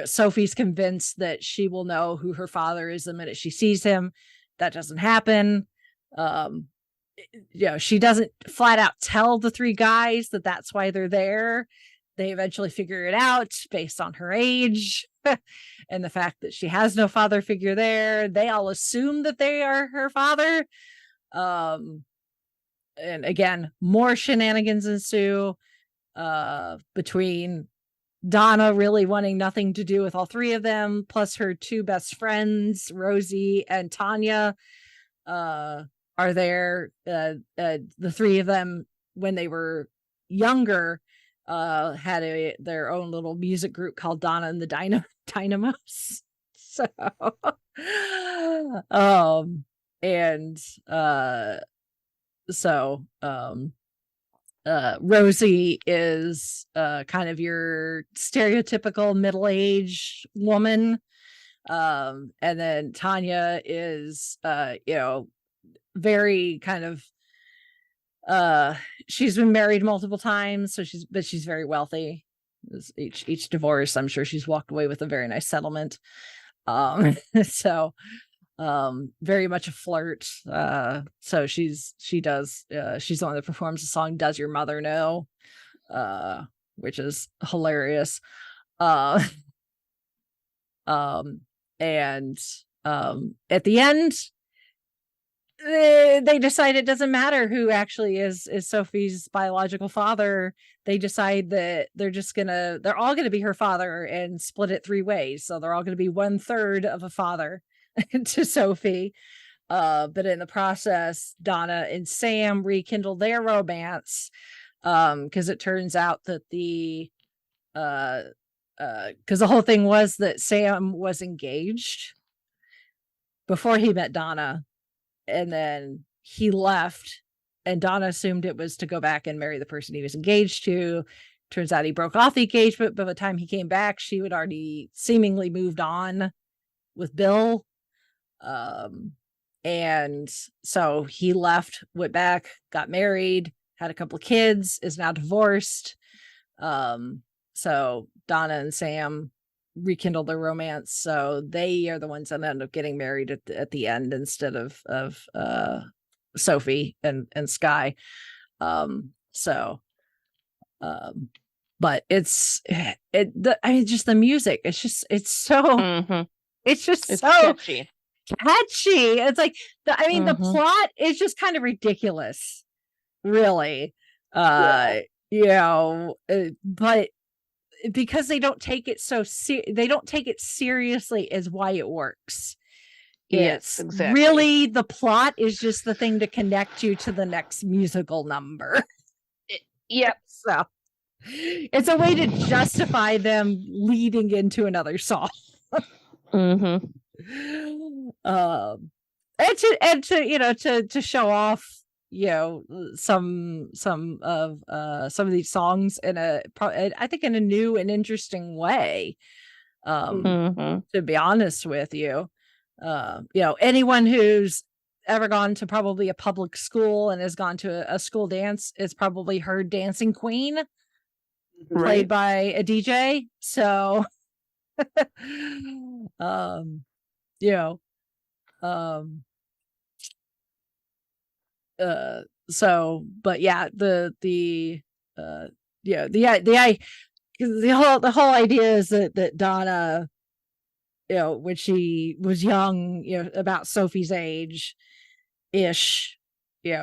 Sophie's convinced that she will know who her father is the minute she sees him. That doesn't happen. She doesn't flat out tell the 3 guys that that's why they're there. They eventually figure it out based on her age and the fact that she has no father figure there. They all assume that they are her father. And again, more shenanigans ensue between Donna really wanting nothing to do with all 3 of them, plus her 2 best friends, Rosie and Tanya, are there. The 3 of them, when they were younger, had their own little music group called Donna and the Dynamos. So, Rosie is kind of your stereotypical middle-aged woman, and then Tanya is very kind of she's been married multiple times, so she's very wealthy. Each divorce, I'm sure she's walked away with a very nice settlement. So very much a flirt. So she's the one that performs the song Does Your Mother Know, which is hilarious. And at the end, they decide it doesn't matter who actually is Sophie's biological father. They decide that they're all gonna be her father and split it 3 ways. So they're all gonna be 1/3 of a father to Sophie. But in the process, Donna and Sam rekindle their romance. Because it turns out that because the whole thing was that Sam was engaged before he met Donna, and then he left, and Donna assumed it was to go back and marry the person he was engaged to. Turns out he broke off the engagement, but by the time he came back, she had already seemingly moved on with Bill. And so he left, went back, got married, had a couple of kids, is now divorced. So Donna and Sam rekindle their romance. So they are the ones that end up getting married at the end instead of Sophie and Sky. But just the music. It's so catchy. It's like the plot is just kind of ridiculous, really. But because they don't take it seriously as why it works. Yes, It's exactly. really, the plot is just the thing to connect you to the next musical number. Yep. So it's a way to justify them leading into another song. Mm-hmm. And to show off, some of these songs I think in a new and interesting way. To be honest with you, anyone who's ever gone to probably a public school and has gone to a school dance is probably heard Dancing Queen played by a DJ. So, but yeah, the whole idea is that Donna, when she was young, about Sophie's age ish,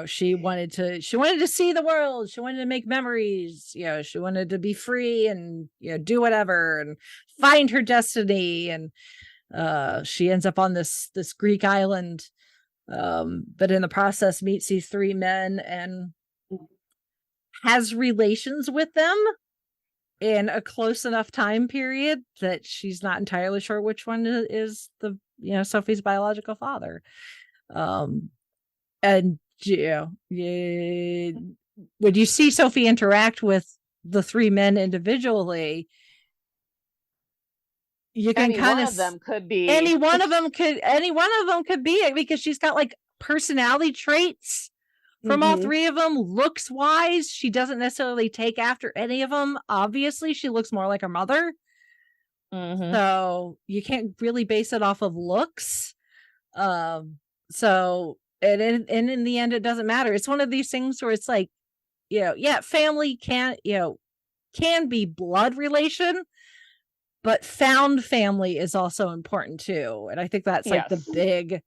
she wanted to see the world. She wanted to make memories. She wanted to be free and, do whatever and find her destiny. And, she ends up on this Greek island. But in the process meets these 3 men and has relations with them in a close enough time period that she's not entirely sure which one is Sophie's biological father. And when you see Sophie interact with the 3 men individually, you can kind of, any one of them could be it, because she's got like personality traits from all 3 of them. Looks wise, she doesn't necessarily take after any of them. Obviously, she looks more like her mother. So you can't really base it off of looks. So in the end, it doesn't matter. It's one of these things where it's like, family can be blood relation, but found family is also important too. And I think that's like the big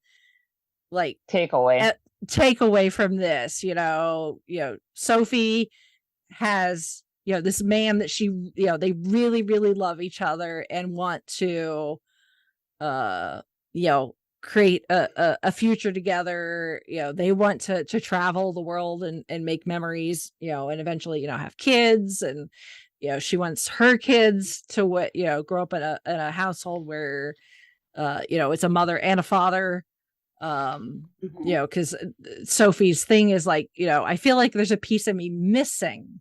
takeaway from this. Sophie has this man that she they really, really love each other and want to create a future together. They want to travel the world and make memories, and eventually have kids. And she wants her kids to grow up in a household where it's a mother and a father. Because Sophie's thing is like, I feel like there's a piece of me missing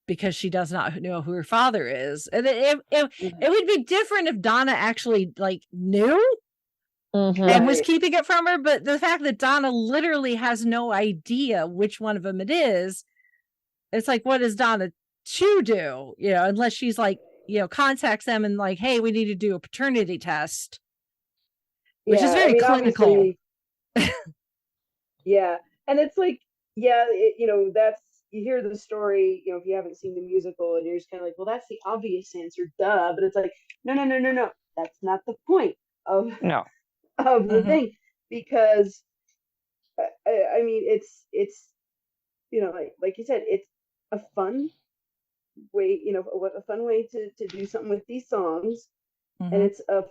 because she does not know who her father is. And it would be different if Donna actually knew and was keeping it from her. But the fact that Donna literally has no idea which one of them it is, it's like, what does Donna do? Unless she's contacts them and hey, we need to do a paternity test, which is very clinical. Yeah. And it's like, that's, you hear the story, if you haven't seen the musical, and you're just kind of like, well, that's the obvious answer, duh. But it's like, no. That's not the point of the thing. because I mean, it's like you said, it's a fun way, a fun way to do something with these songs, and it's we're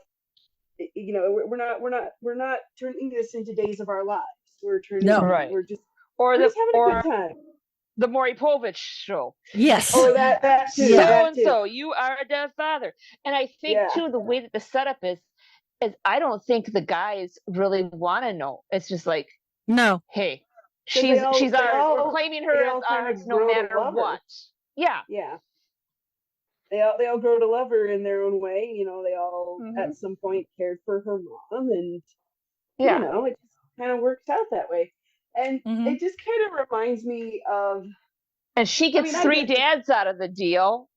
not turning this into Days of Our Lives. We're turning we're just having a good time. The Maury Povich show. Yes. Oh, that too. So that and too. so you are a dead father, and I think too the way that the setup is I don't think the guys really want to know. It's just like, no, hey, she's ours. We're claiming her as ours no matter what. Yeah. They all grow to love her in their own way. They all at some point cared for her mom, and it just kind of works out that way. And it just kind of reminds me of. And she gets three dads out of the deal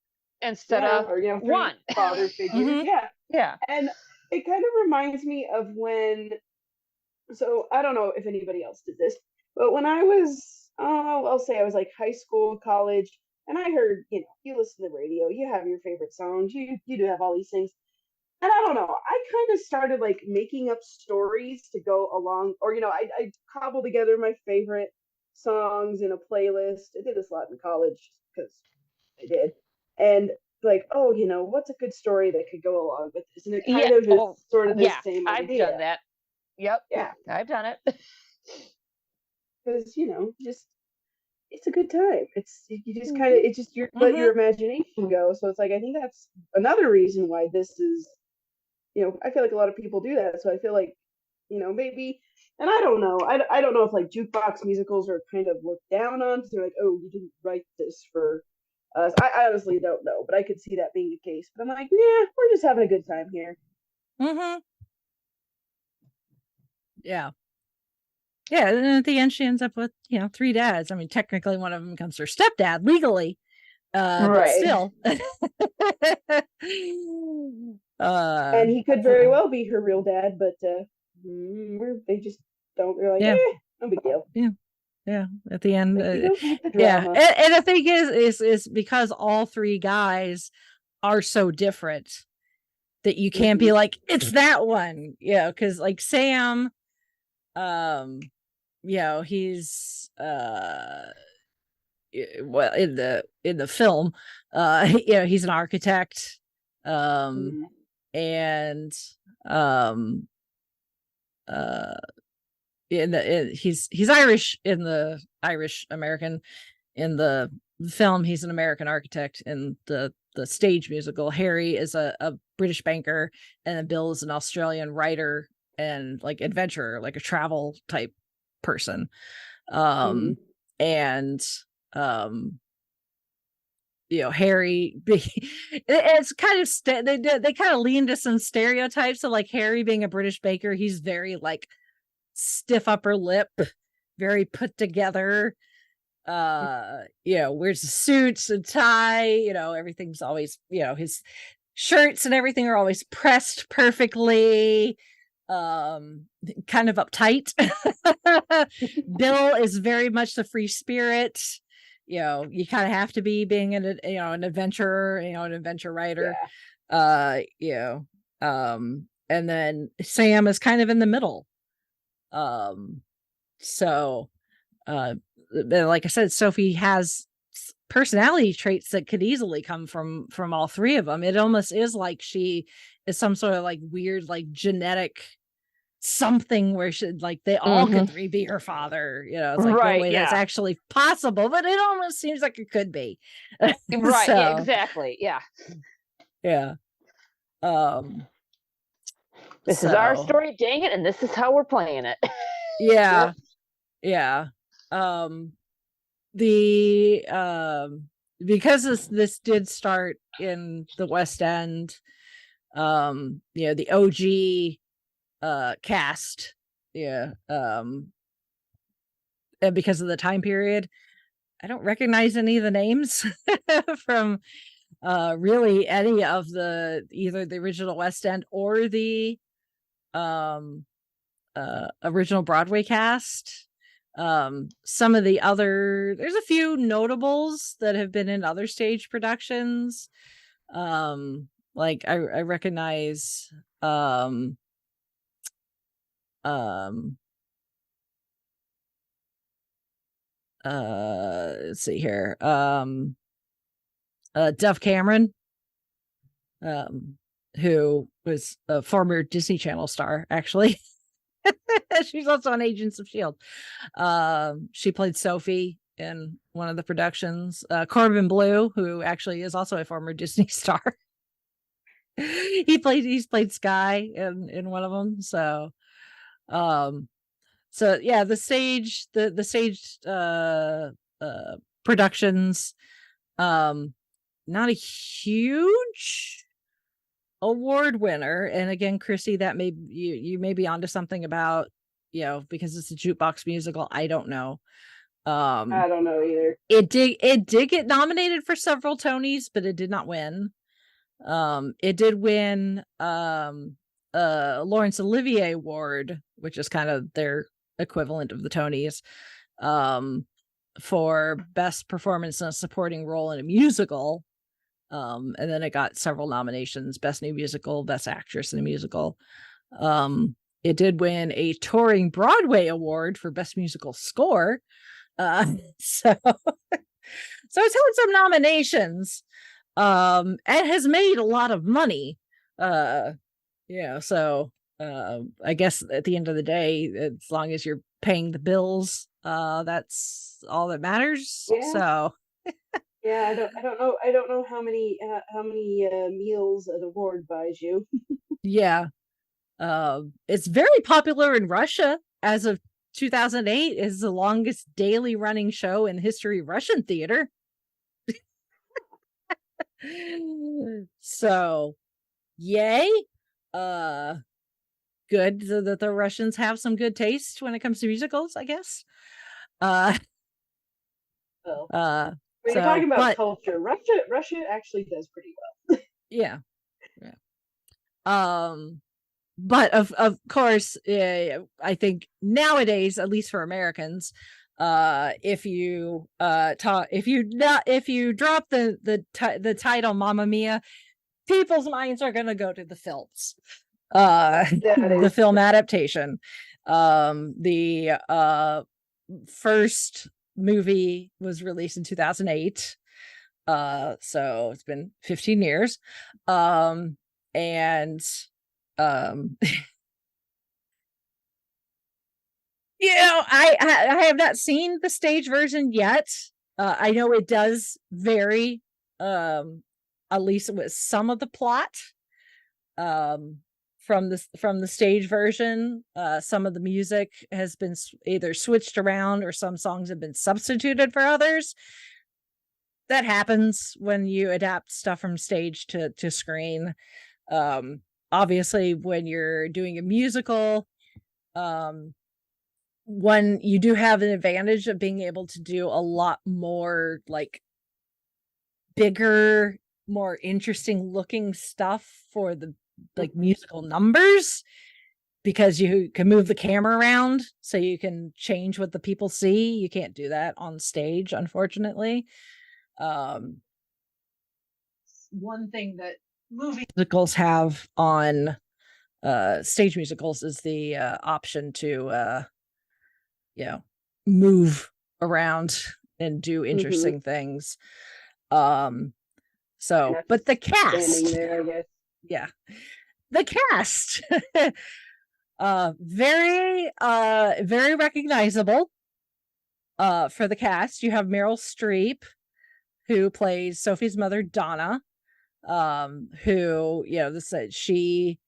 instead of one father figures. Yeah. And it kind of reminds me of when. So I don't know if anybody else did this, but when I was, I'll say I was like high school, college, and I heard, you listen to the radio, you have your favorite songs, you do have all these things. And I don't know, I kind of started like making up stories to go along, or, I cobbled together my favorite songs in a playlist. I did this a lot in college because I did. And like, what's a good story that could go along with this? And it kind of is sort of the same idea. I've done that. Yep. Yeah. I've done it. Because, just it's a good time. You just kind of you let your imagination go. So it's like, I think that's another reason why this is, I feel like a lot of people do that. So I feel like, maybe, and I don't know. I don't know if like jukebox musicals are kind of looked down on because they're like, oh, you didn't write this for us. I honestly don't know, but I could see that being the case. But I'm like, yeah, we're just having a good time here. Yeah. Yeah, and at the end she ends up with, three dads. I mean, technically one of them becomes her stepdad legally. But still. And he could very well be her real dad, but they just don't. They're like, no big deal. Yeah. At the end, and the thing is because all three guys are so different that you can't be like, it's that one, because like Sam, he's well in the film, he's an architect, and he's Irish in the Irish American. In the film, he's an American architect. In the stage musical, Harry is a British banker, and then Bill is an Australian writer and like adventurer, like a travel type person. And Harry, it's kind of they kind of lean to some stereotypes of like Harry being a British baker. He's very like stiff upper lip, very put together, wears suits and tie, everything's always, his shirts and everything are always pressed perfectly, kind of uptight. Bill is very much the free spirit. You kind of have to be being an adventurer, an adventure writer. And then Sam is kind of in the middle. Like I said, Sophie has personality traits that could easily come from all three of them. It almost is like she is some sort of like weird, like genetic something where she like they all could be her father. It's like no way that's actually possible, but it almost seems like it could be. Right. Yeah, exactly. Yeah. This is our story, dang it, and this is how we're playing it. Because this did start in the West End, the OG cast, and because of the time period, I don't recognize any of the names from really any of either the original West End or the original Broadway cast. Some of the there's a few notables that have been in other stage productions. Like I recognize let's see here. Duff Cameron, who was a former Disney Channel star, actually. She's also on Agents of S.H.I.E.L.D. She played Sophie in one of the productions. Corbin Bleu, who actually is also a former Disney star. He's played Sky in one of them. So yeah, the stage productions, not a huge award winner. And again, Chrissy, that may you may be onto something about, because it's a jukebox musical. I don't know. I don't know either. It did get nominated for several Tonys, but it did not win. It did win Laurence Olivier Award, which is kind of their equivalent of the Tonys, for best performance in a supporting role in a musical. And then it got several nominations: Best New Musical, Best Actress in a Musical. It did win a Touring Broadway Award for Best Musical Score. So it's had some nominations. And has made a lot of money. So I guess at the end of the day, as long as you're paying the bills, that's all that matters. Yeah. So yeah, I don't know how many meals an award buys you. Yeah. It's very popular in Russia. As of 2008, is the longest daily running show in history of Russian theater. So yay. Good that the Russians have some good taste when it comes to musicals, I guess. When you're talking about culture, Russia actually does pretty well. Yeah. But of course, I think nowadays, at least for Americans, if you drop the title Mamma Mia, people's minds are going to go to the films. The film adaptation. The first movie was released in 2008. So it's been 15 years. And I have not seen the stage version yet. I know it does vary, at least with some of the plot, from the stage version. Some of the music has been either switched around, or some songs have been substituted for others. That happens when you adapt stuff from stage to screen. Obviously, when you're doing a musical, one, you do have an advantage of being able to do a lot more like bigger, more interesting looking stuff for the musical numbers, because you can move the camera around so you can change what the people see. You can't do that on stage, unfortunately. One thing that movie musicals have on stage musicals is the option to move around and do interesting things. But the cast there, I guess. Yeah, the cast very recognizable. For the cast, you have Meryl Streep, who plays Sophie's mother, Donna, who, she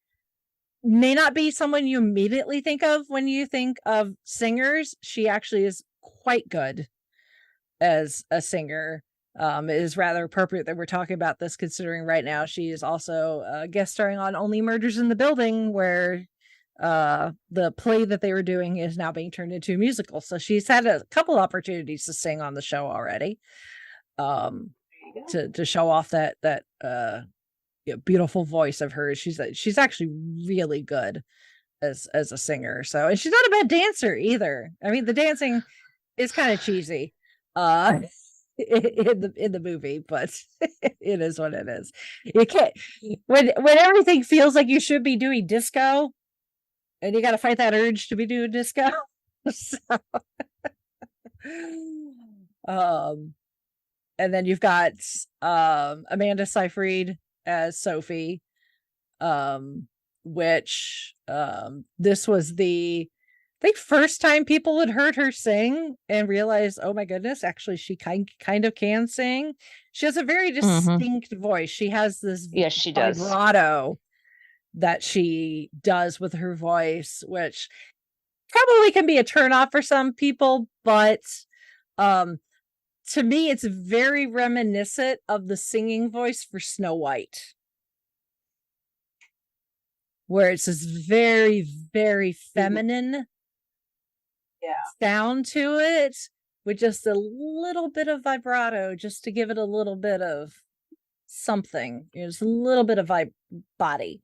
may not be someone you immediately think of when you think of singers. She actually is quite good as a singer. It is rather appropriate that we're talking about this, considering right now she is also guest starring on Only Murders in the Building, where the play that they were doing is now being turned into a musical. So she's had a couple opportunities to sing on the show already, to show off that beautiful voice of hers. She's actually really good as a singer. So, and she's not a bad dancer either. I mean, the dancing is kind of cheesy in the movie, but it is what it is. You can't, when everything feels like you should be doing disco, and you got to fight that urge to be doing disco. So, and then you've got Amanda Seyfried as Sophie, which this was the first time people had heard her sing and realized, oh my goodness, actually she kind of can sing. She has a very distinct voice. She has this she does vibrato that she does with her voice, which probably can be a turnoff for some people, but to me it's very reminiscent of the singing voice for Snow White, where it's this very, very feminine sound to it with just a little bit of vibrato, just to give it a little bit of something, just a little bit of body.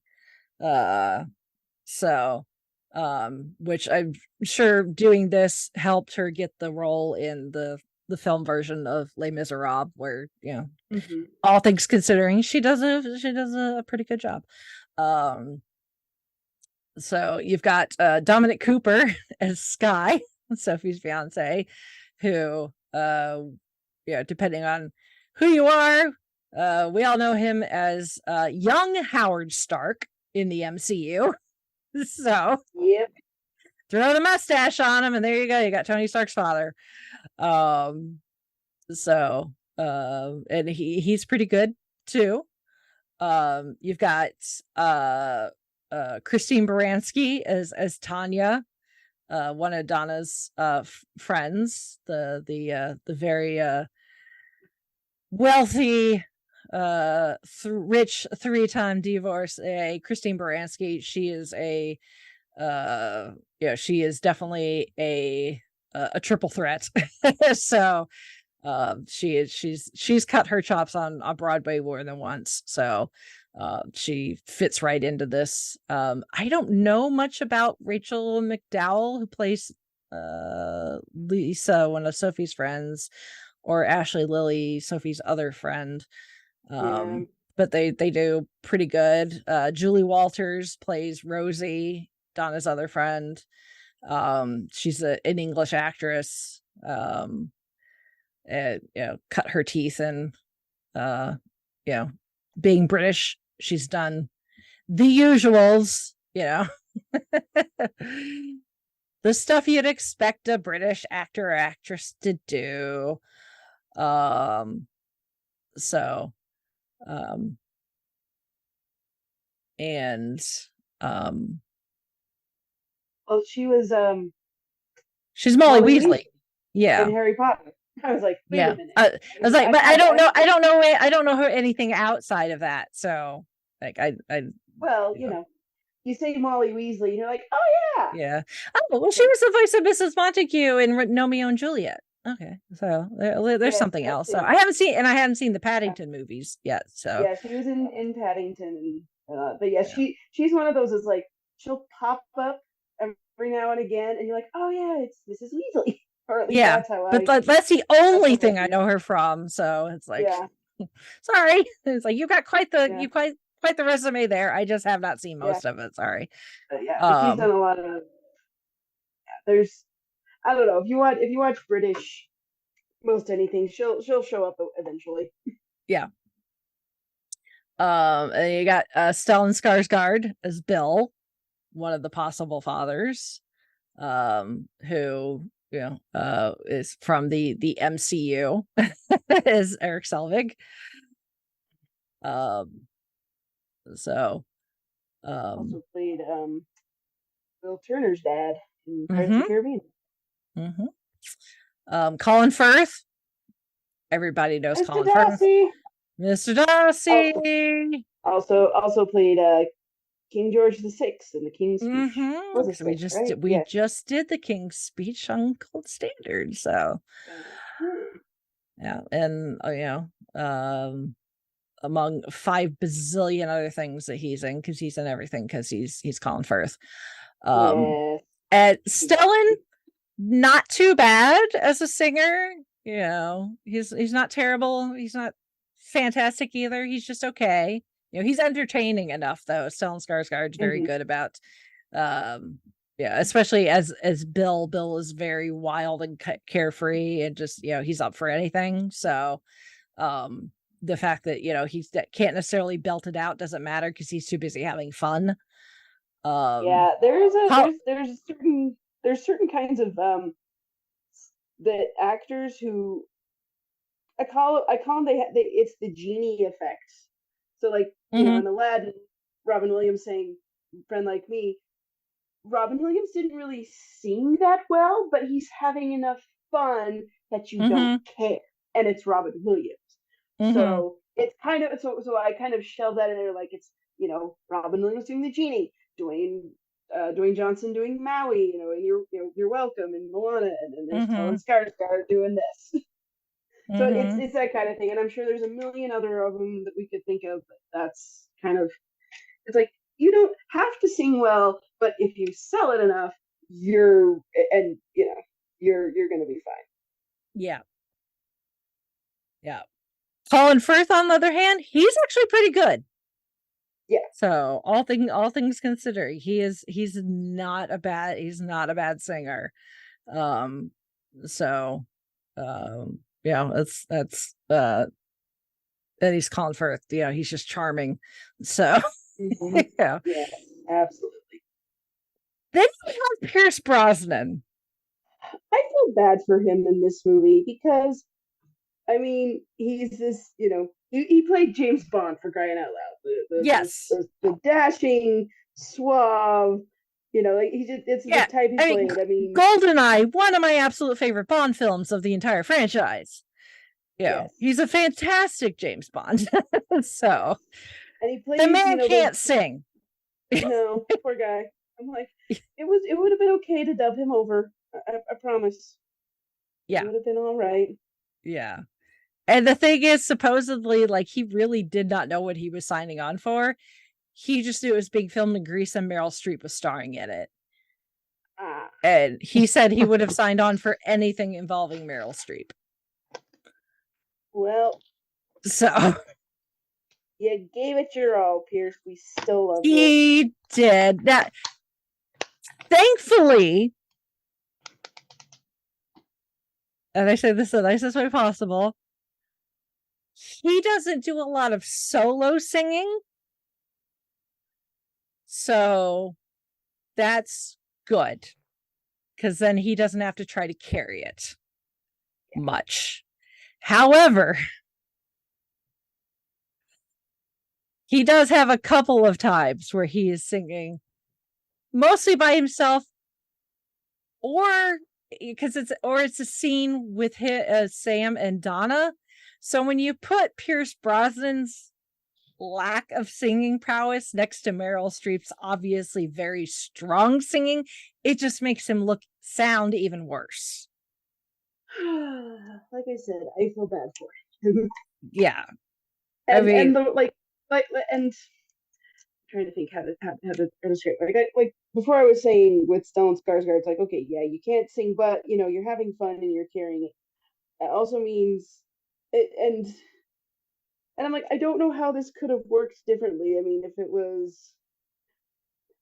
Which I'm sure doing this helped her get the role in the film version of Les Miserables, where, all things considering, she does a pretty good job. So you've got Dominic Cooper as Sky, Sophie's fiance, who, depending on who you are, we all know him as young Howard Stark in the MCU. So, throw the mustache on him, and there you go. You got Tony Stark's father. And he's pretty good too. You've got Christine Baranski as Tanya, one of Donna's friends, the very wealthy, rich 3-time divorcee. Christine Baranski, she is she is definitely a triple threat. So she's cut her chops on Broadway more than once, so she fits right into this. I don't know much about Rachel McDowell, who plays Lisa, one of Sophie's friends, or Ashley Lilly, Sophie's other friend. But they do pretty good. Julie Walters plays Rosie, Donna's other friend. She's an English actress. And cut her teeth in being British. She's done the usuals, the stuff you'd expect a British actor or actress to do. She was she's Molly Weasley. Yeah. In Harry Potter. I was like, wait a minute. I was like, but I don't know her anything outside of that. So like well, you say Molly Weasley, and you're like, oh yeah. Yeah. Oh, well, she was the voice of Mrs. Montague in Romeo and Juliet. Okay. So there's something else. So I haven't seen the Paddington movies yet. So yeah, she was in Paddington, but yeah, she's one of those is like she'll pop up every now and again, and you're like, oh yeah, it's Mrs. Weasley. Or at least that's how that's the only thing I know her from. So it's like, sorry, it's like you got quite the resume there. I just have not seen most of it. Sorry. She's done a lot of. There's, I don't know, if you watch British, most anything, she'll show up eventually. Yeah. And you got Stellan Skarsgård as Bill, one of the possible fathers, who is from the MCU, is Eric Selvig. Also played Will Turner's dad in Pirates of the Caribbean. Colin Firth. Everybody knows Mr. Colin Darcy. Firth. Mr. Darcy. Also played King George VI in the King's Speech. We just did the King's Speech on Gold Standard. So yeah, and among 5 bazillion other things that he's in, because he's in everything, because he's Colin Firth. At Stellan, not too bad as a singer. He's not terrible. He's not fantastic either. He's just okay. He's entertaining enough, though. Stellan Skarsgård's very good about Yeah, especially as Bill is very wild and carefree and just, he's up for anything. So the fact that, he can't necessarily belt it out doesn't matter because he's too busy having fun. Yeah, there's certain kinds of the actors who I call them it's the genie effect. So like, in Aladdin, Robin Williams saying "Friend Like Me," Robin Williams didn't really sing that well, but he's having enough fun that you don't care, and it's Robin Williams. So it's kind of so I kind of shelled that in there, like it's Robin Williams doing the genie, Dwayne Johnson doing Maui, and you're welcome, and Moana, and then there's Stellan Skarsgård doing this. So it's that kind of thing, and I'm sure there's a million other of them that we could think of. But that's kind of, it's like, you don't have to sing well, but if you sell it enough, you're gonna be fine. Yeah. Colin Firth, on the other hand, he's actually pretty good. Yeah. So all things considered, he's not a bad singer. That's and he's Colin Firth. He's just charming. So yeah, absolutely. Then you have Pierce Brosnan. I feel bad for him in this movie because, I mean, he's this, he played James Bond, for crying out loud. Yes. The dashing, suave, like it's the type he played. I mean, GoldenEye, one of my absolute favorite Bond films of the entire franchise. Yes. He's a fantastic James Bond. So, and he plays, the man can't sing. No, poor guy. I'm like, it would have been okay to dub him over. I promise. Yeah, it would have been all right. Yeah. And the thing is, supposedly, like, he really did not know what he was signing on for. He just knew it was being filmed in Greece and Meryl Streep was starring in it. And he said he would have signed on for anything involving Meryl Streep. Well, so you gave it your all, Pierce. We still love you. He did that. Thankfully, and I say this the nicest way possible, he doesn't do a lot of solo singing. So that's good, because then he doesn't have to try to carry it much. However, he does have a couple of times where he is singing mostly by himself, or because it's a scene with Sam and Donna. So when you put Pierce Brosnan's lack of singing prowess next to Meryl Streep's obviously very strong singing, it just makes him sound even worse. Like I said, I feel bad for him. Yeah, and I'm trying to think how to illustrate. Like before, I was saying with Stellan Skarsgård, it's like, okay, yeah, you can't sing, but you're having fun and you're carrying it. That also means it, and I'm like, I don't know how this could have worked differently. I mean, if it was.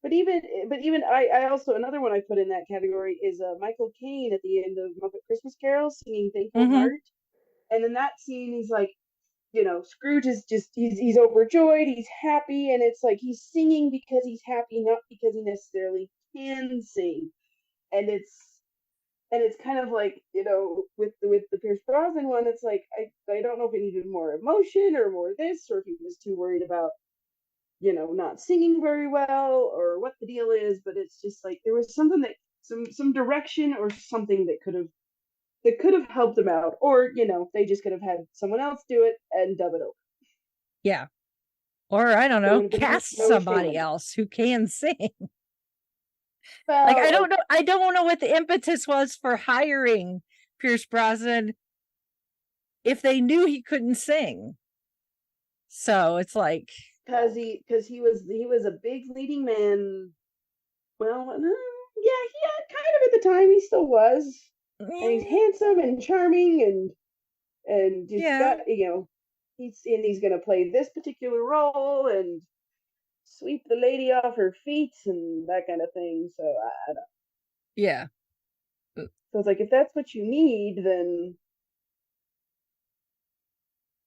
But even I also, another one I put in that category is Michael Caine at the end of Muppet Christmas Carol singing "Thankful Heart," and in that scene he's like, Scrooge is just he's overjoyed, he's happy, and it's like he's singing because he's happy, not because he necessarily can sing, and it's kind of like with the Pierce Brosnan one, it's like I don't know if it needed more emotion or more this, or if he was too worried about not singing very well, or what the deal is, but it's just like there was something that some direction or something that could have helped them out, or they just could have had someone else do it and dub it over. Yeah, or I don't know, cast somebody else who can sing. Well, like I don't know what the impetus was for hiring Pierce Brosnan if they knew he couldn't sing. So it's like, because he was a big leading man. Well, yeah, kind of at the time he still was, and he's handsome and charming, and he's got he's gonna play this particular role, and sweep the lady off her feet and that kind of thing. So I don't. Yeah. So it's like, if that's what you need, then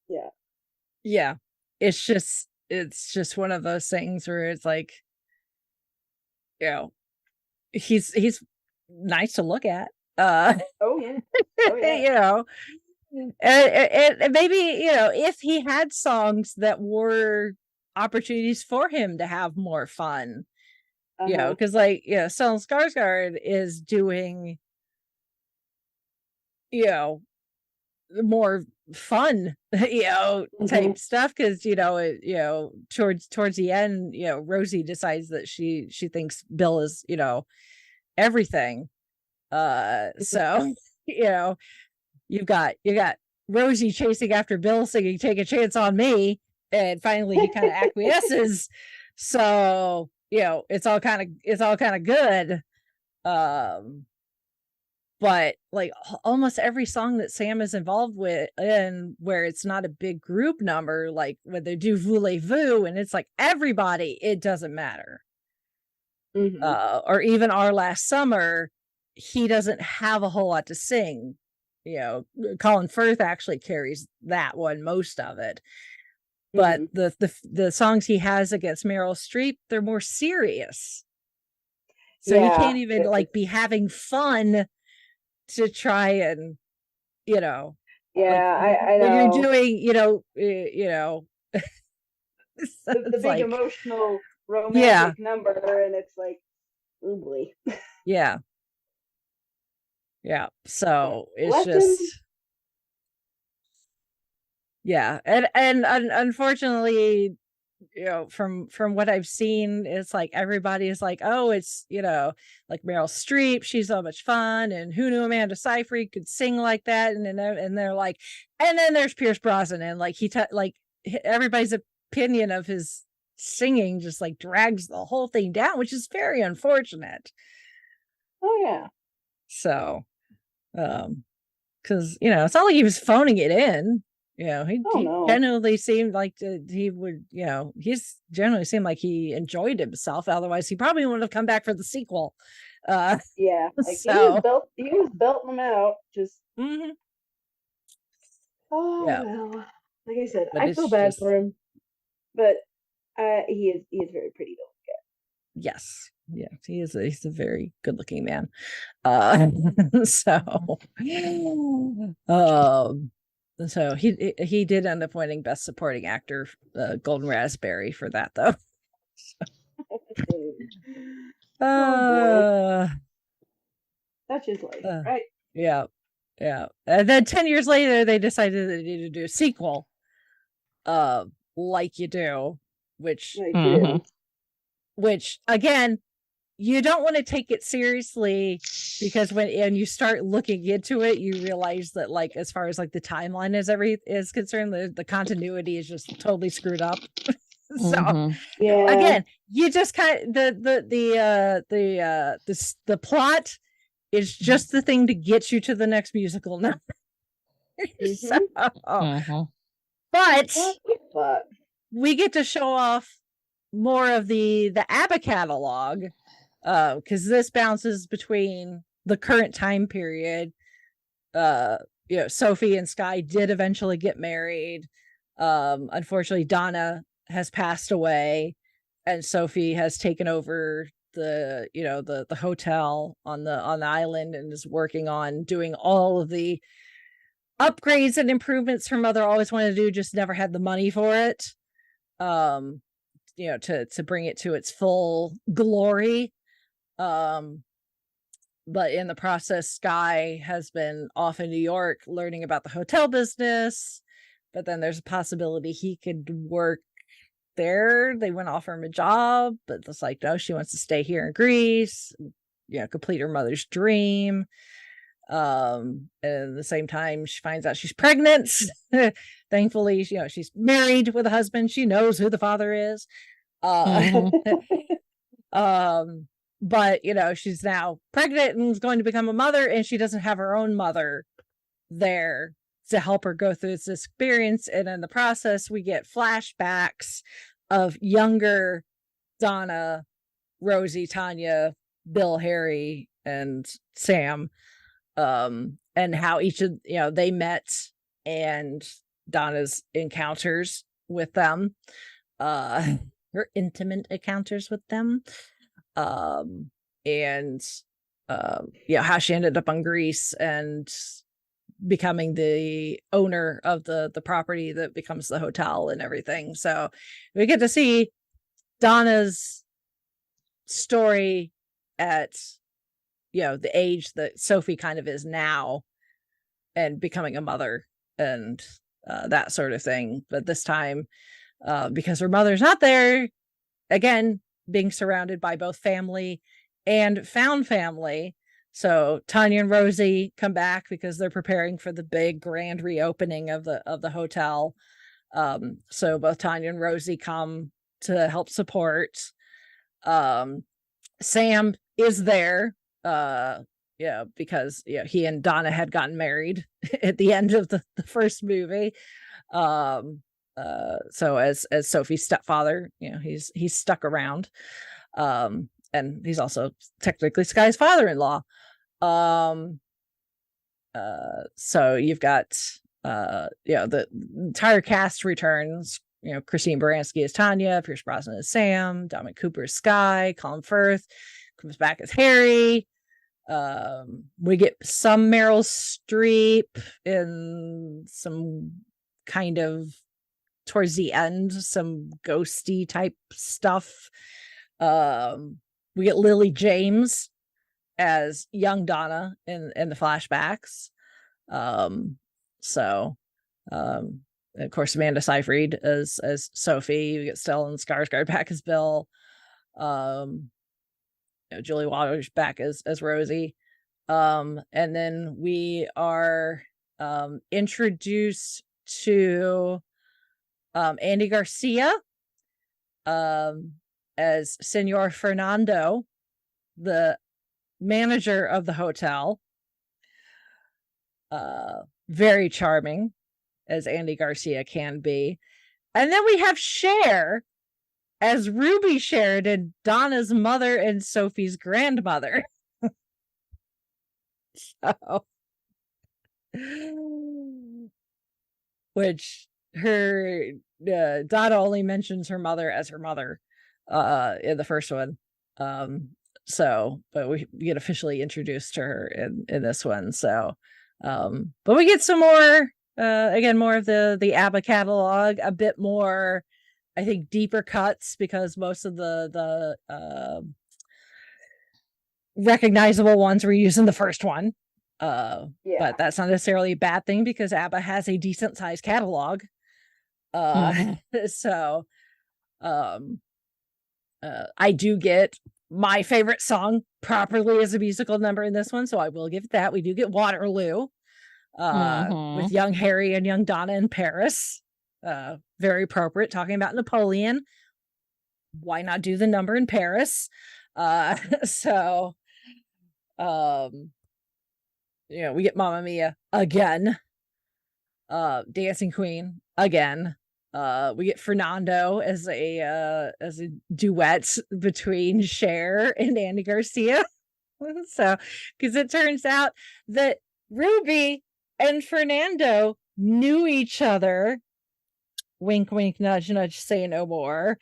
yeah. Yeah. It's just one of those things where it's like, you know, he's nice to look at. Oh yeah. You know, and maybe, you know, if he had songs that were opportunities for him to have more fun, you know, because like, you know, Stellan Skarsgård is doing, you know, more fun, you know, type stuff, because you know, towards the end, you know, Rosie decides that she thinks Bill is, you know, everything. So you know, you got Rosie chasing after Bill singing "Take a Chance on Me," and finally he kind of acquiesces. So you know, it's all kind of good. But like almost every song that Sam is involved with, and where it's not a big group number, like when they do Voulez-Vous and it's like everybody, it doesn't matter. Or even Our Last Summer, he doesn't have a whole lot to sing. You know, Colin Firth actually carries that one, most of it. But the songs he has against Meryl Streep, they're more serious. So he can't even like be having fun to try and, you know, like, I know when you're doing, you know, the big like, emotional romantic number, and it's like, oh boy. Yeah. So it's just, and unfortunately, you know, from what I've seen, it's like everybody is like, oh, it's, you know, like Meryl Streep, she's so much fun, and who knew Amanda Seyfried could sing like that, and they're like, and then there's Pierce Brosnan, and like like everybody's opinion of his singing just like drags the whole thing down, which is very unfortunate. Oh yeah. So because you know, it's not like he was phoning it in. You know, he generally seemed like he would, you know, he's generally seemed like he enjoyed himself. Otherwise, he probably wouldn't have come back for the sequel. Like so he was belting them out. Just well, like I said, I feel bad for him, but he is very pretty to look at. Yes. Yeah, he's a very good looking man. So he did end up winning Best Supporting Actor, Golden Raspberry for that, though. That's just life, right? Yeah. And then 10 years later, they decided they needed to do a sequel, like you do, which again, you don't want to take it seriously, because when you start looking into it, you realize that, like, as far as like the timeline is concerned, the continuity is just totally screwed up. So again, you just kind of the plot is just the thing to get you to the next musical number. But we get to show off more of the ABBA catalog, because this bounces between the current time period. You know, Sophie and Sky did eventually get married. Unfortunately, Donna has passed away, and Sophie has taken over the hotel on the island, and is working on doing all of the upgrades and improvements her mother always wanted to do, just never had the money for it. You know, to bring it to its full glory. But in the process, Sky has been off in New York learning about the hotel business, but then there's a possibility he could work there. They wouldn't offer him a job, but it's like, no, she wants to stay here in Greece, you know, complete her mother's dream. And at the same time, she finds out she's pregnant. Thankfully, you know, she's married with a husband. She knows who the father is. But you know, she's now pregnant and is going to become a mother, and she doesn't have her own mother there to help her go through this experience. And in the process, we get flashbacks of younger Donna, Rosie, Tanya, Bill, Harry, and Sam, and how each of they met, and Donna's encounters with them, her intimate encounters with them, and how she ended up on Greece and becoming the owner of the property that becomes the hotel and everything. So we get to see Donna's story at the age that Sophie kind of is now, and becoming a mother and that sort of thing. But this time, because her mother's not there, again, being surrounded by both family and found family. So Tanya and Rosie come back because they're preparing for the big grand reopening of the hotel. So both Tanya and Rosie come to help support. Sam is there, because he and Donna had gotten married at the end of the first movie. So as Sophie's stepfather, he's stuck around. And he's also technically Sky's father-in-law. So you've got the entire cast returns. Christine Baranski as Tanya, Pierce Brosnan as Sam, Dominic Cooper as Sky, Colin Firth comes back as Harry. We get some Meryl Streep in some kind of towards the end, some ghosty type stuff. We get Lily James as young Donna in the flashbacks. Of course, Amanda Seyfried as Sophie. We get Stellan Skarsgård back as Bill. Julie Walters back as Rosie. And then we are introduced to Andy Garcia as Senor Fernando, the manager of the hotel. Very charming, as Andy Garcia can be. And then we have Cher as Ruby Sheridan, Donna's mother and Sophie's grandmother. Which her Donna only mentions her mother as her mother in the first one. But we get officially introduced to her in this one. So but we get some more again, more of the ABBA catalog, a bit more, I think, deeper cuts, because most of the recognizable ones were used in the first one. But that's not necessarily a bad thing, because ABBA has a decent sized catalog. So I do get my favorite song properly as a musical number in this one, so I will give it that. We do get Waterloo with young Harry and young Donna in Paris. Very appropriate, talking about Napoleon. Why not do the number in Paris? We get Mamma Mia again. Dancing Queen again. We get Fernando as a duet between Cher and Andy Garcia. So, because it turns out that Ruby and Fernando knew each other, wink wink nudge nudge, say no more,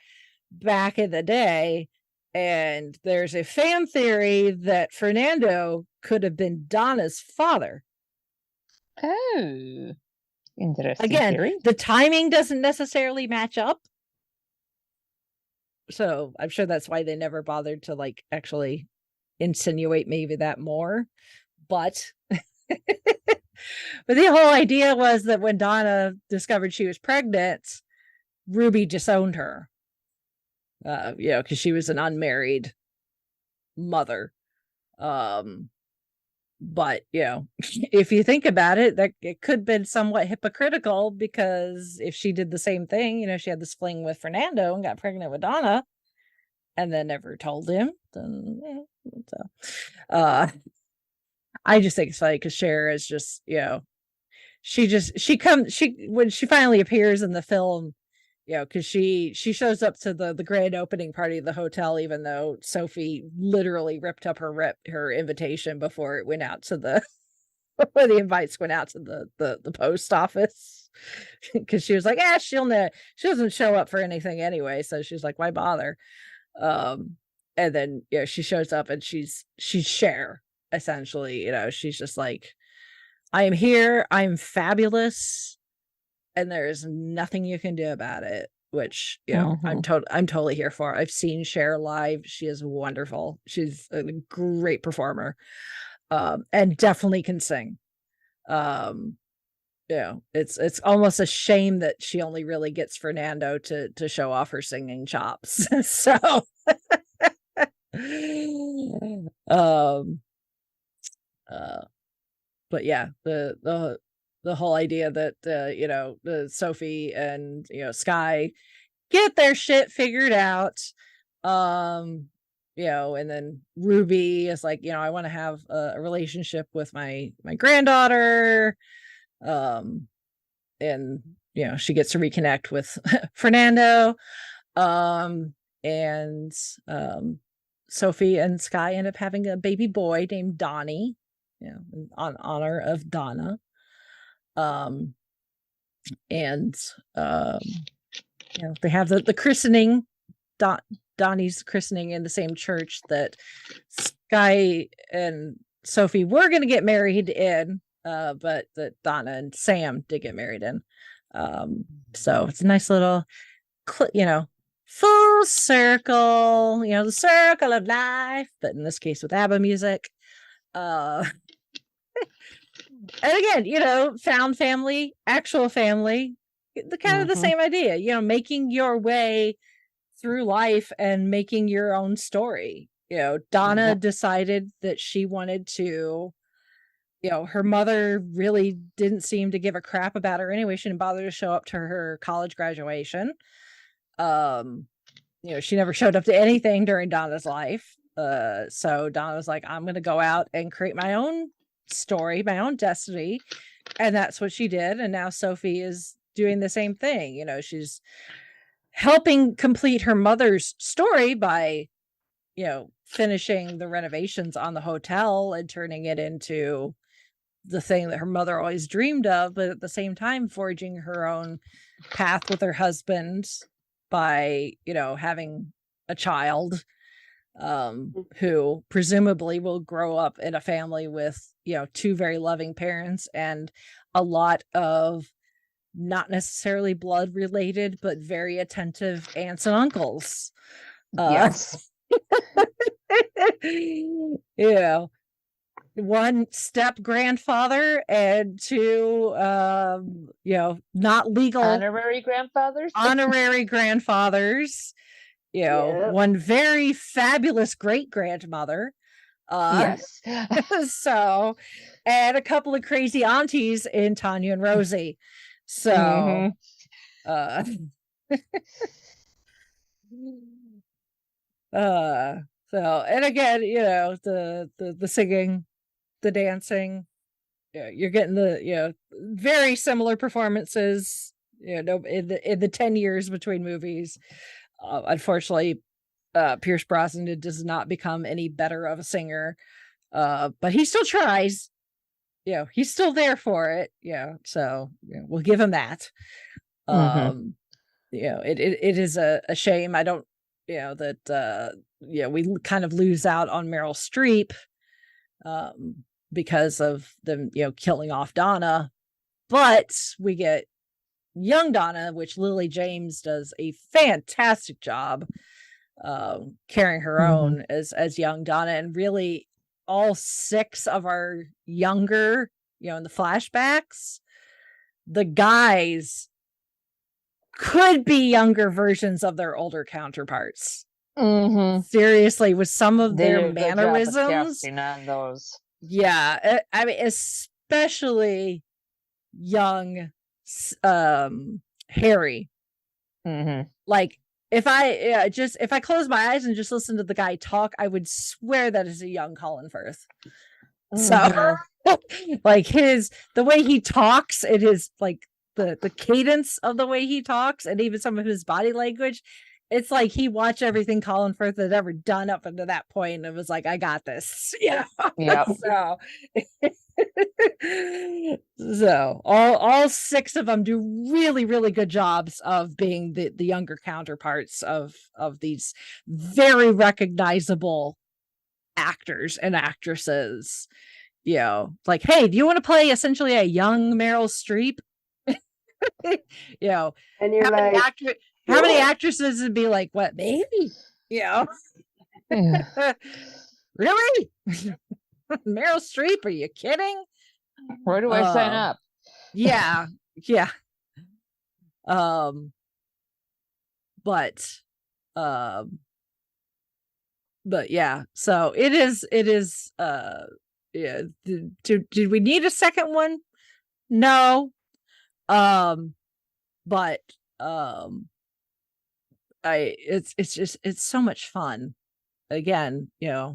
back in the day. And there's a fan theory that Fernando could have been Donna's father. Oh, interesting. Again, theory. The timing doesn't necessarily match up. So I'm sure that's why they never bothered to actually insinuate maybe that more. But but the whole idea was that when Donna discovered she was pregnant, Ruby disowned her. Because she was an unmarried mother. But if you think about it, that it could have been somewhat hypocritical, because if she did the same thing, she had this fling with Fernando and got pregnant with Donna and then never told him, then I just think it's funny, because Cher is just, when she finally appears in the film, because she shows up to the grand opening party of the hotel, even though Sophie literally ripped up her invitation before it went out to the before the invites went out to the post office, because she was like, she doesn't show up for anything anyway, so she's like, why bother? And then she shows up and she's Cher, essentially. She's just like, I am here, I'm fabulous, and there's nothing you can do about it, which I'm totally here for. I've seen Cher live. She is wonderful. She's a great performer, and definitely can sing. It's almost a shame that she only really gets Fernando to show off her singing chops. So but yeah, the whole idea that Sophie and Sky get their shit figured out, and then Ruby is like, I want to have a relationship with my granddaughter, and she gets to reconnect with Fernando, and Sophie and Sky end up having a baby boy named Donnie, in honor of Donna. And they have the christening, Donnie's christening, in the same church that Sky and Sophie were going to get married in, but that Donna and Sam did get married in. So it's a nice little, full circle, the circle of life, but in this case with ABBA music. And again, found family, actual family, the kind of the same idea, making your way through life and making your own story. Donna decided that she wanted to, her mother really didn't seem to give a crap about her anyway. She didn't bother to show up to her college graduation. She never showed up to anything during Donna's life. So Donna was like, I'm going to go out and create my own story, my own destiny. And that's what she did. And now Sophie is doing the same thing. She's helping complete her mother's story by, finishing the renovations on the hotel and turning it into the thing that her mother always dreamed of, but at the same time forging her own path with her husband by, having a child, who presumably will grow up in a family with, two very loving parents and a lot of not necessarily blood related, but very attentive aunts and uncles. Yes. One step grandfather and two, not legal honorary grandfathers. One very fabulous great grandmother. Yes. So, and a couple of crazy aunties in Tanya and Rosie. So, and again, the singing, the dancing, you're getting the, very similar performances, in the 10 years between movies. Unfortunately, Pierce Brosnan does not become any better of a singer, but he still tries. He's still there for it. So we'll give him that. It is a shame. I don't, that we kind of lose out on Meryl Streep, because of them, killing off Donna, but we get young Donna, which Lily James does a fantastic job carrying her own as young Donna. And really all 6 of our younger, in the flashbacks, the guys could be younger versions of their older counterparts. Seriously, with some of their mannerisms on those. Yeah, I mean, especially young Harry. Like, if I close my eyes and just listen to the guy talk, I would swear that is a young Colin Firth. So like the way he talks, it is like the cadence of the way he talks and even some of his body language. It's like he watched everything Colin Firth had ever done up until that point and was like, I got this. Yeah. So so all 6 of them do really, really good jobs of being the younger counterparts of these very recognizable actors and actresses. Like, hey, do you want to play essentially a young Meryl Streep? And you're like, how many actresses would be like, what, baby? Really? Meryl Streep? Are you kidding? Where do I sign up? Yeah. But yeah, so it is yeah. Did we need a second one? No. But it's so much fun. Again, they're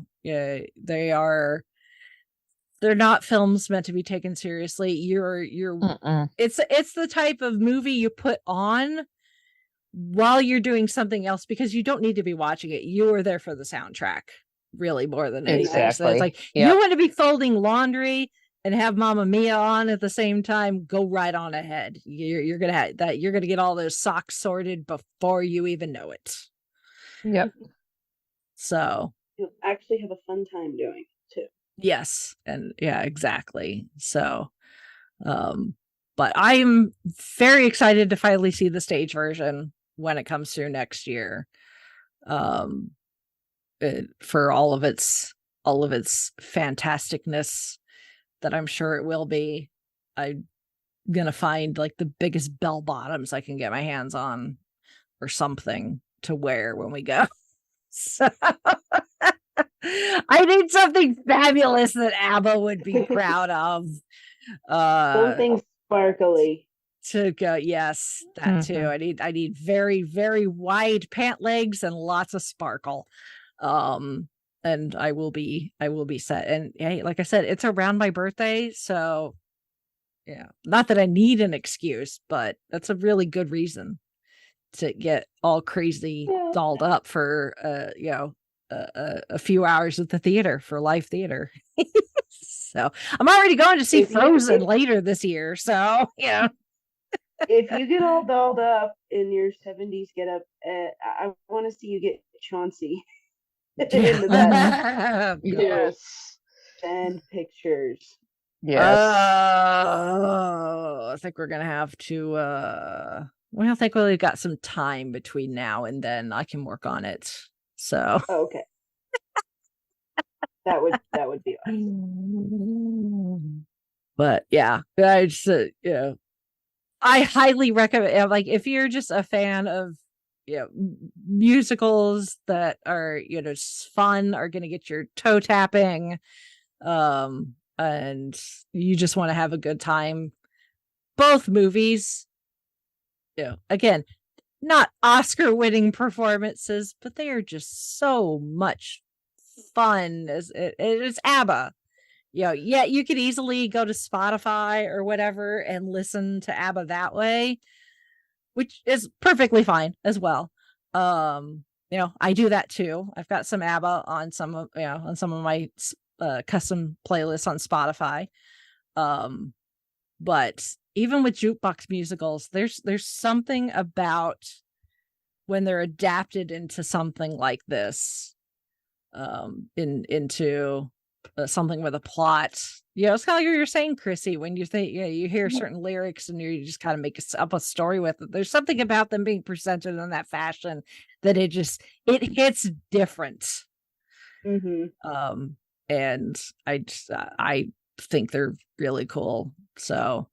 not films meant to be taken seriously. It's the type of movie you put on while you're doing something else because you don't need to be watching it. You are there for the soundtrack, really, more than anything. Exactly. So it's like, you want to be folding laundry and have Mamma Mia on at the same time, go right on ahead. You're gonna have that. You're gonna get all those socks sorted before you even know it. Yep. So you'll actually have a fun time doing it too. Yes, and yeah, exactly. So, but I'm very excited to finally see the stage version when it comes through next year. For all of its fantasticness that I'm sure it will be. I'm gonna find like the biggest bell bottoms I can get my hands on or something to wear when we go. So I need something fabulous that ABBA would be proud of. Something sparkly. To go, yes, that too. I need very, very wide pant legs and lots of sparkle. And I will be set. And hey, like I said, it's around my birthday, so yeah. Not that I need an excuse, but that's a really good reason to get all crazy dolled up for a few hours at the theater for live theater. So I'm already going to see Frozen later this year. So yeah. If you get all dolled up in your 70s get up, I want to see you get Chauncey into that. Yes. And pictures. Yes. I think we're gonna have to I think we've got some time between now and then. I can work on it. So okay. that would be awesome. But yeah, I just I highly recommend, like, if you're just a fan of musicals that are just fun, are going to get your toe tapping, and you just want to have a good time. Both movies, again, not Oscar-winning performances, but they are just so much fun. It's ABBA. You could easily go to Spotify or whatever and listen to ABBA that way, which is perfectly fine as well. I do that too. I've got some ABBA on some of my custom playlists on Spotify. But even with jukebox musicals, there's something about when they're adapted into something like this, into something with a plot. It's kind of like you're saying, Chrissy, when you think you hear certain lyrics and you just kind of make up a story with it. There's something about them being presented in that fashion that it hits different. Mm-hmm. And I think they're really cool. So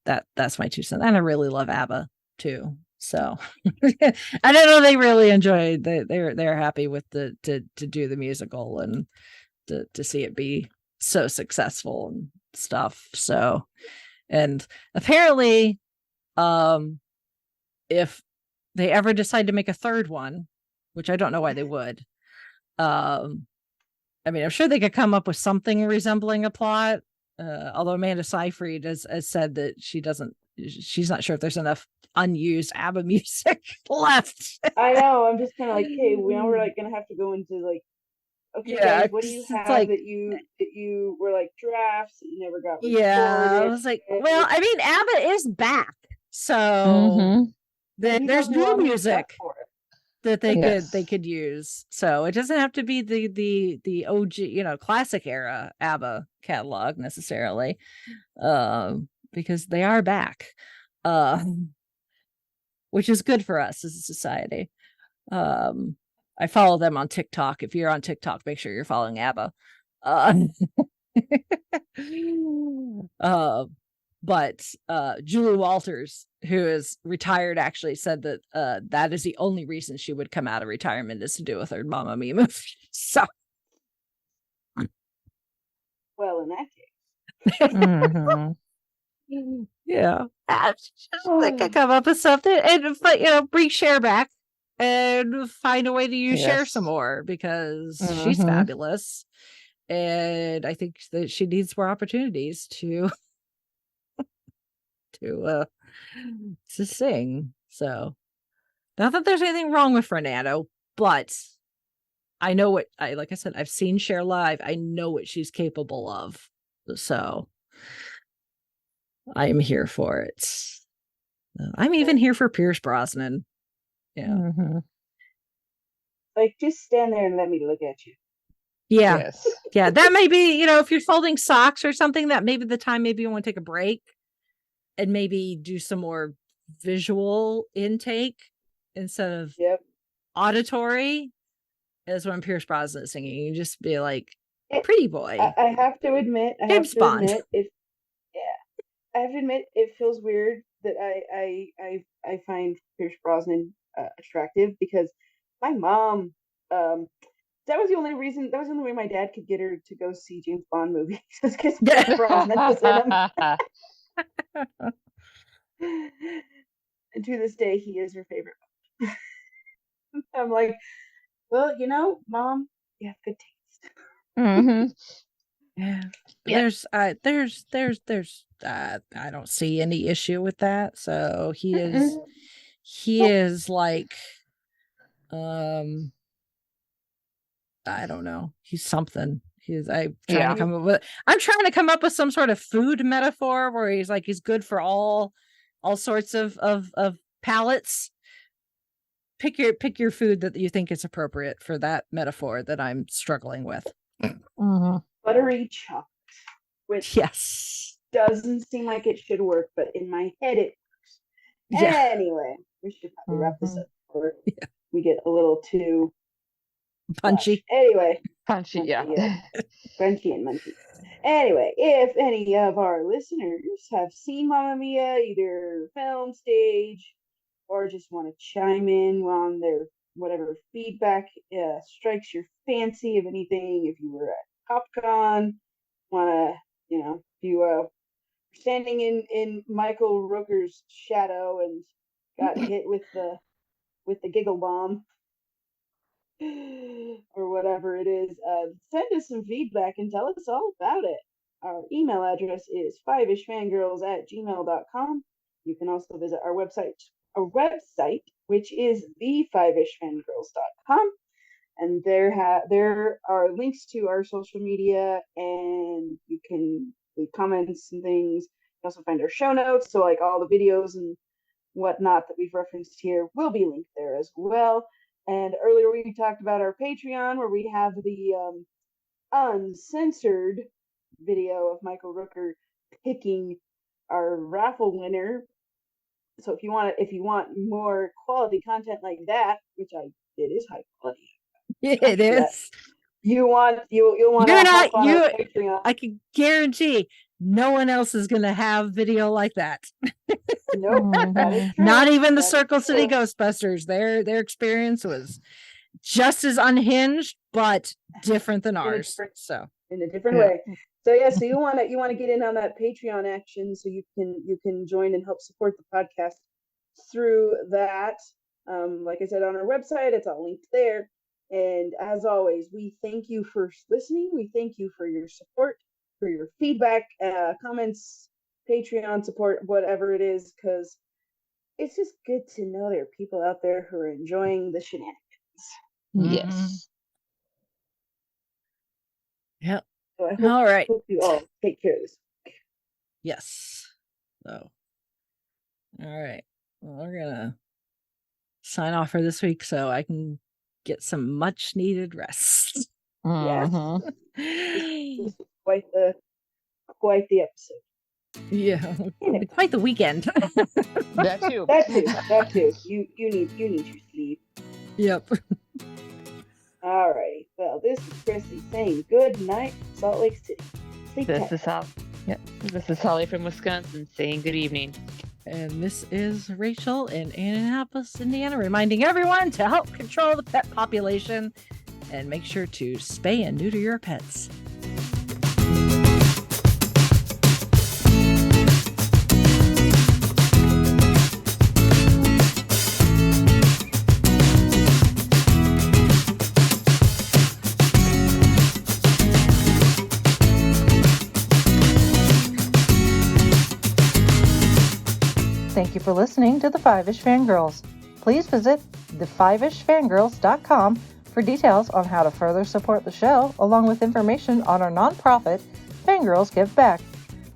that's my 2 cents. And I really love ABBA too. So I don't know, they really enjoyed. They're happy with to do the musical and to see it be so successful and stuff. So, and apparently, if they ever decide to make a third one, which I don't know why they would, I mean, I'm sure they could come up with something resembling a plot, Although Amanda Seyfried has said that she's not sure if there's enough unused ABBA music left. I know. I'm just kind of like, hey, now we're like gonna have to go into like, okay, guys, what do you have like, that you were like drafts that you never got recorded? Yeah, I was like, well, I mean, ABBA is back, so there's new music that they could use. So it doesn't have to be the OG, classic era ABBA catalog necessarily, because they are back, which is good for us as a society. I follow them on TikTok. If you're on TikTok, make sure you're following ABBA. But Julie Walters, who is retired, actually said that that is the only reason she would come out of retirement is to do a third Mamma Mia movie. So, well, in that case, yeah, just like I come up with something and bring Cher back and find a way to use Cher some more, because she's fabulous, and I think that she needs more opportunities to sing. So, not that there's anything wrong with Fernando, but I know like I said, I've seen Cher live. I know what she's capable of. So I'm here for it. I'm even here for Pierce Brosnan. Yeah. Like, just stand there and let me look at you. Yeah. Yes. Yeah. That may be, if you're folding socks or something, that maybe the time maybe you want to take a break and maybe do some more visual intake instead of auditory, is when Pierce Brosnan is singing. You just be like, pretty boy. I have to admit, it feels weird that I find Pierce Brosnan attractive, because my mom, that was the only way my dad could get her to go see James Bond movies, because Pierce Brosnan was in them. And to this day, he is her favorite. I'm like, well, Mom, you have good taste. Yeah. There's I don't see any issue with that. So he is like, I don't know. He's something. I'm trying to come up with some sort of food metaphor where he's like, he's good for all sorts of palates. Pick your food that you think is appropriate for that metaphor that I'm struggling with. Buttery chocolate, which doesn't seem like it should work, but in my head it works. Anyway, we should probably wrap this up before we get a little too punchy. Anyway, punchy, punchy and munchy. Anyway, if any of our listeners have seen Mamma Mia, either film, stage, or just want to chime in on their whatever feedback strikes your fancy of anything, if you were at PopCon, if you were standing in Michael Rooker's shadow and got hit with the giggle bomb, or whatever it is, send us some feedback and tell us all about it. Our email address is fiveishfangirls@gmail.com. You can also visit our website, which is thefivishfangirls.com. And there are links to our social media, and you can leave comments and things. You can also find our show notes, so like all the videos and whatnot that we've referenced here will be linked there as well. And earlier we talked about our Patreon, where we have the uncensored video of Michael Rooker picking our raffle winner. So if you want more quality content like that, which it is high quality. It is. You'll want Patreon. I can guarantee no one else is going to have video like that. Nope, that is true. Not even the Circle City Ghostbusters. Their experience was just as unhinged, but different than ours. In a different way. So so you want to get in on that Patreon action, so you can join and help support the podcast through that. Like I said, on our website, it's all linked there. And as always, we thank you for listening. We thank you for your support. for your feedback, comments, Patreon support, whatever it is, because it's just good to know there are people out there who are enjoying the shenanigans. Yes. Yep. So I All right. hope you all take care of this. Yes. So, all right. Well, we're gonna sign off for this week so I can get some much needed rest. Yes. Mm-hmm. This was quite the episode. Yeah, quite the weekend. That too. That too. You need your sleep. Yep. All right. Well, this is Chrissy saying good night, Salt Lake City. Sleep tight. This is Holly from Wisconsin saying good evening. And this is Rachel in Annapolis, Indiana, reminding everyone to help control the pet population and make sure to spay and neuter your pets. Thank you for listening to the Fiveish Fangirls. Please visit thefiveishfangirls.com for details on how to further support the show, along with information on our nonprofit, Fangirls Give Back.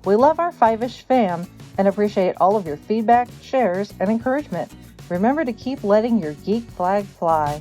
We love our Fiveish fam and appreciate all of your feedback, shares, and encouragement. Remember to keep letting your geek flag fly.